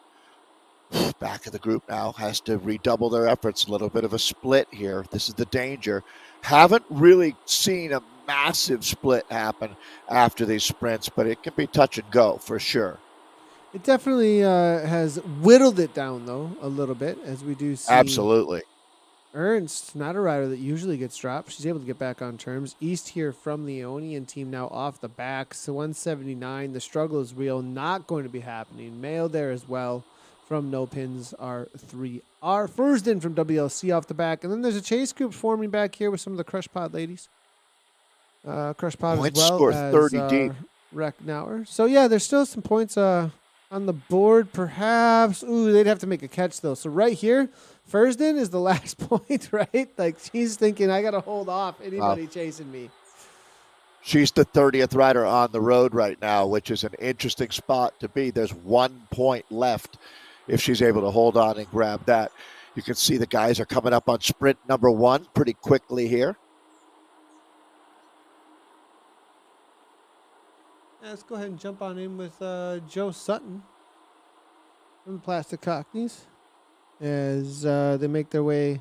Back of the group now has to redouble their efforts. A little bit of a split here. This is the danger. Haven't really seen a massive split happen after these sprints, but it can be touch and go for sure. It definitely has whittled it down, though, a little bit, as we do see. Absolutely. Ernst, not a rider that usually gets dropped. She's able to get back on terms. East here from the Ionian team now off the back. So 179. The struggle is real. Not going to be happening. Mail there as well from No Pins R3R. Fursden from WLC off the back. And then there's a chase group forming back here with some of the Crush Pod ladies. Crush Pod Points as well score as 30 deep. Reck Nauer. So, yeah, there's still some points on the board, perhaps. Ooh, they'd have to make a catch, though. So right here, Fursden is the last point, right? Like, she's thinking, I got to hold off anybody chasing me. She's the 30th rider on the road right now, which is an interesting spot to be. There's 1 point left if she's able to hold on and grab that. You can see the guys are coming up on sprint number 1 pretty quickly here. Let's go ahead and jump on in with Joe Sutton from the Plastic Cockneys as they make their way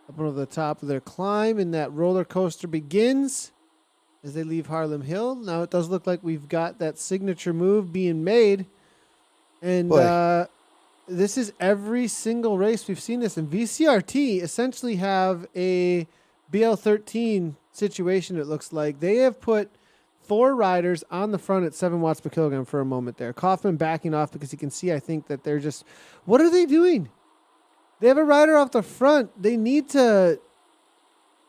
up over the top of their climb, and that roller coaster begins as they leave Harlem Hill. Now it does look like we've got that signature move being made, and this is every single race we've seen this. And VCRT essentially have a BL13 situation. It looks like they have put 4 riders on the front at 7 watts per kilogram for a moment there. Kaufman backing off because you can see, I think, that they're just, what are they doing? They have a rider off the front. They need to,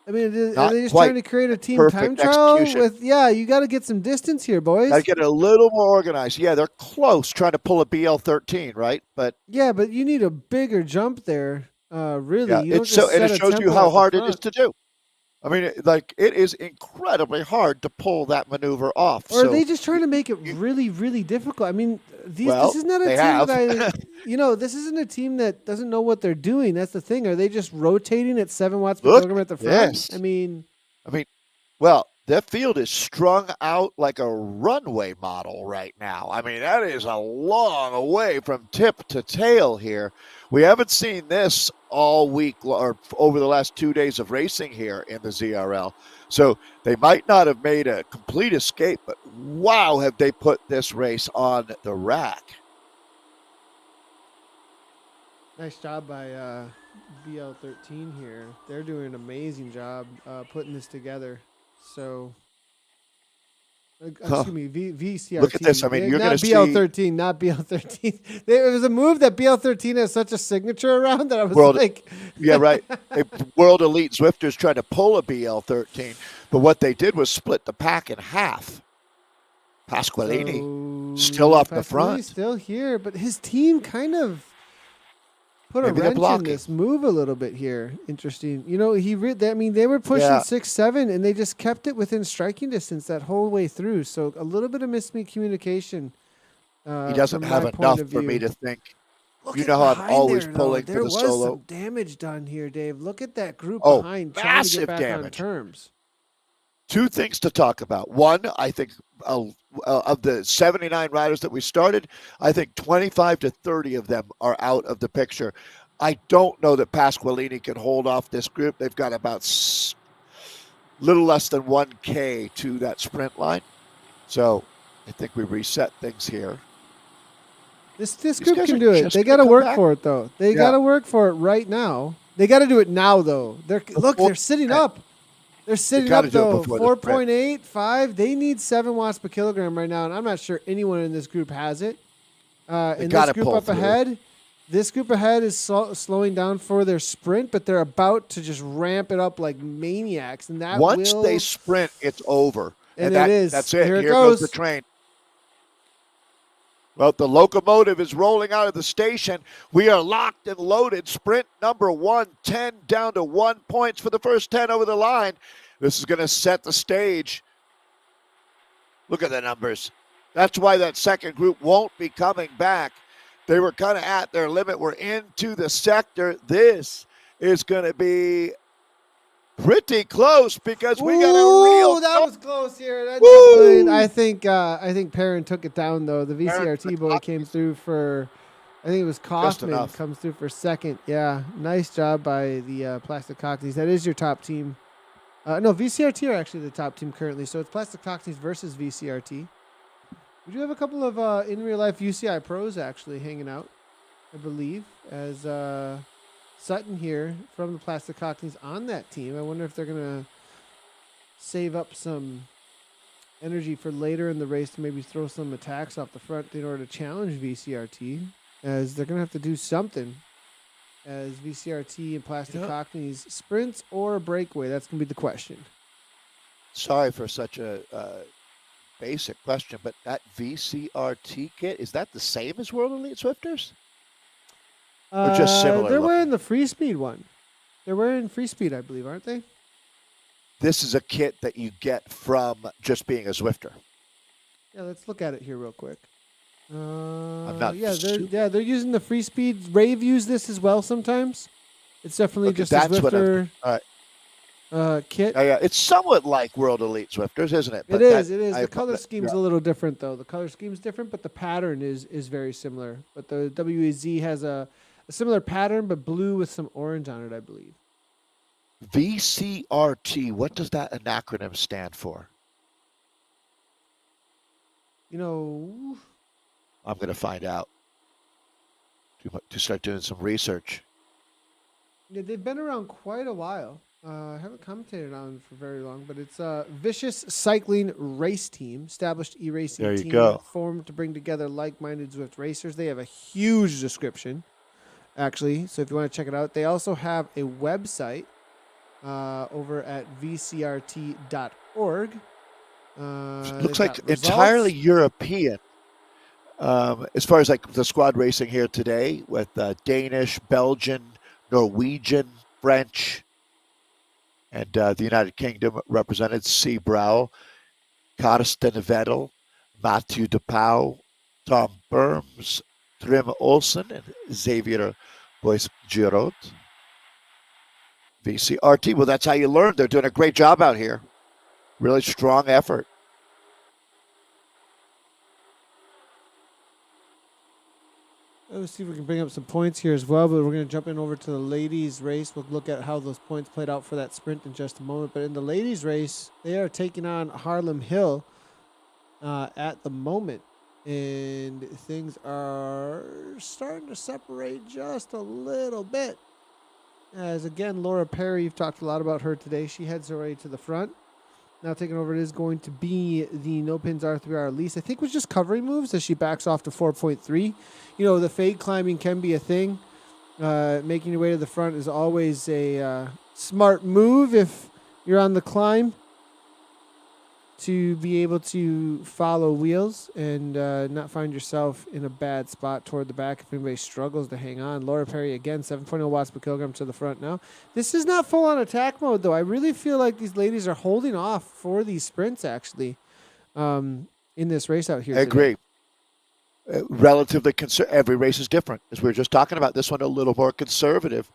I mean, are they just trying to create a team time trial with, you got to get some distance here, boys. Got to get it a little more organized. Yeah, they're close trying to pull a BL13, right? But you need a bigger jump there, really. Yeah, you don't just set it a shows you tempo how at the hard it front. is to do. I mean, it is incredibly hard to pull that maneuver off. Or are they just trying to make it really, really difficult? I mean, this is not a team that this isn't a team that doesn't know what they're doing. That's the thing. Are they just rotating at 7 watts per kilogram at the front? Yes. I mean, that field is strung out like a runway model right now. I mean, that is a long way from tip to tail here. We haven't seen this all week or over the last 2 days of racing here in the ZRL. So they might not have made a complete escape, but wow, have they put this race on the rack. nice job by BL13 here. They're doing an amazing job putting this together. So, excuse me, VCRT. Look at this. I mean, you're going to see. Not BL13. It was a move that BL13 has such a signature around that I was like. Yeah, right. World Elite Zwifters tried to pull a BL13, but what they did was split the pack in half. Pasqualini still up the front. Still here, but his team kind of put Maybe a wrench in this move a little bit here. Interesting. You know, they were pushing 6-7, and they just kept it within striking distance that whole way through. So a little bit of miscommunication. He doesn't have enough for me to think. You know how I'm always pulling for the solo. There was some damage done here, Dave. Look at that group behind trying to get back on terms. 2 things to talk about. One, I think of the 79 riders that we started, I think 25 to 30 of them are out of the picture. I don't know that Pasqualini can hold off this group. They've got about little less than 1K to that sprint line. So I think we reset things here. This group can do it. They got to work for it, though. They got to work for it right now. They got to do it now, though. They're sitting up. They're sitting up, though, 4.8, 5. They need 7 watts per kilogram right now, and I'm not sure anyone in this group has it. And this group up ahead, is slowing down for their sprint, but they're about to just ramp it up like maniacs. And that once they sprint, it's over. And it is. That's it. Here goes the train. Well, the locomotive is rolling out of the station. We are locked and loaded. Sprint number 1, 10 down to 1 points for the first 10 over the line. This is going to set the stage. Look at the numbers. That's why that second group won't be coming back. They were kind of at their limit. We're into the sector. This is going to be pretty close because we got a real. That was close here. I think Perrin took it down though. The VCRT boy came through for, I think it was Kaufman comes through for second. Yeah, nice job by the Plastic Cockneys. That is your top team. No, VCRT are actually the top team currently. So it's Plastic Cockneys versus VCRT. We do have a couple of in real life UCI pros actually hanging out, I believe, as Sutton here from the Plastic Cockneys on that team. I wonder if they're going to save up some energy for later in the race to maybe throw some attacks off the front in order to challenge VCRT, as they're going to have to do something as VCRT and Plastic Cockneys sprints or breakaway. That's going to be the question. Sorry for such a basic question, but that VCRT kit, is that the same as World Elite Swifters? Or just similar They're wearing looking? the free speed one. They're wearing free speed, I believe, aren't they? This is a kit that you get from just being a Zwifter. Yeah, let's look at it here real quick. not They're using the free speed. Rave use this as well sometimes. It's definitely Okay, just a that's what Zwifter all right. kit. Yeah, it's somewhat like World Elite Swifters, isn't it? It is. I- The color scheme's yeah. a little different, though. The color scheme's different, but the pattern is very similar. But the WAZ has a similar pattern, but blue with some orange on it, I believe. VCRT, what does that acronym stand for? You know, I'm going to find out to start doing some research. yeah, they've been around quite a while. I haven't commentated on it for very long, but it's a Vicious Cycling Race Team, established e-racing There you team go. formed to bring together like-minded Zwift racers. They have a huge description, actually, so if you want to check it out. They also have a website over at vcrt.org. Looks like entirely European. As far as like the squad racing here today with Danish, Belgian, Norwegian, French, and the United Kingdom represented C. Brouw, Karsten Vettel, Mathieu de Pauw, Tom Burns, Trim Olsen, and Xavier Bois-Giraud. VCRT, well, that's how you learn. They're doing a great job out here. Really strong effort. Let's see if we can bring up some points here as well, but we're going to jump in over to the ladies' race. We'll look at how those points played out for that sprint in just a moment. But in the ladies' race, they are taking on Harlem Hill at the moment. And things are starting to separate just a little bit. As again, Laura Perry, you've talked a lot about her today. She heads her way to the front. Now taking over, it is going to be the No Pins R3R Elise. I think was just covering moves as she backs off to 4.3. You know, the fade climbing can be a thing. Making your way to the front is always a smart move if you're on the climb to be able to follow wheels and not find yourself in a bad spot toward the back if anybody struggles to hang on. Laura Perry, again, 7.0 watts per kilogram to the front now. This is not full-on attack mode, though. I really feel like these ladies are holding off for these sprints, actually, in this race out here I today. agree. Relatively every race is different. As we were just talking about, this one a little more conservative,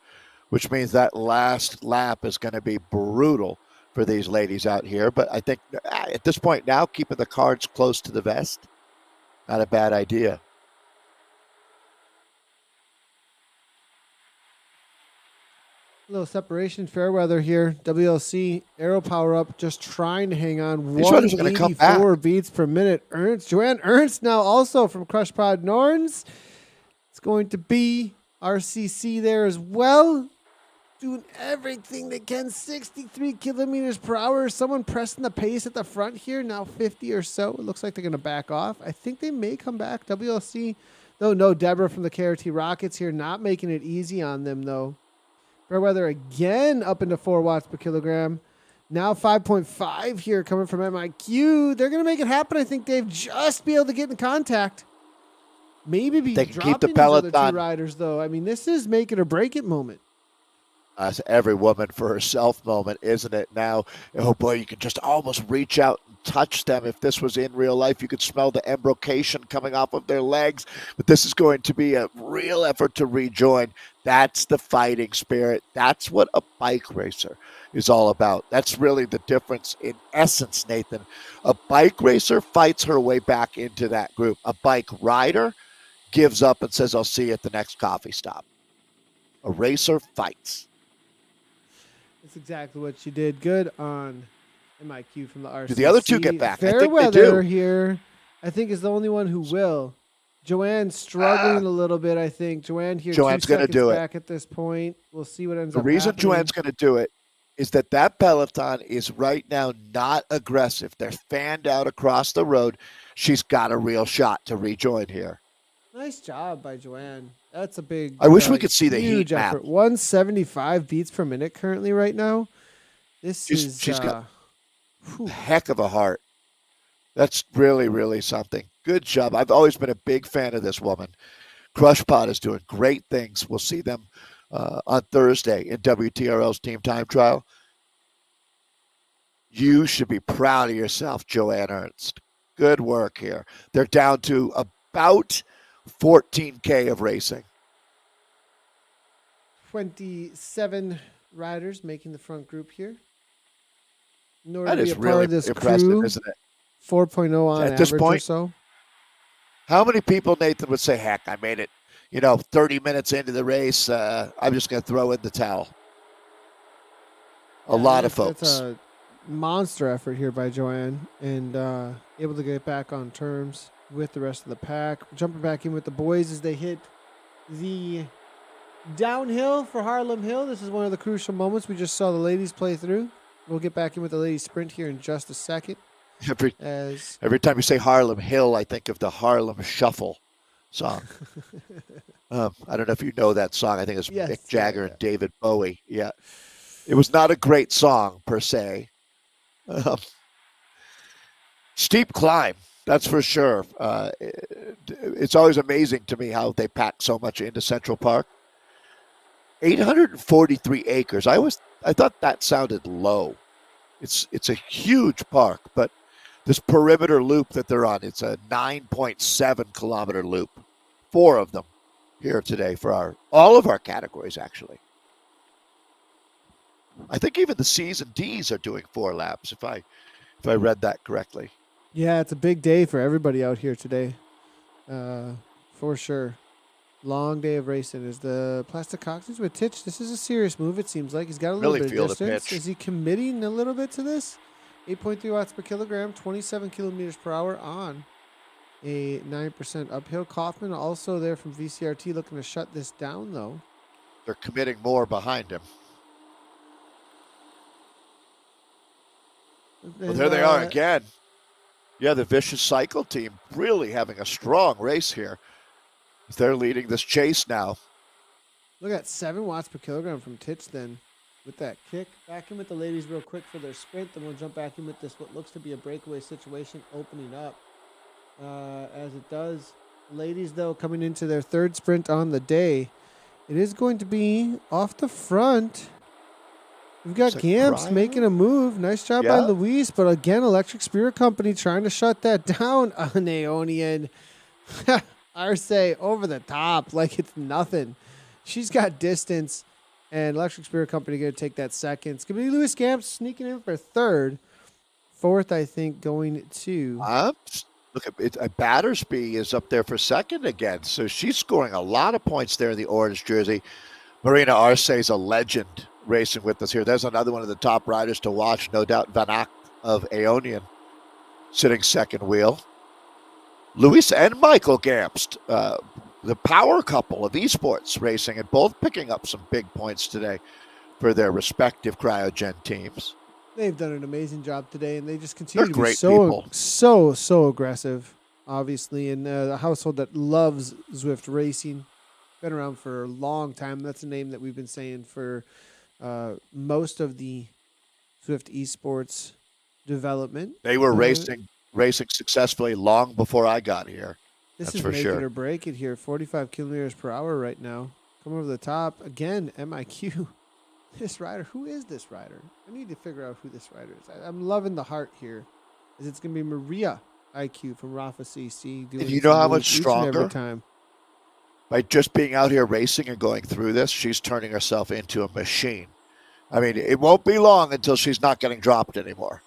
which means that last lap is going to be brutal for these ladies out here. But I think at this point now, keeping the cards close to the vest, not a bad idea. A little separation, fair weather here. WLC, Aero Power Up, just trying to hang on. These runners are gonna come back. 184 beats per minute. Joanne Ernst now also from Crush Pod Norns. It's going to be RCC there as well. Doing everything they can. 63 kilometers per hour. Someone pressing the pace at the front here. Now 50 or so. It looks like they're going to back off. I think they may come back. WLC, though, no. Deborah from the KRT Rockets here, not making it easy on them, though. Fairweather again up into 4 watts per kilogram. Now 5.5 here coming from MIQ. They're going to make it happen, I think, Dave. Just be able to get in contact. Maybe be They can dropping keep the these other peloton. two riders, though. I mean, this is make it or break it moment. That's every woman for herself moment, isn't it? Now, oh boy, you can just almost reach out and touch them. If this was in real life, you could smell the embrocation coming off of their legs. But this is going to be a real effort to rejoin. That's the fighting spirit. That's what a bike racer is all about. That's really the difference in essence, Nathan. A bike racer fights her way back into that group. A bike rider gives up and says, I'll see you at the next coffee stop. A racer fights. That's exactly what she did. Good on MIQ from the RCC. Do the other two get back? I think they Fairweather do. here, I think, is the only one who will. Joanne's struggling a little bit, I think. Joanne here, Joanne's 2 gonna seconds do it. back at this point. We'll see what ends The up reason happening. Joanne's going to do it is that peloton is right now not aggressive. They're fanned out across the road. She's got a real shot to rejoin here. Nice job by Joanne. That's a big. I wish we could see the huge heat map. effort. 175 beats per minute currently right now. This is She's got whew. Heck of a heart. That's really, really something. Good job. I've always been a big fan of this woman. Crushpot is doing great things. We'll see them on Thursday in WTRL's team time trial. You should be proud of yourself, Joanne Ernst. Good work here. They're down to about 14K of racing. 27 riders making the front group here. In order That to be is a part really of this impressive, crew, isn't it? 4.0 on At average this or point, so. how many people, Nathan, would say, heck, I made it, 30 minutes into the race. I'm just going to throw in the towel. A lot of folks. That's a monster effort here by Joanne, and able to get back on terms with the rest of the pack. Jumping back in with the boys as they hit the downhill for Harlem Hill. This is one of the crucial moments. We just saw the ladies play through. We'll get back in with the ladies sprint here in just a second. Every time you say Harlem Hill, I think of the Harlem Shuffle song. I don't know if you know that song. I think it's Yes, Mick Jagger yeah. and David Bowie. Yeah. It was not a great song, per se. Steep climb, that's for sure. It's always amazing to me how they pack so much into Central Park. 843 acres. I thought that sounded low. It's a huge park, but this perimeter loop that they're on, it's a 9.7 kilometer loop. 4 of them here today for all of our categories, actually. I think even the C's and D's are doing 4 laps, if I read that correctly. Yeah, it's a big day for everybody out here today, for sure. Long day of racing. Is the plastic coxswains with Titch? This is a serious move, it seems like. He's got a little Really bit feel of the distance. pitch. Is he committing a little bit to this? 8.3 watts per kilogram, 27 kilometers per hour on a 9% uphill. Kaufman also there from VCRT looking to shut this down, though. They're committing more behind him. Well, there they are again. Yeah, the Vicious Cycle team really having a strong race here. They're leading this chase now. Look at 7 watts per kilogram from Titch then with that kick. Back in with the ladies real quick for their sprint. Then we'll jump back in with this, what looks to be a breakaway situation opening up as it does. Ladies, though, coming into their 3rd sprint on the day. It is going to be off the front. We've got Gamps making a move. Nice job by Luis. But again, Electric Spirit Company trying to shut that down on Aeonian. Arce over the top like it's nothing. She's got distance. And Electric Spirit Company going to take that second. It's going to be Luis Gamps sneaking in for 3rd. 4th, I think, going to. Look at it. Battersby is up there for 2nd again. So she's scoring a lot of points there in the orange jersey. Marina Arce is a legend racing with us here. There's another one of the top riders to watch, no doubt. Van Acht of Aeonian sitting 2nd wheel. Luis and Michael Gamst, the power couple of esports racing, and both picking up some big points today for their respective cryogen teams. They've done an amazing job today, and they just continue to be people. so aggressive, obviously, in a household that loves Zwift racing. Been around for a long time. That's a name that we've been saying for most of the Zwift esports development. They were racing successfully long before I got here. This That's is for making sure. or break it here. 45 kilometers per hour right now. Come over the top. Again, MIQ. This rider. Who is this rider? I need to figure out who this rider is. I'm loving the heart here. Is it's going to be Maria IQ from Rafa CC. And you know how much stronger? Every time. By just being out here racing and going through this, she's turning herself into a machine. I mean, it won't be long until she's not getting dropped anymore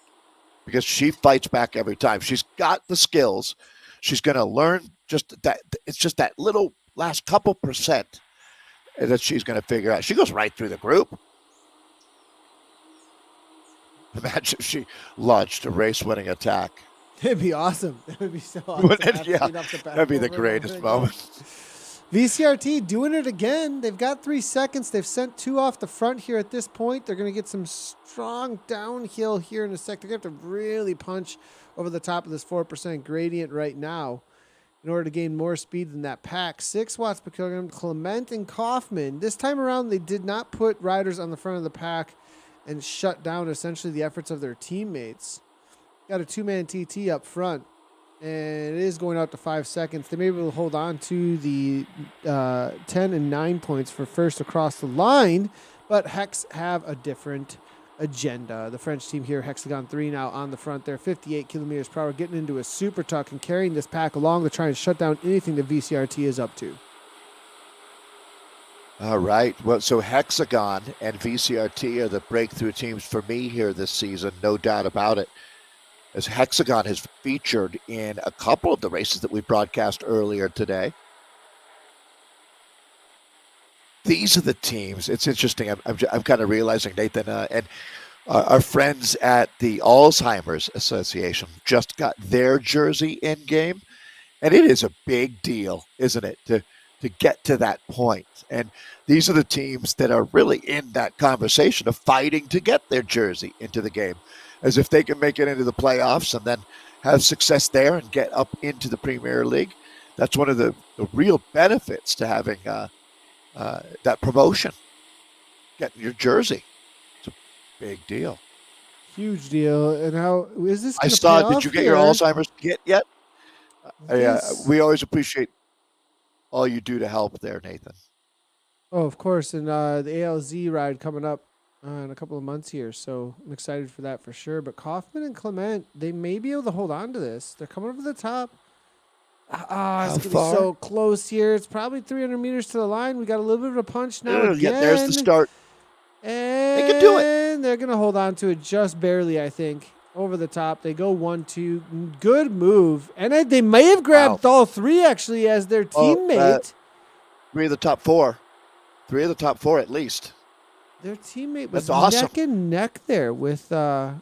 because she fights back every time. She's got the skills. She's going to learn just that. It's just that little last couple percent that she's going to figure out. She goes right through the group. Imagine if she launched a race-winning attack. It'd be awesome. That would be so awesome. Yeah, that'd be the greatest moment. VCRT doing it again. They've got 3 seconds. They've sent 2 off the front here at this point. They're going to get some strong downhill here in a sec. They're going to have to really punch over the top of this 4% gradient right now in order to gain more speed than that pack. 6 watts per kilogram. Clement and Kaufman. This time around, they did not put riders on the front of the pack and shut down essentially the efforts of their teammates. got a 2-man TT up front, and it is going out to 5 seconds. They may be able to hold on to the 10 and 9 points for first across the line, but Hex have a different agenda. The French team here, Hexagon 3 now on the front there, 58 kilometers per hour, getting into a super tuck and carrying this pack along to try and shut down anything the VCRT is up to. All right. Well, so Hexagon and VCRT are the breakthrough teams for me here this season, no doubt about it. As Hexagon has featured in a couple of the races that we broadcast earlier today. These are the teams. It's interesting. I'm kind of realizing, Nathan, and our friends at the Alzheimer's Association just got their jersey in game, and it is a big deal, isn't it, to get to that point? And these are the teams that are really in that conversation of fighting to get their jersey into the game, as if they can make it into the playoffs and then have success there and get up into the Premier League. That's one of the real benefits to having that promotion, getting your jersey. It's a big deal. Huge deal. And how is this? I saw. Did you get your Alzheimer's kit yet? We always appreciate all you do to help there, Nathan. Oh, of course. And the ALZ ride coming up in a couple of months here. So I'm excited for that for sure. But Kaufman and Clement, they may be able to hold on to this. They're coming over the top. It's going to be so close here. It's probably 300 meters to the line. We got a little bit of a punch now. Yeah, there's the start. And they can do it. They're going to hold on to it just barely, I think. Over the top. They go 1-2. Good move. And they may have grabbed all three, actually, as their teammate. 3 of the top 4. 3 of the top 4 at least. Their teammate was awesome. neck and neck there with photo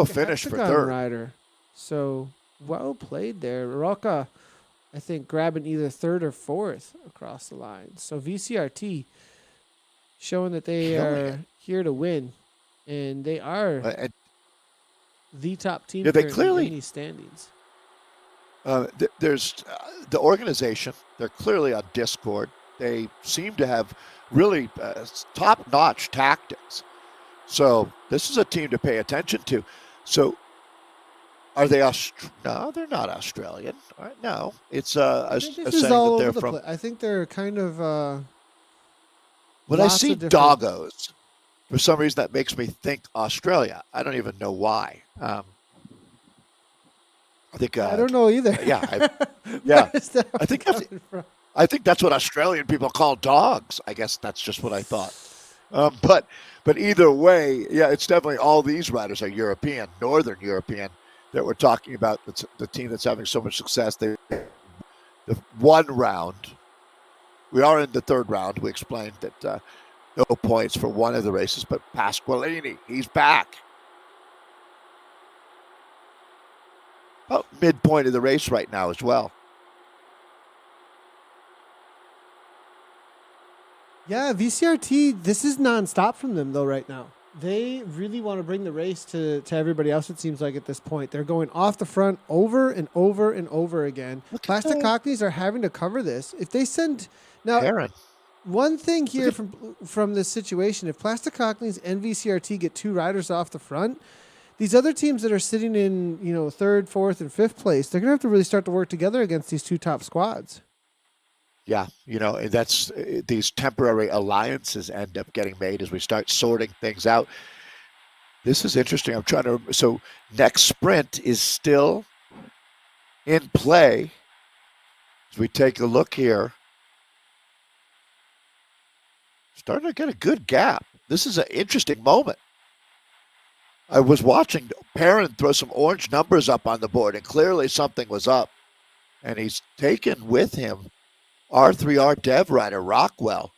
finish for third rider. So well played there. Roca, I think, grabbing either third or fourth across the line. So VCRT showing that they are here to win, and they are the top team they clearly in these standings. There's the organization. They're clearly on Discord. They seem to have really top-notch tactics. So this is a team to pay attention to. So are they No, they're not Australian. No, it's a saying that they're from. I think they're kind of. When I see doggos, for some reason that makes me think Australia. I don't even know why. I think I don't know either. Yeah, I think that's what Australian people call dogs. I guess that's just what I thought. But either way, yeah, it's definitely all these riders are European, Northern European that we're talking about. That's the team that's having so much success. The one round. We are in the third round. We explained that no points for one of the races, but Pasqualini, he's back. About midpoint of the race right now as well. Yeah, VCRT, this is nonstop from them, though, right now. They really want to bring the race to everybody else, it seems like, at this point. They're going off the front over and over and over again. Plastic Cockneys are having to cover this. If they send... Now, Aaron. One thing here from this situation, if Plastic Cockneys and VCRT get 2 riders off the front, these other teams that are sitting in, third, fourth, and fifth place, they're going to have to really start to work together against these 2 top squads. Yeah, that's these temporary alliances end up getting made as we start sorting things out. This is interesting. I'm trying to. So next sprint is still in play. As we take a look here, starting to get a good gap. This is an interesting moment. I was watching Perrin throw some orange numbers up on the board, and clearly something was up. And he's taken with him R3R dev rider Rockwell.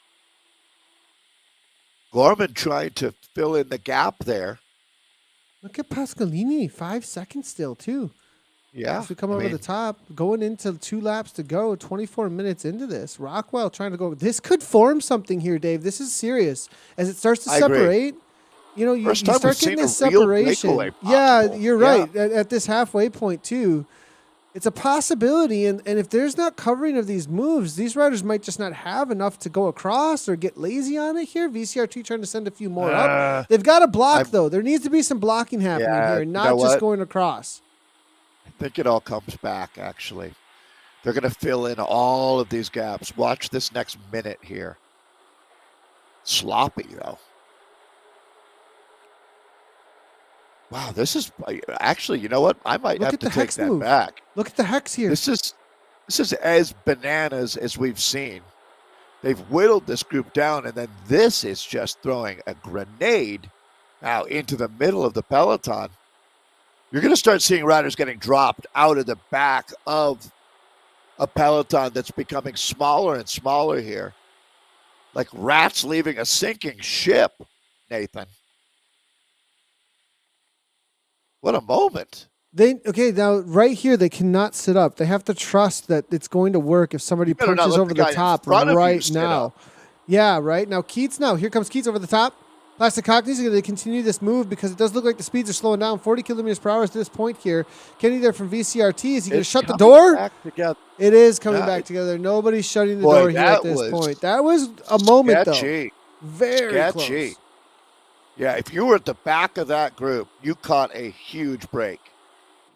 Gorman trying to fill in the gap there. Look at Pasqualini, 5 seconds still, too. Yeah. As we come over the top, going into 2 laps to go, 24 minutes into this. Rockwell trying to go. This could form something here, Dave. This is serious. As it starts to separate, you start getting this separation. Yeah, you're right. At this halfway point, too. it's a possibility. And if there's not covering of these moves, these riders might just not have enough to go across or get lazy on it here. VCRT trying to send a few more up. They've got to block, though. There needs to be some blocking happening here, not just going across. I think it all comes back, actually. They're going to fill in all of these gaps. Watch this next minute here. Sloppy, though. Wow, this is actually, you know what? I might have to take that back. Look at the hex here. This is as bananas as we've seen. They've whittled this group down, and then this is just throwing a grenade now into the middle of the peloton. You're going to start seeing riders getting dropped out of the back of a peloton that's becoming smaller and smaller here. Like rats leaving a sinking ship, Nathan. What a moment. Now right here, they cannot sit up. They have to trust that it's going to work if somebody punches over the top right now. Yeah, right. Now Keats, here comes Keats over the top. Plastic Cockneys are going to continue this move because it does look like the speeds are slowing down. 40 kilometers per hour to this point here. Kenny there from VCRT. Is he going to shut the door? It is coming back together. Nobody's shutting the door here at this point. That was a moment, though. Very close. Yeah, if you were at the back of that group, you caught a huge break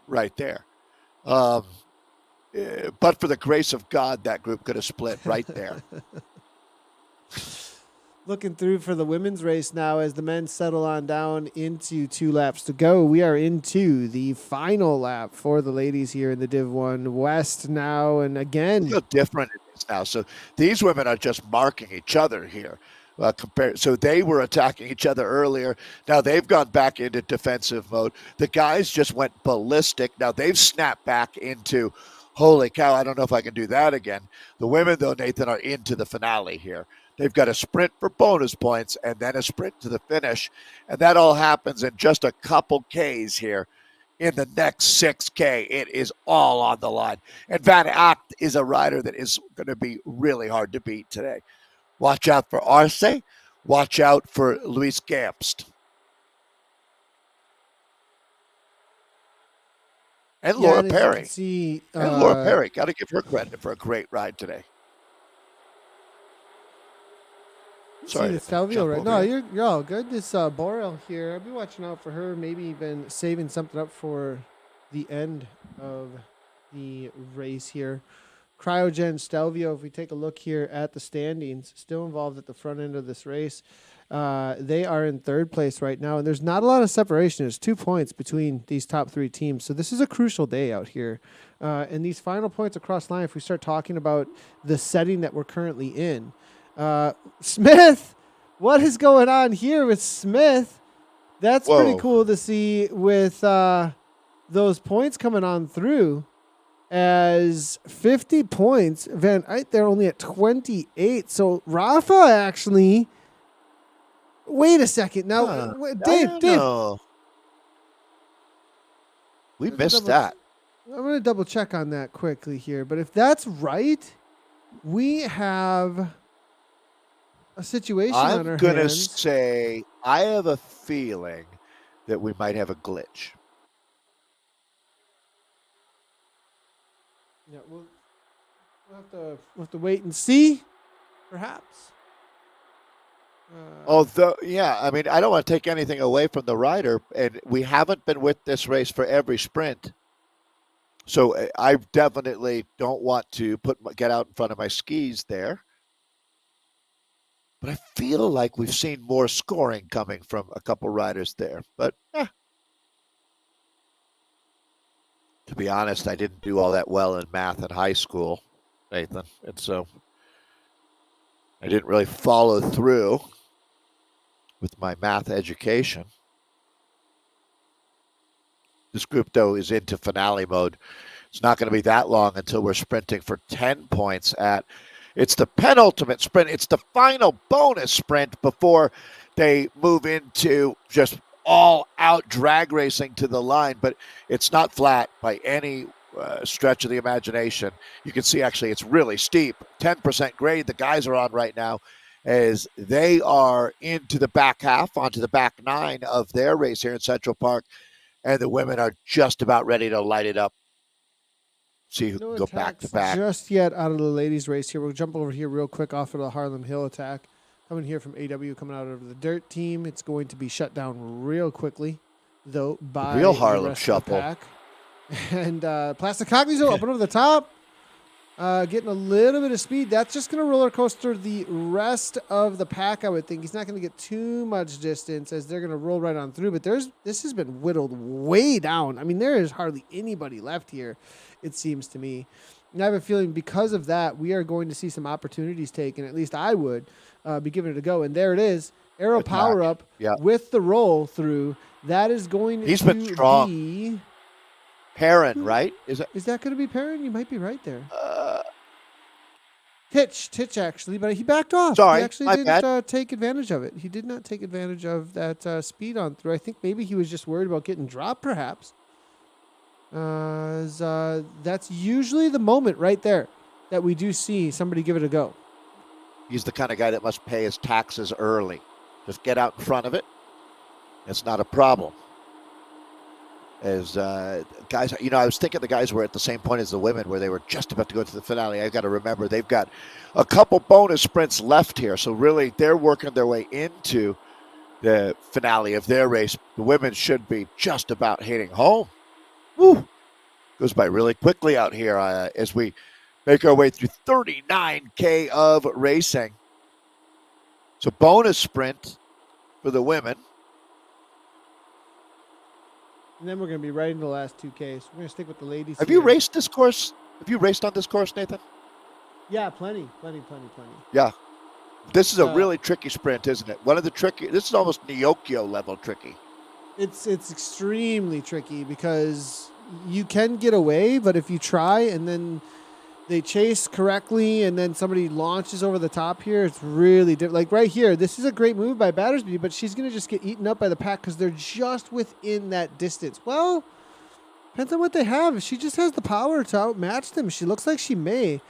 right there. But for the grace of God, that group could have split right there. Looking through for the women's race now as the men settle on down into 2 laps to go. We are into the final lap for the ladies here in the Div 1 West now. And again, look how different it is now. So these women are just marking each other here. So they were attacking each other earlier. Now they've gone back into defensive mode. The guys just went ballistic. Now they've snapped back into, holy cow, I don't know if I can do that again. The women, though, Nathan, are into the finale here. They've got a sprint for bonus points and then a sprint to the finish. And that all happens in just a couple Ks here. In the next 6K, it is all on the line. And Van Acht is a rider that is going to be really hard to beat today. Watch out for Arce. Watch out for Luis Gamst. And Laura Perry. Laura Perry. Got to give her credit for a great ride today. Sorry. Stelvio, right? No, you're all good. This Borel here, I'll be watching out for her, maybe even saving something up for the end of the race here. Cryogen Stelvio, if we take a look here at the standings, still involved at the front end of this race. They are in 3rd place right now, and there's not a lot of separation. There's 2 points between these top 3 teams. So this is a crucial day out here. And these final points across line, if we start talking about the setting that we're currently in. Smith, what is going on here with Smith? That's pretty cool to see with those points coming on through. As 50 points, Van Eyck, they're only at 28. So Rafa actually, wait a second. Now, Dave. We missed that. I'm going to double check on that quickly here. But if that's right, we have a situation on our hands. I'm going to say I have a feeling that we might have a glitch. Yeah, we'll have to wait and see, perhaps. Although, I mean, I don't want to take anything away from the rider, and we haven't been with this race for every sprint. So I definitely don't want to get out in front of my skis there. But I feel like we've seen more scoring coming from a couple riders there. But to be honest, I didn't do all that well in math in high school, Nathan. And so I didn't really follow through with my math education. This group, though, is into finale mode. It's not going to be that long until we're sprinting for 10 points it's the penultimate sprint. It's the final bonus sprint before they move into just all-out drag racing to the line, but it's not flat by any stretch of the imagination. You can see, actually, it's really steep. 10% grade the guys are on right now as they are into the back half, onto the back 9 of their race here in Central Park, and the women are just about ready to light it up. see who No can go back to attacks back. just yet out of the ladies' race here. We'll jump over here real quick off of the Harlem Hill attack. Coming here from AW, coming out of the dirt team. It's going to be shut down real quickly, though, by Real the Harlem rest shuffle. of the pack. And Plastic Cognizant up over the top. Getting a little bit of speed. That's just going to roller coaster the rest of the pack, I would think. He's not going to get too much distance as they're going to roll right on through. But this has been whittled way down. I mean, there is hardly anybody left here, it seems to me. And I have a feeling because of that, we are going to see some opportunities taken. At least I would be giving it a go. And there it is. Arrow Attack. power up with the roll through. That is going He's to been strong. be... Perrin, right? Is that going to be Perrin? You might be right there. Titch, actually, but he backed off. Sorry, he actually my didn't take advantage of it. He did not take advantage of that speed on through. I think maybe he was just worried about getting dropped, perhaps. That's usually the moment right there that we do see somebody give it a go. He's the kind of guy that must pay his taxes early. Just get out in front of it. It's not a problem. As guys, I was thinking the guys were at the same point as the women where they were just about to go to the finale. I've got to remember they've got a couple bonus sprints left here. So really they're working their way into the finale of their race. The women should be just about hitting home. Woo! Goes by really quickly out here as we make our way through 39K of racing. So bonus sprint for the women. And then we're going to be right into the last 2Ks. We're going to stick with the ladies. Have here. you raced this course? Have you raced on this course, Nathan? Yeah, plenty. Yeah. This is a really tricky sprint, isn't it? This is almost Neokyo level tricky. It's extremely tricky because you can get away, but if you try and then they chase correctly and then somebody launches over the top here, it's really like right here. This is a great move by Battersby, but she's going to just get eaten up by the pack because they're just within that distance. Well, depends on what they have. If she just has the power to outmatch them, she looks like she may.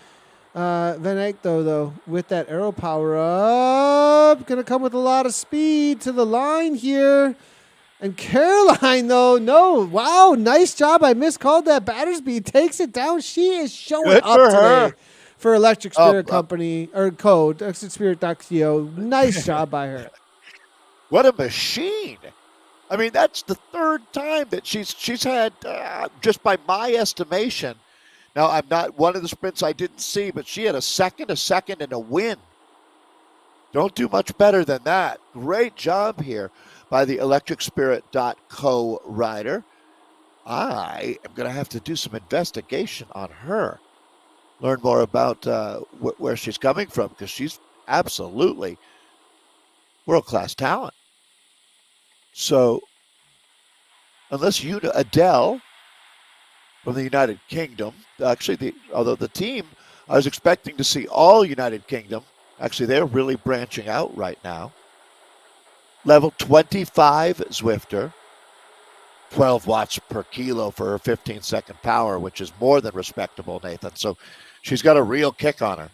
Van Eyck, though, with that arrow power up, going to come with a lot of speed to the line here. And Caroline, though, no. Wow, nice job. I miscalled that. Battersby takes it down. She is showing Good up for today her. for Electric Spirit Company, or Code, electricspirit.co. Nice job by her. What a machine. I mean, that's the third time that she's had, just by my estimation. Now, I'm not one of the sprints I didn't see, but she had a second, and a win. Don't do much better than that. Great job here by the electricspirit.co rider. I am going to have to do some investigation on her. Learn more about where she's coming from, because she's absolutely world-class talent. So, unless you know Adele from the United Kingdom, actually, although the team, I was expecting to see all United Kingdom. Actually, they're really branching out right now. Level 25 Zwifter, 12 watts per kilo for her 15-second power, which is more than respectable, Nathan. So she's got a real kick on her.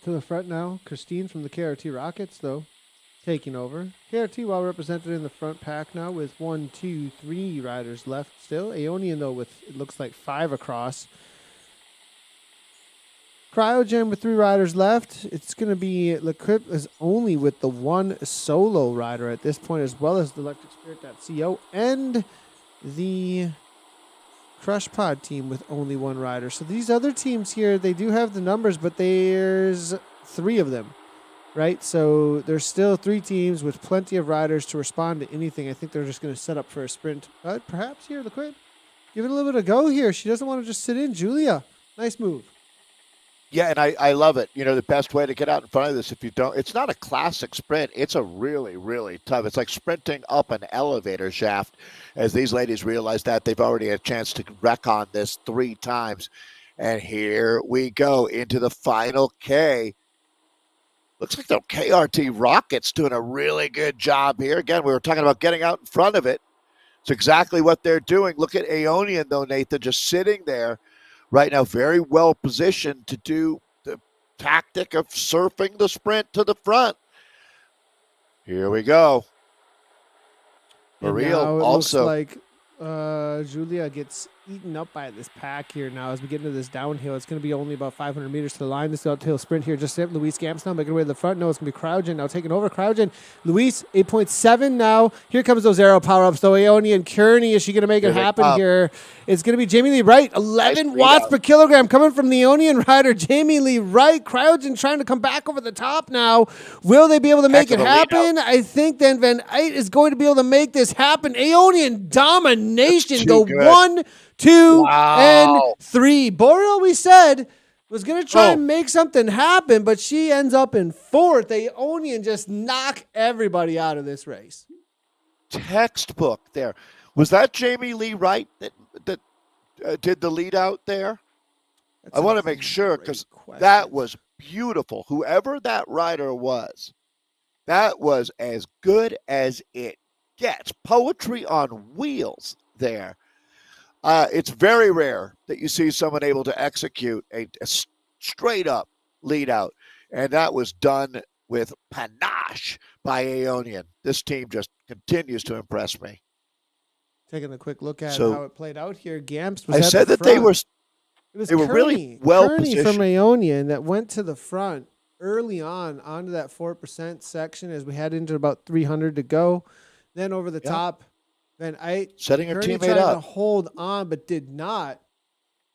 To the front now, Christine from the KRT Rockets, though, taking over. KRT well represented in the front pack now with 1, 2, 3 riders left still. Aeonian, though, with it looks like 5 across. Cryogen with 3 riders left. It's going to be L'Equipe is only with the 1 solo rider at this point, as well as the electricspirit.co and the Crush Pod team with only 1 rider. So these other teams here, they do have the numbers, but there's 3 of them, right? So there's still 3 teams with plenty of riders to respond to anything. I think they're just going to set up for a sprint. But perhaps here, L'Equipe, give it a little bit of go here. She doesn't want to just sit in. Julia, nice move. Yeah, and I love it. You know, the best way to get out in front of this, if you don't, it's not a classic sprint. It's a really, really tough. It's like sprinting up an elevator shaft. As these ladies realize that, they've already had a chance to wreck on this 3 times. And here we go into the final K. Looks like the KRT Rockets doing a really good job here. Again, we were talking about getting out in front of it. It's exactly what they're doing. Look at Aeonian, though, Nathan, just sitting there. Right now, very well positioned to do the tactic of surfing the sprint to the front. Here we go. For real, also. Looks like Julia gets eaten up by this pack here now as we get into this downhill. It's going to be only about 500 meters to the line. This uphill sprint here. Just hit Luis Gamps now making way to the front. No, it's going to be Crougen now taking over. Crougen, Luis, 8.7 now. Here comes those arrow power-ups, though. Aoni and Kearney, is she going to make it happen here? It's going to be Jamie Lee Wright, 11 watts per kilogram coming from the Aonian rider, Jamie Lee Wright. Crougen trying to come back over the top now. Will they be able to make it happen? I think then Van Eyck is going to be able to make this happen. Aonian domination. Go good. 1, 2, and 3. Boreal, we said, was going to try and make something happen, but she ends up in 4th. Aonian just knock everybody out of this race. Textbook there. Was that Jamie Lee Wright that did the lead out there? I want to make sure because that was beautiful. Whoever that rider was, that was as good as it gets. Poetry on wheels there. It's very rare that you see someone able to execute a straight up lead out. And that was done with panache by Aonian. This team just continues to impress me. Taking a quick look at how it played out here. Gamps was I said that they were really well positioned. From Aonian that went to the front early on onto that 4% section as we had into about 300 to go. Then over the top, Van Eyck setting her teammate tried up to hold on, but did not.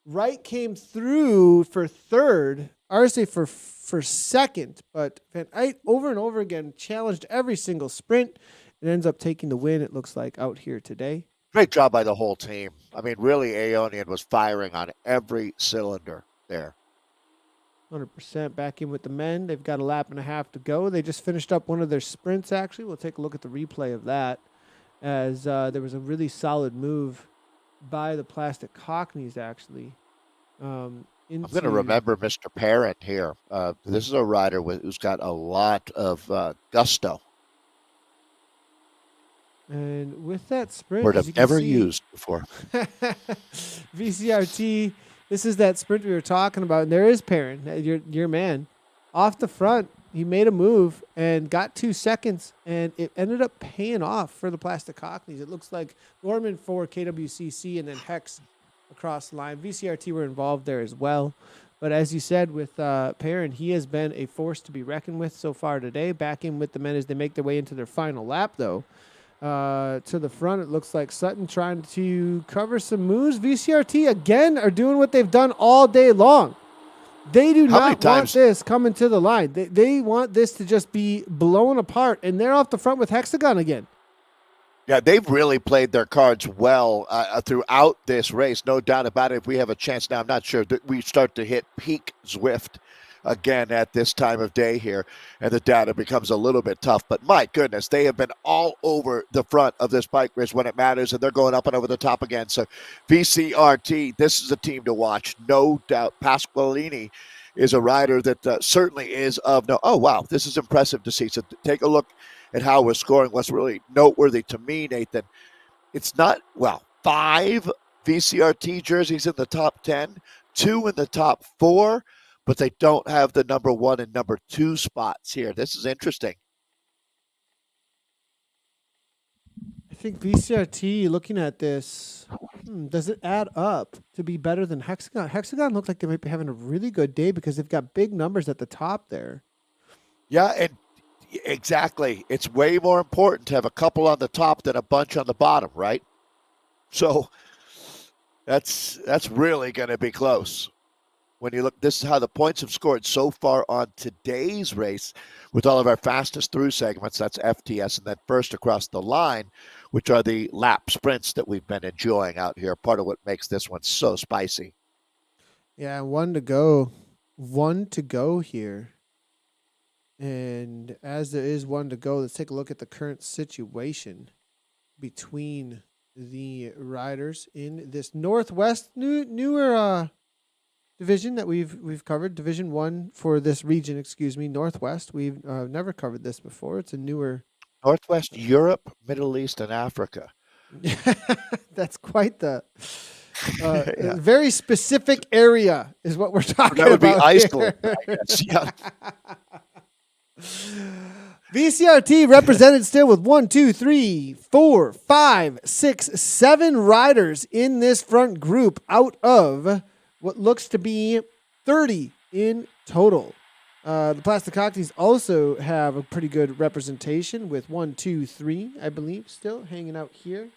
Wright came through for 3rd, RSA for 2nd, but Van Eyck over and over again challenged every single sprint and ends up taking the win, it looks like, out here today. Great job by the whole team. I mean, really, Aonian was firing on every cylinder there. 100% back in with the men. They've got a lap and a half to go. They just finished up one of their sprints, actually. We'll take a look at the replay of that as there was a really solid move by the Plastic Cockneys, actually. I'm going to remember Mr. Parent here. This is a rider who's got a lot of gusto. And with that sprint, word I've never used before. VCRT, this is that sprint we were talking about. And there is Perrin, your man. Off the front, he made a move and got 2 seconds, and it ended up paying off for the Plastic Cockneys. It looks like Norman for KWCC and then Hex across the line. VCRT were involved there as well. But as you said with Perrin, he has been a force to be reckoned with so far today. Back in with the men as they make their way into their final lap, though. To the front, it looks like Sutton trying to cover some moves. VCRT, again, are doing what they've done all day long. They do not want this coming to the line. They want this to just be blown apart, and they're off the front with Hexagon again. Yeah, they've really played their cards well throughout this race. No doubt about it. If we have a chance now, I'm not sure that we start to hit peak Zwift again at this time of day here, and the data becomes a little bit tough. But my goodness, they have been all over the front of this bike race when it matters, and they're going up and over the top again. So VCRT, this is a team to watch, no doubt. Pasqualini is a rider that certainly is of no. Oh, wow, this is impressive to see. So take a look at how we're scoring. What's really noteworthy to me, Nathan, it's not, 5 VCRT jerseys in the top 10, 2 in the top 4, but they don't have the number 1 and number 2 spots here. This is interesting. I think VCRT, looking at this, does it add up to be better than Hexagon? Hexagon looked like they might be having a really good day because they've got big numbers at the top there. Yeah, and exactly. It's way more important to have a couple on the top than a bunch on the bottom, right? So that's really going to be close. When you look, this is how the points have scored so far on today's race with all of our fastest through segments. That's FTS and then first across the line, which are the lap sprints that we've been enjoying out here. Part of what makes this one so spicy. Yeah, 1 to go. 1 to go here. And as there is 1 to go, let's take a look at the current situation between the riders in this Northwest newer division that we've covered, Division 1 for this region, Northwest. We've never covered this before. It's a newer... Northwest Europe, Middle East, and Africa. That's quite the very specific area is what we're talking about. That would be Iceland, I guess. Yeah. VCRT represented still with 1, 2, 3, 4, 5, 6, 7 riders in this front group out of what looks to be 30 in total. The Plastic Cockneys also have a pretty good representation with 1, 2, 3, I believe, still hanging out here.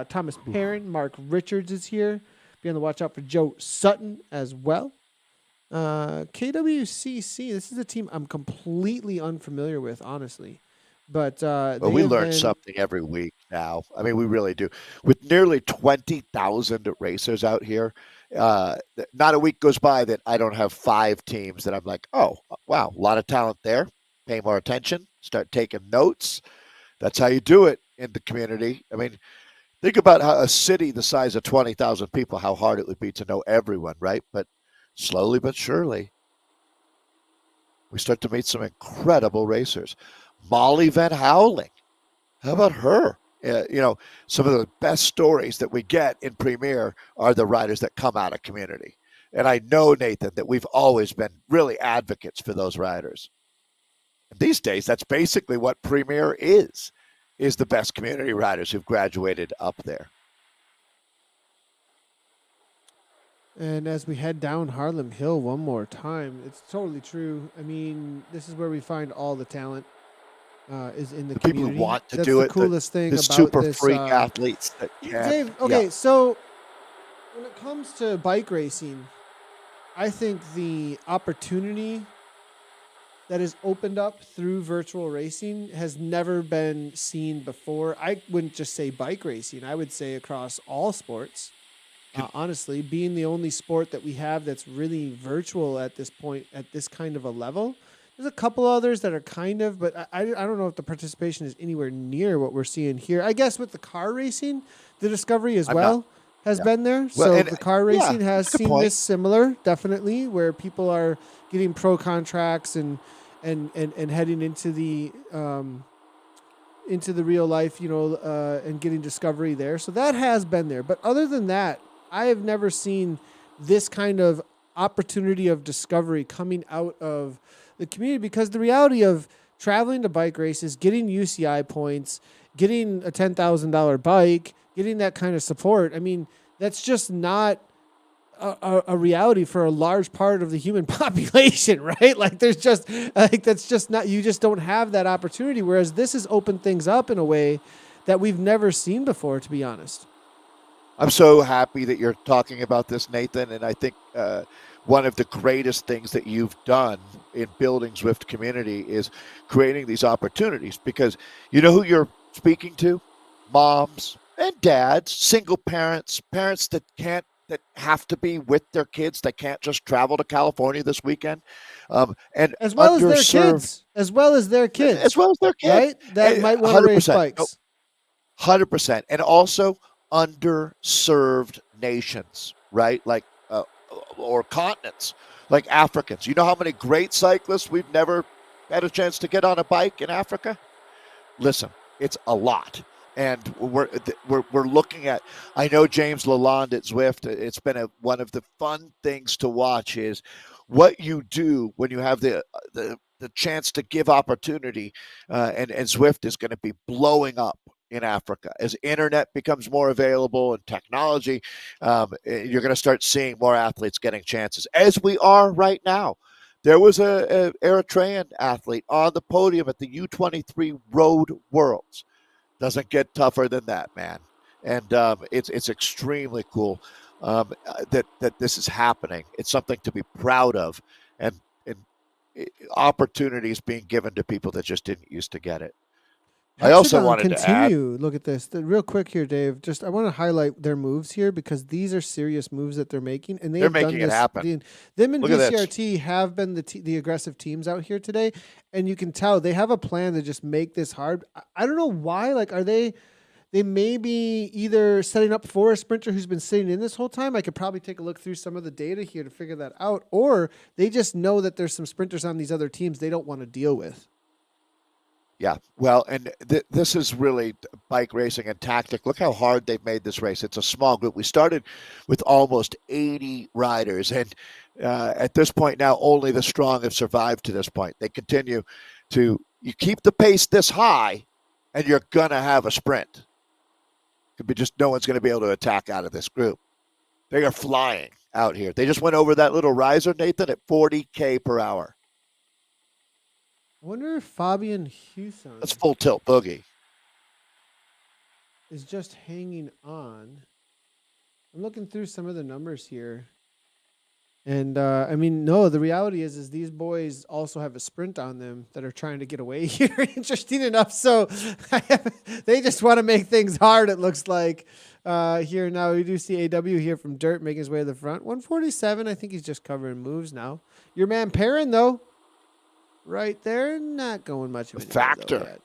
Thomas Perrin, Mark Richards is here. Be on the watch out for Joe Sutton as well. KWCC, this is a team I'm completely unfamiliar with, honestly. But Well, we learn something every week now. I mean, we really do. With nearly 20,000 racers out here, not a week goes by that I don't have 5 teams that I'm like, oh, wow, a lot of talent there. Pay more attention, start taking notes. That's how you do it in the community. I mean, think about how a city the size of 20,000 people, how hard it would be to know everyone, right? But slowly but surely, we start to meet some incredible racers. Molly Van Howling, how about her? Some of the best stories that we get in Premier are the riders that come out of community. And I know, Nathan, that we've always been really advocates for those riders. And these days, that's basically what Premier is the best community riders who've graduated up there. And as we head down Harlem Hill one more time, it's totally true. I mean, this is where we find all the talent is in the community. People who want to That's do the it. Coolest thing the about super this, freak athletes. That can, Dave, okay, so when it comes to bike racing, I think the opportunity that is opened up through virtual racing has never been seen before. I wouldn't just say bike racing. I would say across all sports. Honestly, being the only sport that we have that's really virtual at this point, at this kind of a level. There's a couple others that are kind of, but I don't know if the participation is anywhere near what we're seeing here. I guess with the car racing, the Discovery has been there. Well, so the car racing has seen point. this similar, definitely, where people are getting pro contracts and heading into the real life, and getting Discovery there. So that has been there. But other than that, I have never seen this kind of opportunity of discovery coming out of the community, because the reality of traveling to bike races, getting UCI points, getting a $10,000 bike, getting that kind of support, I mean, that's just not a reality for a large part of the human population, right? Like that's just not, you just don't have that opportunity. Whereas this has opened things up in a way that we've never seen before, to be honest. I'm so happy that you're talking about this, Nathan. And I think one of the greatest things that you've done in building Zwift community is creating these opportunities, because you know who you're speaking to? Moms and dads, single parents, parents that have to be with their kids. They can't just travel to California this weekend. And as well as their kids, right? That might want to race bikes. 100%. And also underserved nations, right? Like, or continents, like Africans. You know how many great cyclists we've never had a chance to get on a bike in Africa? Listen, it's a lot. And we're looking at, I know James Lalonde at Zwift, it's been one of the fun things to watch is what you do when you have the chance to give opportunity, and Zwift is going to be blowing up in Africa. As internet becomes more available and technology, you're going to start seeing more athletes getting chances, as we are right now. There was a Eritrean athlete on the podium at the U23 Road Worlds. Doesn't get tougher than that, man. And it's extremely cool that this is happening. It's something to be proud of, and opportunities being given to people that just didn't used to get it. I also wanted to add. Look at this real quick here, Dave. Just I want to highlight their moves here, because these are serious moves that they're making, and they're making it happen. Them and VCRT have been the aggressive teams out here today, and you can tell they have a plan to just make this hard. I don't know why. Like, are they may be either setting up for a sprinter who's been sitting in this whole time? I could probably take a look through some of the data here to figure that out, or they just know that there's some sprinters on these other teams they don't want to deal with. Yeah, well, and this is really bike racing and tactic. Look how hard they've made this race. It's a small group. We started with almost 80 riders, and at this point now, only the strong have survived to this point. They continue you keep the pace this high, and you're going to have a sprint. Could be just no one's going to be able to attack out of this group. They are flying out here. They just went over that little riser, Nathan, at 40K per hour. I wonder if Fabian Husson That's full tilt boogie. is just hanging on. I'm looking through some of the numbers here. And, I mean, no, the reality is these boys also have a sprint on them that are trying to get away here, interesting enough. So they just want to make things hard, it looks like. Here now, we do see AW here from Dirt making his way to the front. 147, I think he's just covering moves now. Your man Perrin, though, right there, not going much of The a Factor.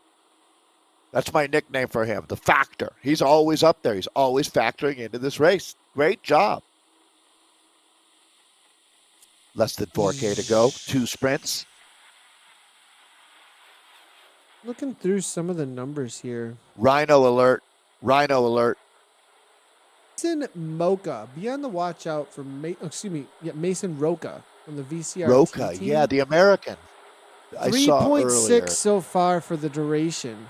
That's my nickname for him, the Factor. He's always up there. He's always factoring into this race. Great job. Less than 4K to go. 2 sprints. Looking through some of the numbers here. Rhino alert. Rhino alert. Mason Mocha. Be on the watch out for Mason Roca from the VCR. Roca, yeah, the American. I saw 3.6 earlier. so far for the duration,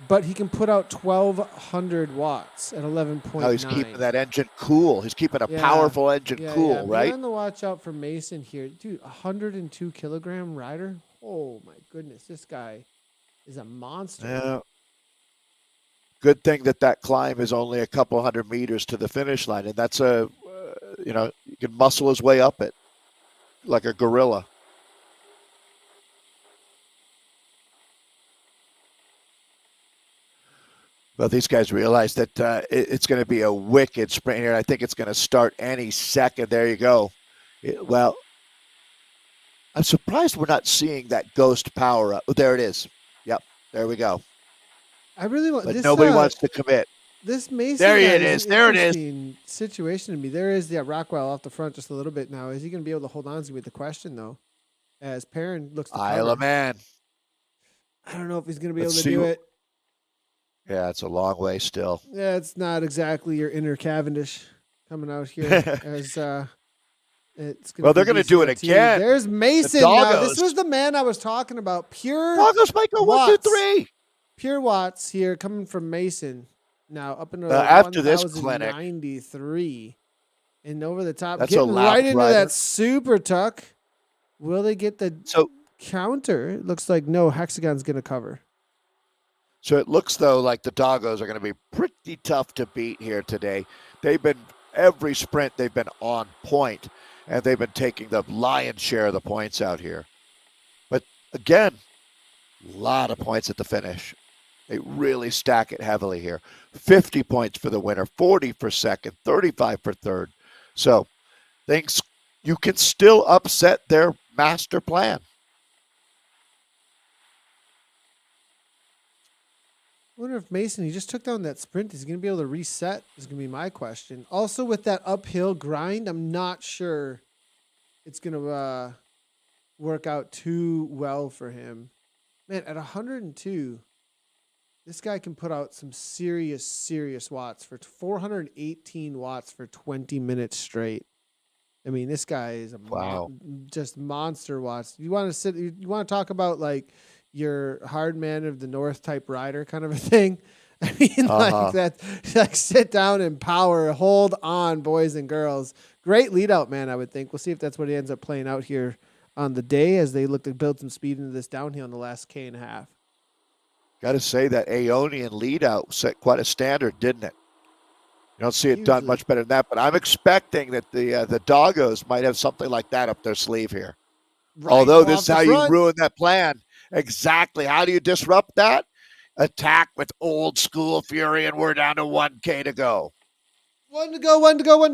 but he can put out 1,200 watts at 11.9. Oh, he's keeping that engine cool. He's keeping a powerful engine cool, right? Be on the watch out for Mason here. Dude, 102 kilogram rider. Oh, my goodness. This guy is a monster. Yeah. Good thing that climb is only a couple hundred meters to the finish line, and that's you can muscle his way up it like a gorilla. Well, these guys realize that it's going to be a wicked sprint here. I think it's going to start any second. There you go. Well, I'm surprised we're not seeing that ghost power up. Oh, there it is. Yep, there we go. I really want But this. nobody wants to commit. This Mason. There guy it is. There it is. Interesting situation to me. There is Rockwell off the front just a little bit now. Is he going to be able to hold on to with the question though? As Perrin looks to Isle of cover. Man. I don't know if he's going to be Let's able to see do what- it. Yeah, it's a long way still. Yeah, it's not exactly your inner Cavendish coming out here as it's gonna Well, they're be going to do it VCRT. again. There's Mason now. This doggos. was the man I was talking about. Pure Doggos might go 1, 2, watts. 3. Pure watts here coming from Mason. Now up into After this clinic. 93 and over the top, That's a getting lap right into rider. that super tuck. Will they get the So counter? It looks like no. Hexagon's going to cover. it looks, though, like the Doggos are going to be pretty tough to beat here today. Every sprint, they've been on point, and they've been taking the lion's share of the points out here. But, again, a lot of points at the finish. They really stack it heavily here. 50 points for the winner, 40 for second, 35 for third. So, you can still upset their master plan. I wonder if Mason, he just took down that sprint. Is he going to be able to reset? Is going to be my question. Also, with that uphill grind, I'm not sure it's going to work out too well for him. Man, at 102, this guy can put out some serious watts for 418 watts for 20 minutes straight. I mean, this guy is just monster watts. You want to talk about like your hard man of the north type rider kind of a thing. I mean, like that, like sit down and power, hold on, boys and girls. Great lead out, man, I would think. We'll see if that's what he ends up playing out here on the day as they look to build some speed into this downhill in the last K.5. Got to say that Aeonian lead out set quite a standard, didn't it? You don't see it done much better than that, but I'm expecting that the Doggos might have something like that up their sleeve here. Right Although off this is the how front. you ruin that plan. Exactly. How do you disrupt that? Attack with old school fury, and we're down to 1K to go. One to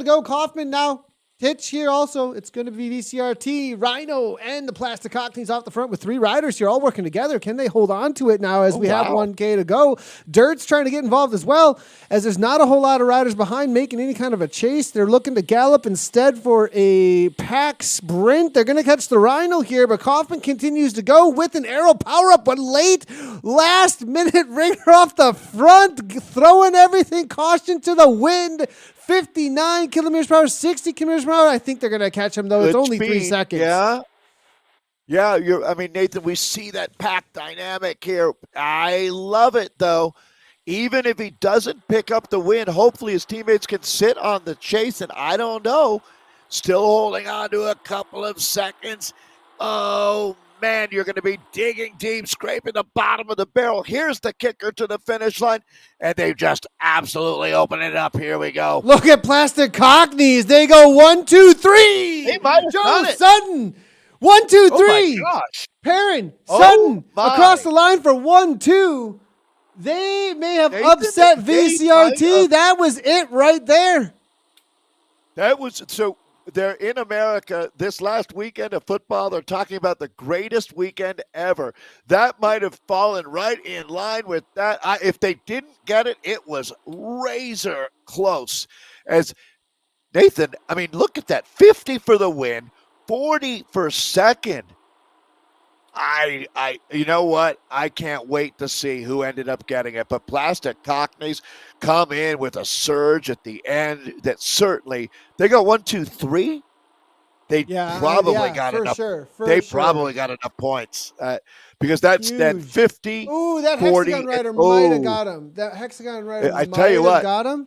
go. Kaufman now. Hitch here also. It's going to be VCRT, Rhino, and the Plastic Cockneys off the front with 3 riders here all working together. Can they hold on to it now as we have 1K to go? Dirt's trying to get involved as well, as there's not a whole lot of riders behind making any kind of a chase. They're looking to gallop instead for a pack sprint. They're going to catch the Rhino here, but Kaufman continues to go with an arrow power up, but late, last minute ringer off the front, throwing everything, caution to the wind. 59 kilometers per hour, 60 kilometers per hour. I think they're going to catch him, though. It's only 3 seconds. Yeah. Yeah, I mean, Nathan, we see that pack dynamic here. I love it, though. Even if he doesn't pick up the win, hopefully his teammates can sit on the chase, and I don't know, still holding on to a couple of seconds. Oh, man, you're going to be digging deep, scraping the bottom of the barrel. Here's the kicker to the finish line, and they just absolutely open it up. Here we go. Look at Plastic Cockneys. They go 1, 2, 3. They might have Joe done it. Sutton. 1, 2, 3. Oh, my gosh. Perrin, Oh, Sutton my. across the line for 1, 2. They may have Nathan, upset they VCRT. might have. That was it right there. That was so. They're in America this last weekend of football. They're talking about the greatest weekend ever. That might have fallen right in line with that. If they didn't get it, it was razor close. As Nathan, I mean, look at that. 50 for the win, 40 for second. You know what? I can't wait to see who ended up getting it. But Plastic Cockneys come in with a surge at the end that certainly they go 1, 2, 3. They probably got enough. Probably got enough points because that's that 50. Ooh, that 40, hexagon rider might have got him. That hexagon rider I tell you what, got him.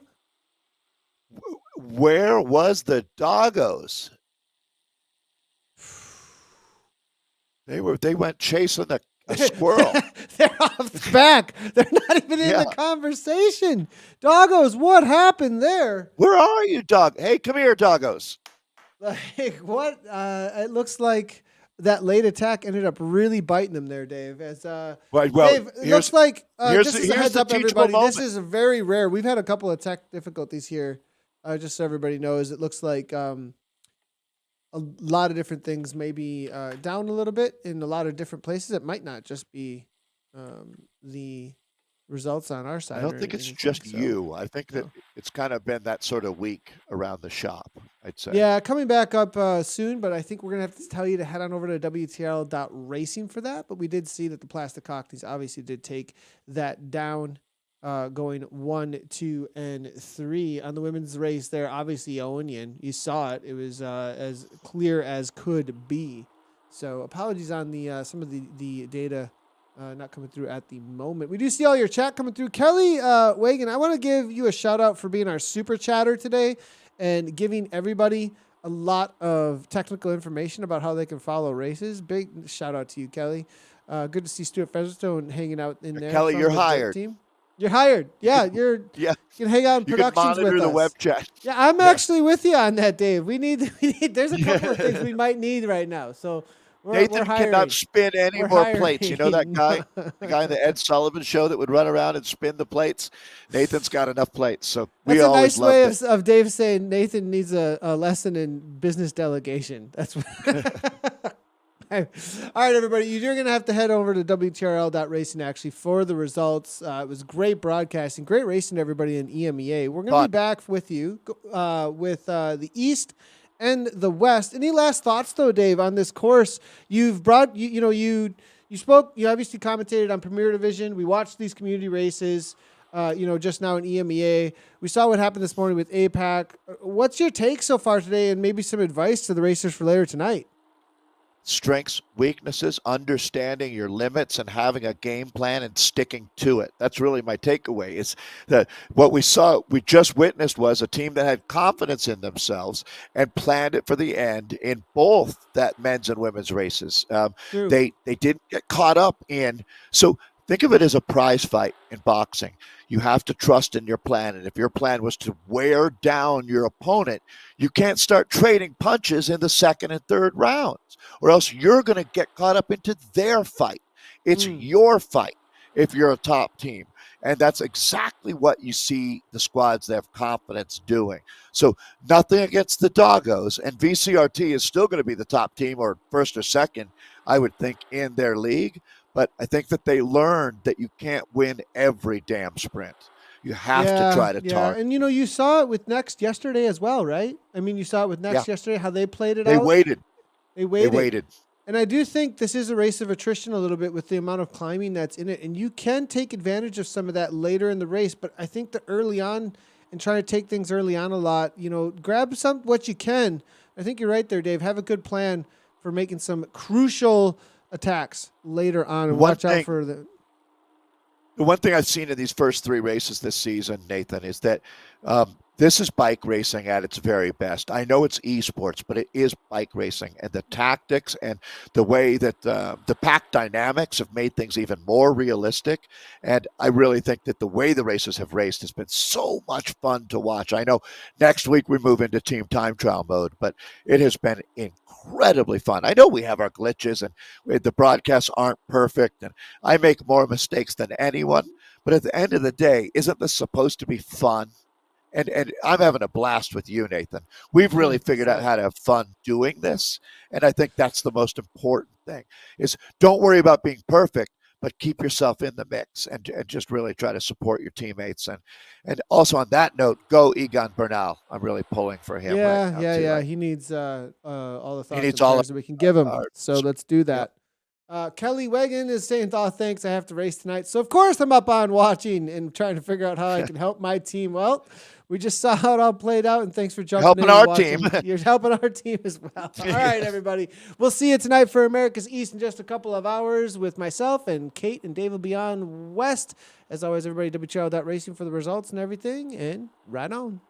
Where was the doggos? They went chasing a squirrel. They're off the back. They're not even in the conversation. Doggos, what happened there? Where are you, dog? Hey, come here, doggos. Like what? It looks like that late attack ended up really biting them there, Dave. As Dave, it looks like just as a heads up, everybody, this is very rare. We've had a couple of tech difficulties here. Just so everybody knows, it looks like a lot of different things may be down a little bit in a lot of different places. It might not just be the results on our side. I don't think it's just you. I think that it's kind of been that sort of week around the shop, I'd say. Yeah, coming back up soon, but I think we're going to have to tell you to head on over to WTRL.racing for that. But we did see that the Plastic Cockneys obviously did take that down, going 1, 2, and 3 on the women's race there. Obviously, Onion, you saw it. It was as clear as could be. So apologies on the some of the data not coming through at the moment. We do see all your chat coming through. Kelly Wagon, I want to give you a shout out for being our super chatter today and giving everybody a lot of technical information about how they can follow races. Big shout out to you, Kelly. Good to see Stuart Featherstone hanging out in there. Kelly, you're hired. Team. You're hired. Yeah, you can hang out in productions with us. You can monitor the web chat. Yeah, I'm actually with you on that, Dave. We need. There's a couple of things we might need right now. So Nathan cannot spin any more plates. You know that guy, the guy in the Ed Sullivan show that would run around and spin the plates? Nathan's got enough plates. So we always love it. That's a nice way of Dave saying Nathan needs a lesson in business delegation. That's what. All right, everybody. You're going to have to head over to WTRL.racing actually for the results. It was great broadcasting, great racing to everybody in EMEA. We're going to be back with you with the East and the West. Any last thoughts, though, Dave, on this course? You've brought, you spoke, you obviously commentated on Premier Division. We watched these community races, just now in EMEA. We saw what happened this morning with APAC. What's your take so far today and maybe some advice to the racers for later tonight? Strengths, weaknesses, understanding your limits and having a game plan and sticking to it. That's really my takeaway. It's that what we just witnessed was a team that had confidence in themselves and planned it for the end in both that men's and women's races. They didn't get caught up in. So think of it as a prize fight in boxing. You have to trust in your plan. And if your plan was to wear down your opponent, you can't start trading punches in the second and third rounds, or else you're going to get caught up into their fight. It's your fight if you're a top team. And that's exactly what you see the squads that have confidence doing. So nothing against the Doggos. And VCRT is still going to be the top team, or first or second, I would think, in their league. But I think that they learned that you can't win every damn sprint. You have to try to target. And, you saw it with Next yesterday as well, right? I mean, you saw it with Next yesterday, how they played it out. They waited. And I do think this is a race of attrition a little bit with the amount of climbing that's in it. And you can take advantage of some of that later in the race. But I think that early on, and try to take things early on a lot, grab what you can. I think you're right there, Dave. Have a good plan for making some crucial attacks later on. And One watch out thing- for the. The one thing I've seen in these first 3 races this season, Nathan, is that this is bike racing at its very best. I know it's esports, but it is bike racing, and the tactics and the way that the pack dynamics have made things even more realistic. And I really think that the way the races have raced has been so much fun to watch. I know next week we move into team time trial mode, but it has been incredibly fun. I know we have our glitches and the broadcasts aren't perfect, and I make more mistakes than anyone. But at the end of the day, isn't this supposed to be fun? And I'm having a blast with you, Nathan. We've really figured out how to have fun doing this. And I think that's the most important thing is don't worry about being perfect, but keep yourself in the mix and just really try to support your teammates. And also on that note, go Egan Bernal. I'm really pulling for him. Yeah, right now yeah, too. yeah. He needs all the thoughts needs and all prayers that we can give him. our- So let's do that. Kelly Wagon is saying, thanks, I have to race tonight. So, of course, I'm up on watching and trying to figure out how I can help my team. Well, we just saw how it all played out, and thanks for jumping Helping in and our watching. team. You're helping our team as well. All right, everybody. We'll see you tonight for America's East in just a couple of hours with myself and Kate and David Beyond West. As always, everybody, WTRL.racing for the results and everything, and right on.